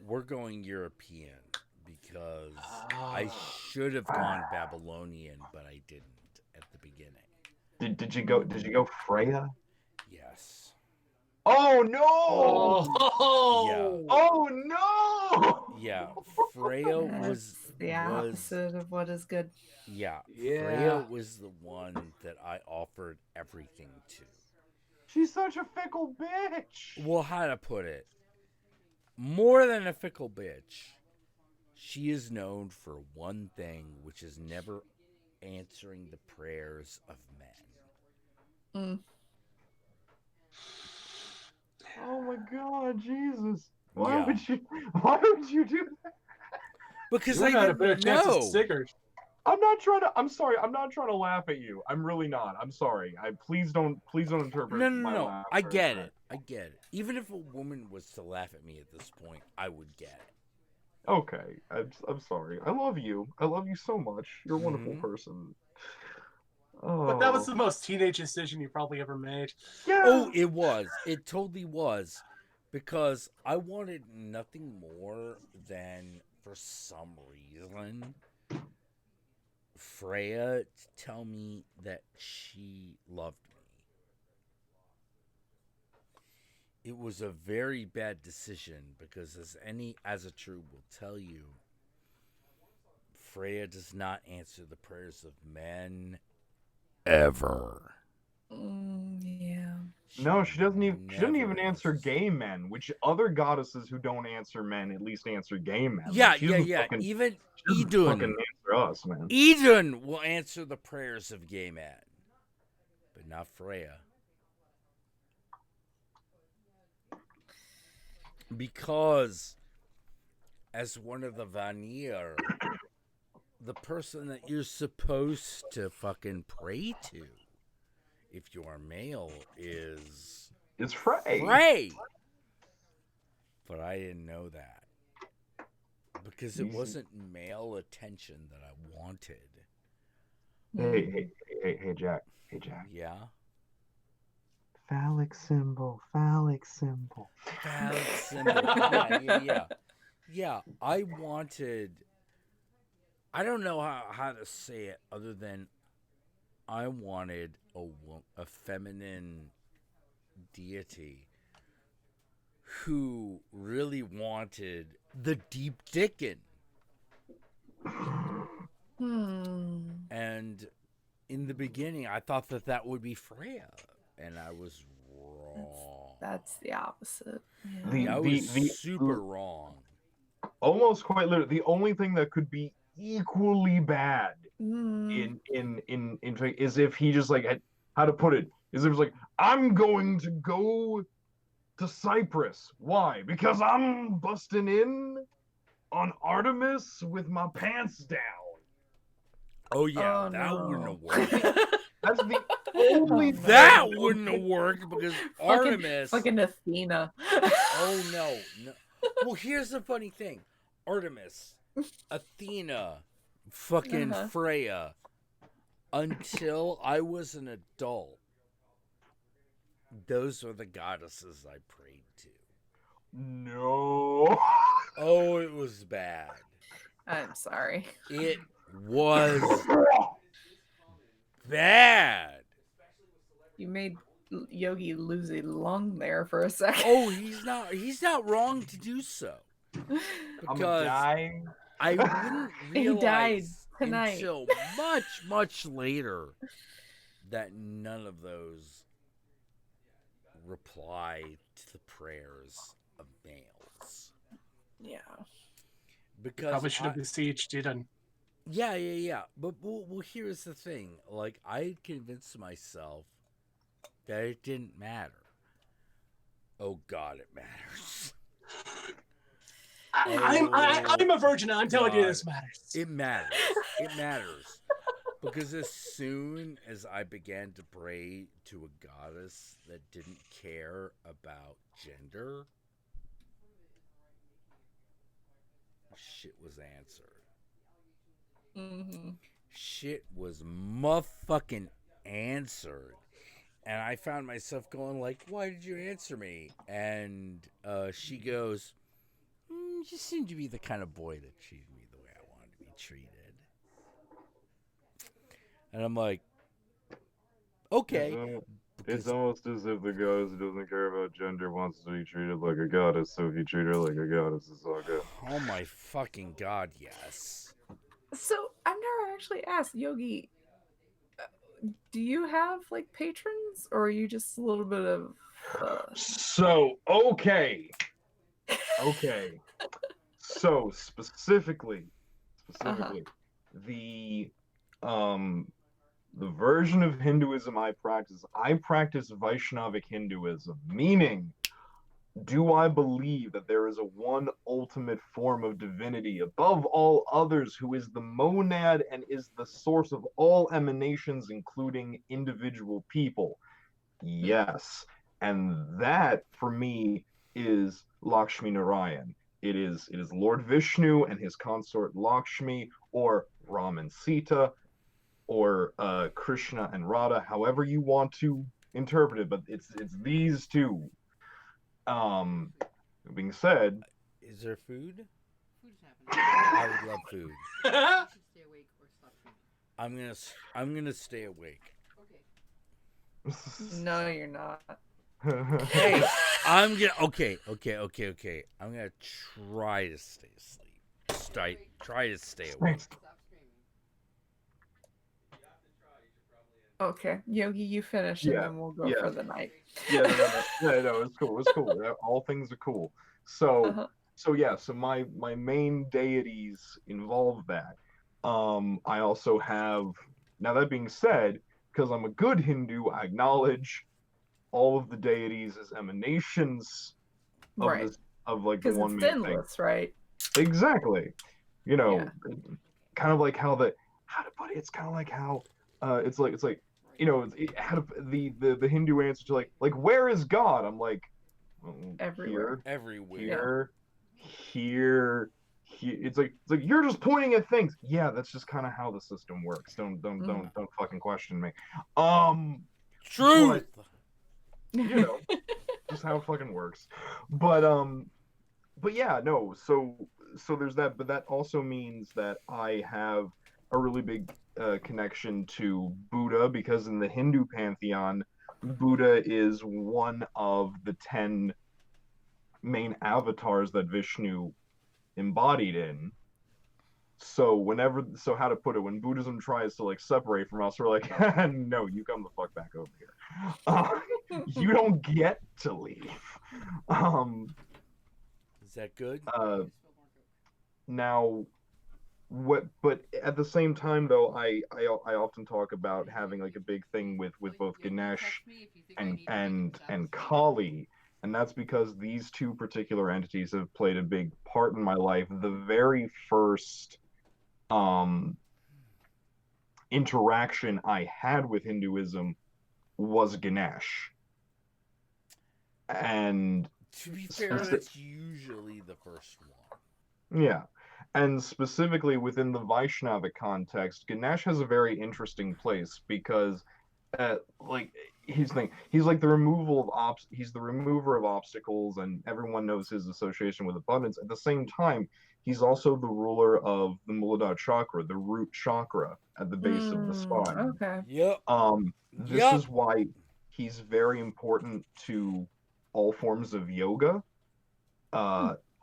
We're going European because I should have gone Babylonian, but I didn't at the beginning. Did you go Freya? Yes. Oh no! Oh, Oh no! Yeah, Freya That's the opposite of what is good. yeah, Yeah. Freya was the one that I offered everything to. She's such a fickle bitch. Well, how to put it? More than a fickle bitch. She is known for one thing, which is never answering the prayers of men. Mm. Oh my god, Jesus! Yeah. Why would you do that? Because you I would have had a didn't better chance of know. stickers. I'm sorry, I'm not trying to laugh at you. I'm really not. I'm sorry. Please don't interpret my No. laughter I as get that. it. I get it. Even if a woman was to laugh at me at this point, I would get it. Okay, I'm sorry. I love you. I love you so much. You're a wonderful Mhm. person. But that was Oh, the most teenage decision you probably ever made. yeah. Oh, it was. It totally was. Because I wanted nothing more than, for some reason, Freya to tell me that she loved me. It was a very bad decision because, as a true will tell you, Freya does not answer the prayers of men ever. Yeah. No, she doesn't even. She doesn't never even answer answers. gay men, which other goddesses who don't answer men at least answer gay men. Yeah, Like, she doesn't yeah. Fucking, Even she doesn't fucking Idun. answer us, man. Idun will answer the prayers of gay men, but not Freya. Because, as one of the Vanir, the person that you're supposed to fucking pray to, if you are male, is It's Frey. Frey. But I didn't know that. Because it Easy. wasn't male attention that I wanted. Hey, Jack. Hey, Jack. Yeah? Phallic symbol. Phallic symbol. Phallic symbol. Yeah. Yeah, I wanted... I don't know how to say it other than I wanted a feminine deity who really wanted the deep dickin'. And in the beginning, I thought that would be Freya, and I was wrong. That's the opposite. Yeah. I was super wrong. Almost quite literally, the only thing that could be equally bad Mm. in fact is if he just like had, how to put it, is it was like, I'm going to go to Cyprus. Why? Because I'm busting in on Artemis with my pants down. Oh yeah, Oh, that no. wouldn't have worked. That's the only no. That wouldn't have worked because Artemis. Fucking Athena. Oh no. Well, here's the funny thing: Artemis, Athena, fucking Freya. Until I was an adult, those are the goddesses I prayed to. No. Oh, it was bad. I'm sorry. It was bad. You made Yogi lose a lung there for a second. Oh, he's not wrong to do so. I'm Because dying. I wouldn't He died realize tonight. until much later that none of those reply to the prayers of males. Yeah. Because Probably should have besieged Idun. Yeah. But well, here's the thing. Like, I convinced myself that it didn't matter. Oh God, it matters. I'm a virgin. I'm telling you God. this matters. It matters. It matters. Because as soon as I began to pray to a goddess that didn't care about gender, shit was answered. Mm-hmm. Shit was motherfucking answered. And I found myself going like, why did you answer me? And she goes, you seem to be the kind of boy that treated me the way I wanted to be treated. And I'm like, okay. It's almost as if the goddess who doesn't care about gender wants to be treated like a goddess, so if you treat her like a goddess, it's all good. Oh my fucking god, yes. So I've never actually asked Yogi. Do you have like patrons, or are you just a little bit of? So, okay. So specifically, the the version of Hinduism I practice Vaishnavic Hinduism, meaning, do I believe that there is a one ultimate form of divinity above all others who is the monad and is the source of all emanations, including individual people? Yes. And that, for me, is Lakshmi Narayan. It is Lord Vishnu and his consort Lakshmi, or Ram and Sita, or Krishna and Radha, however you want to interpret it, but it's these two. Being said, Is there food? Food's happening. I would love food. You should stay awake or stop dreaming. I'm gonna stay awake. Okay. No, you're not. Hey, I'm gonna okay. I'm gonna try to stay asleep. Try to stay awake. Stop screaming. Okay, Yogi, you finish, and Yeah, then we'll go yeah. for the night. No, it's cool. All things are cool. So, Uh-huh. so my main deities involve that. I also have, now that being said, because I'm a good Hindu, I acknowledge all of the deities as emanations of Right. this, of like Because one it's main thing. endless, right? Exactly. Yeah. Kind of like how how to put it. It's kind of like how it's like the Hindu answer to like where is God? I'm like, Everywhere. Everywhere. here. It's like you're just pointing at things. Yeah, that's just kind of how the system works. Don't fucking question me. Truth. Just how it fucking works. But yeah, no. So there's that, but that also means that I have a really big connection to Buddha, because in the Hindu pantheon, Buddha is one of the 10 main avatars that Vishnu embodied in. So how to put it, when Buddhism tries to like separate from us, we're like, no, you come the fuck back over here. You don't get to leave. Is that good? Now, but at the same time though, I often talk about having like a big thing with both Ganesh and Kali, and that's because these two particular entities have played a big part in my life. The very first interaction I had with Hinduism was Ganesh. And to be fair, that's usually the first one. Yeah. And specifically within the Vaishnava context, Ganesh has a very interesting place, because like he's like the removal of he's the remover of obstacles, and everyone knows his association with abundance. At the same time, he's also the ruler of the Muladhara chakra, the root chakra at the base of the spine. Okay. Yep. This is why he's very important to all forms of yoga.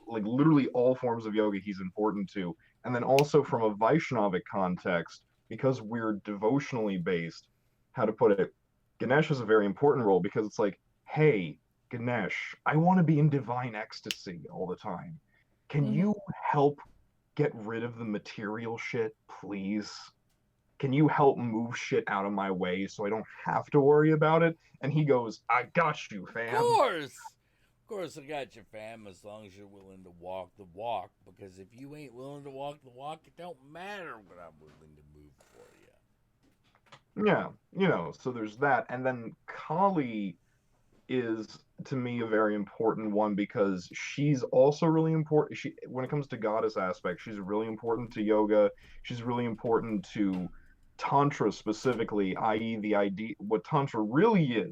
Like literally all forms of yoga he's important to. And then also from a Vaishnavic context, because we're devotionally based, how to put it, Ganesh has a very important role, because it's like, hey, Ganesh, I want to be in divine ecstasy all the time. Can you help get rid of the material shit, please? Can you help move shit out of my way so I don't have to worry about it? And he goes, I got you, fam. Of course, I got you, fam, as long as you're willing to walk the walk. Because if you ain't willing to walk the walk, it don't matter what I'm willing to move for you. Yeah, so there's that. And then Kali is, to me, a very important one, because she's also really important. When it comes to goddess aspect, she's really important to yoga. She's really important to Tantra specifically, i.e. the idea, what Tantra really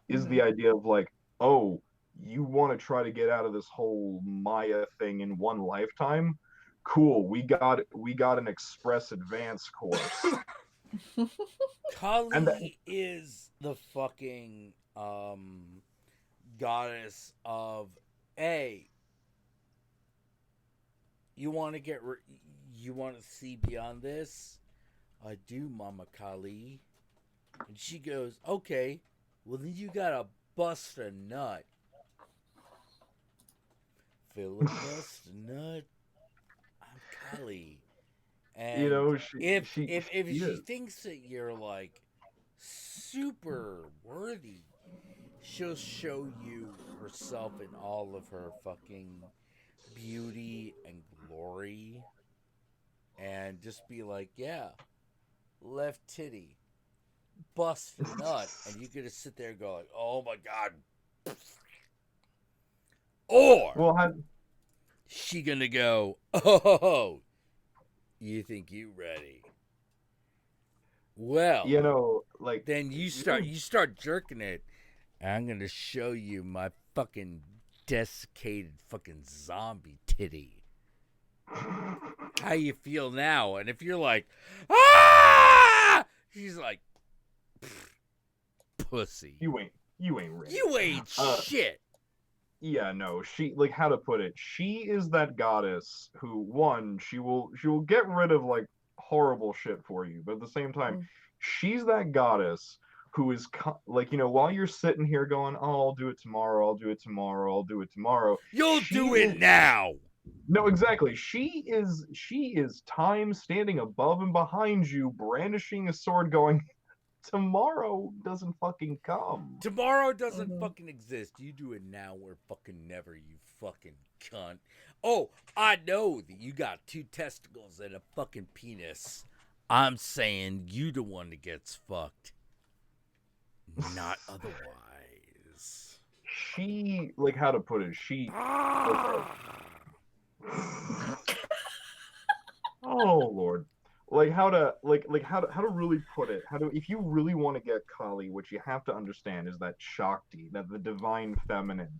is the idea of like, oh, you want to try to get out of this whole Maya thing in one lifetime? Cool, we got an express advance course. Kali is the fucking goddess of A. You want to you want to see beyond this? I do, Mama Kali. And she goes, okay, well then you gotta bust a nut. Bust a nut. I'm Kali. And You know, if she she thinks that you're like super worthy, she'll show you herself in all of her fucking beauty and glory, and just be like, yeah, left titty, bust a nut, and you're gonna sit there and go like, oh my god. Or well, she gonna go, oh, you think you ready? Well, you know, like then you start jerking it, and I'm gonna show you my fucking desiccated fucking zombie titty. How you feel now? And if you're like, ah, she's like, pussy. you ain't ready. You ain't shit. Yeah, no, she, like, how to put it, she is that goddess who, one, she will get rid of like horrible shit for you, but at the same time, she's that goddess who is like, you know, while you're sitting here going, oh, I'll do it tomorrow, I'll do it tomorrow, I'll do it tomorrow, you'll do it now. No, exactly. She is time standing above and behind you, brandishing a sword, going, tomorrow doesn't fucking come. Tomorrow doesn't fucking exist. You do it now or fucking never, you fucking cunt. Oh, I know that you got 2 testicles and a fucking penis. I'm saying you the one that gets fucked. Not otherwise. She, like, how to put it, she... Oh, Lord. Like how to really put it, if you really want to get Kali, what you have to understand is that Shakti, that the divine feminine,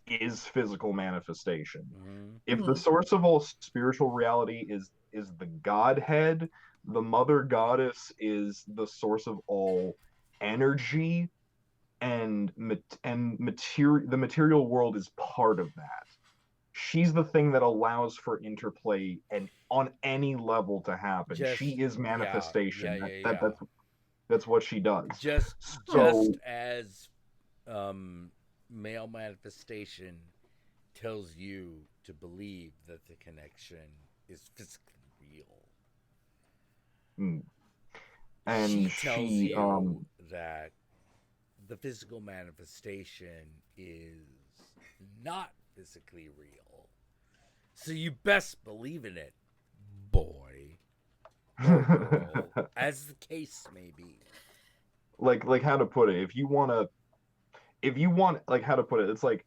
is physical manifestation. If the source of all spiritual reality is the Godhead, the mother goddess is the source of all energy, and the material world is part of that. She's the thing that allows for interplay and on any level to happen. She is manifestation. That's what she does. Just as male manifestation tells you to believe that the connection is physically real. And she tells you that the physical manifestation is not physically real. So you best believe in it, boy. Or girl, as the case may be. Like how to put it, if you want, like, how to put it, it's like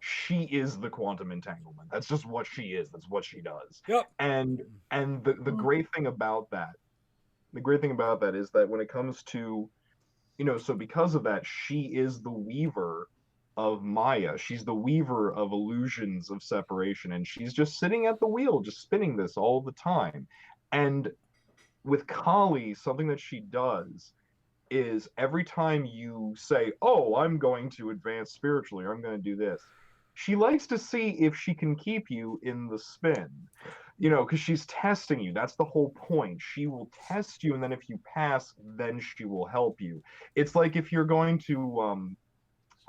she is the quantum entanglement. That's just what she is. That's what she does. Yep. And the great thing about that, is that when it comes to, you know, so because of that, she is the weaver of Maya. She's the weaver of illusions of separation, and she's just sitting at the wheel, just spinning this all the time. And with Kali, something that she does is every time you say, oh, I'm going to advance spiritually, or I'm going to do this, she likes to see if she can keep you in the spin, you know, because she's testing you. That's the whole point. She will test you, and then if you pass, then she will help you. It's like if you're going to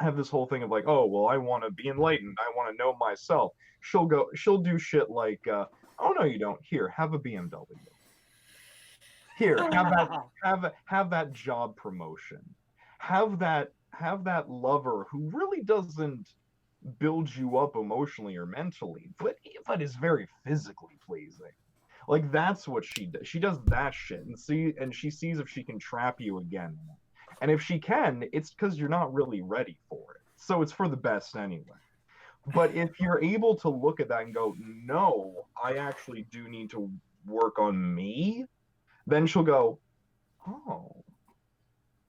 have this whole thing of like, oh, well, I want to be enlightened, I want to know myself. She'll do shit like, oh no, you don't. Here, have a BMW. Here, have that job promotion. Have that lover who really doesn't build you up emotionally or mentally, but is very physically pleasing. Like, that's what she does. She does that shit, and she sees if she can trap you again. And if she can, it's because you're not really ready for it. So it's for the best anyway. But if you're able to look at that and go, no, I actually do need to work on me, then she'll go, oh,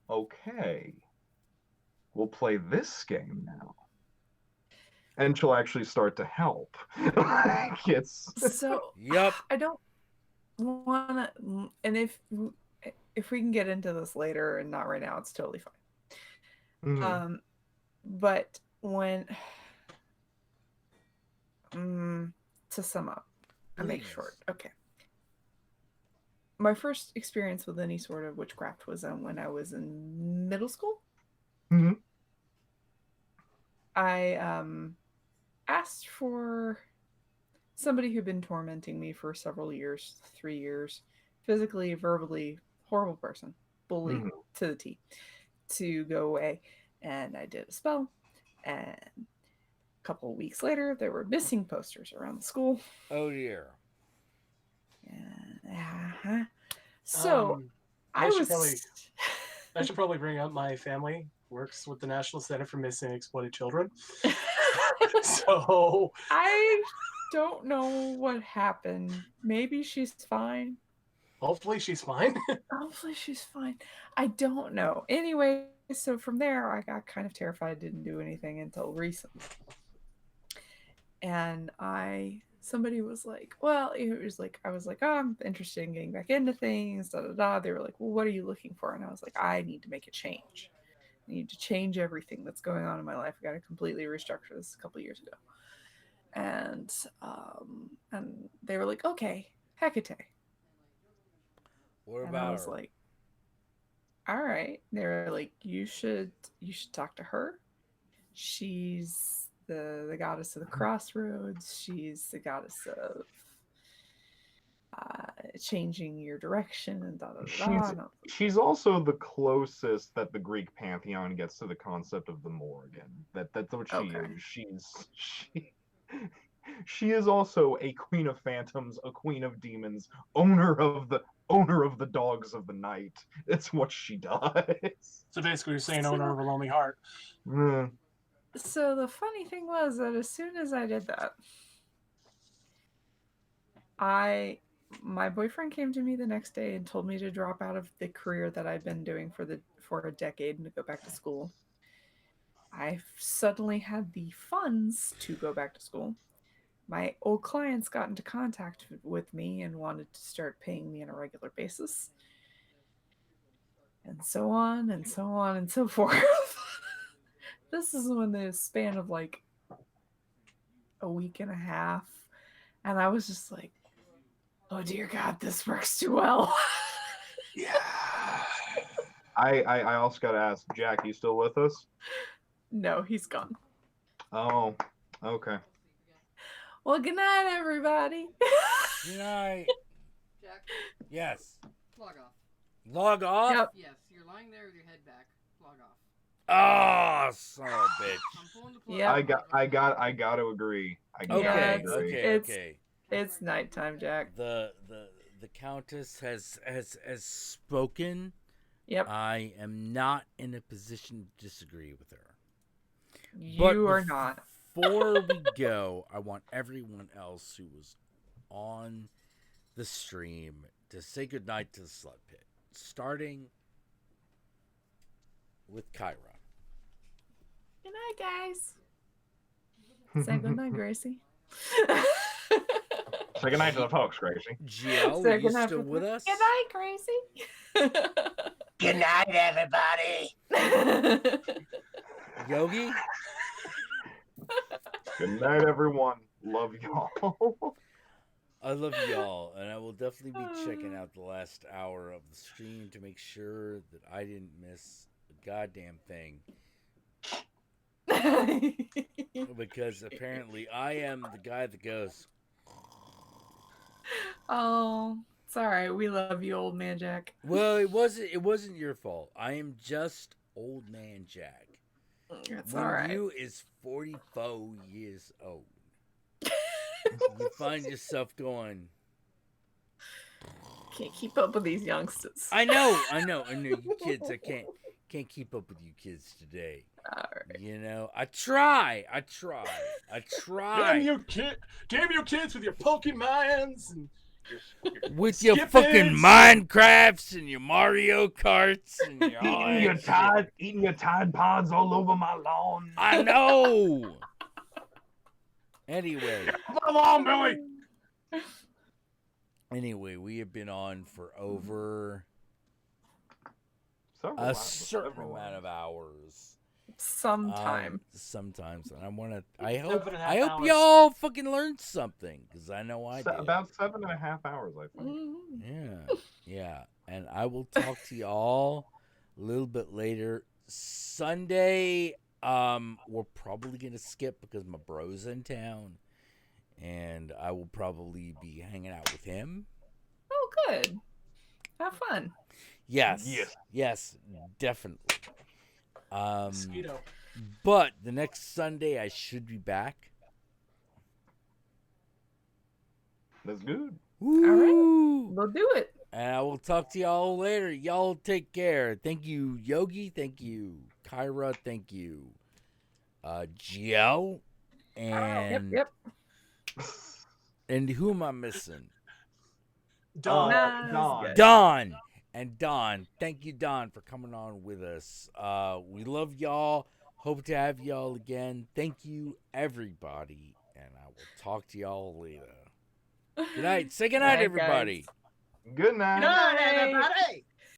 okay, we'll play this game now. And she'll actually start to help. So, yep. I don't want to, and if we can get into this later and not right now, it's totally fine. Mhm. But when to sum up, I make Please. short. Okay. My first experience with any sort of witchcraft was when I was in middle school. Mhm. I asked for somebody who'd been tormenting me for several years, 3 years, physically, verbally, horrible person, bully Mhm. to the T, to go away. And I did a spell. And a couple of weeks later, there were missing posters around the school. Oh dear. Uh-huh. So I I should was. probably bring up my family works with the National Center for Missing and Exploited Children. So I don't know what happened. Maybe she's fine. hopefully she's fine. Hopefully she's fine. I don't know. Anyway, so from there, I got kind of terrified, didn't do anything until recently. And somebody was like, well, it was like, I was like, oh, I'm interested in getting back into things, da da da. They were like, well, what are you looking for? And I was like, I need to make a change. I need to change everything that's going on in my life. I got to completely restructure this a couple years ago. And they were like, okay, Hecate. What And I about was her? like, all right. They were like, you should talk to her. She's the goddess of the crossroads. She's the goddess of changing your direction and da da da. And She's also the closest that the Greek pantheon gets to the concept of the Morrigan. That's what she okay. is. She is also a queen of phantoms, a queen of demons, owner of the dogs of the night. It's what she does. So basically, you're saying owner of a lonely heart. Mm. So the funny thing was that as soon as I did that, my boyfriend came to me the next day and told me to drop out of the career that I'd been doing for a decade and to go back to school. I suddenly had the funds to go back to school. My old clients got into contact with me and wanted to start paying me on a regular basis. And so on and so on and so forth. This is in the span of like a week and a half. And I was just like, oh dear God, this works too well. Yeah. I also got to ask, Jack, you still with us? No, he's gone. Oh, okay. Well, good night, everybody. Good night. Jack, Yes. log off. Log off? Yep. Yes, you're lying there with your head back. Log off. Oh, son of a bitch. I'm pulling the plug. Yep. I got to agree. I got to Okay, agree. okay. It's nighttime, Jack. The Countess has spoken. Yep. I am not in a position to disagree with her. You are not. Before we go, I want everyone else who was on the stream to say goodnight to the Slut Pit, starting with Kyra. Good night, guys. Say good night, Gracie. Say goodnight to the folks, Gracie. GL, Say are you good night still for- with us? Good night, Gracie. Good night, everybody. Yogi? Good night, everyone. Love y'all. I love y'all, and I will definitely be checking out the last hour of the stream to make sure that I didn't miss a goddamn thing. Because apparently I am the guy that goes, Oh, it's all right. We love you, old man Jack. well, it wasn't your fault. I am just old man Jack. It's When all right. you is 44 years old, you find yourself going, Can't keep up with these youngsters. I know, you kids, I can't keep up with you kids today. All right. You know, I try. Damn you kids with your Pokemons and With your Skip fucking it. Minecrafts and your Mario Karts and your Eating your Tide Pods all over my lawn. I know. Anyway, come on, Billy. we have been on for over a certain amount of hours. Sometime. Sometimes, and I hope 7.5 hope hours. y'all fucking learned something, because I know I did. About 7.5 hours, I think. Yeah, and I will talk to y'all a little bit later. Sunday, we're probably gonna skip because my bro's in town, and I will probably be hanging out with him. Oh, good. Have fun. Yes, definitely. Mosquito. But the next Sunday I should be back. That's good. Woo! All right. We'll do it. And I will talk to y'all later. Y'all take care. Thank you, Yogi. Thank you, Kyra. Thank you, Gio. And Yep. and who am I missing? Dawn. Dawn. Don. And Don. Thank you, Don, for coming on with us. We love y'all. Hope to have y'all again. Thank you, everybody. And I will talk to y'all later. Good night. Say good night, Bye, everybody. guys. Good night. Good night, everybody.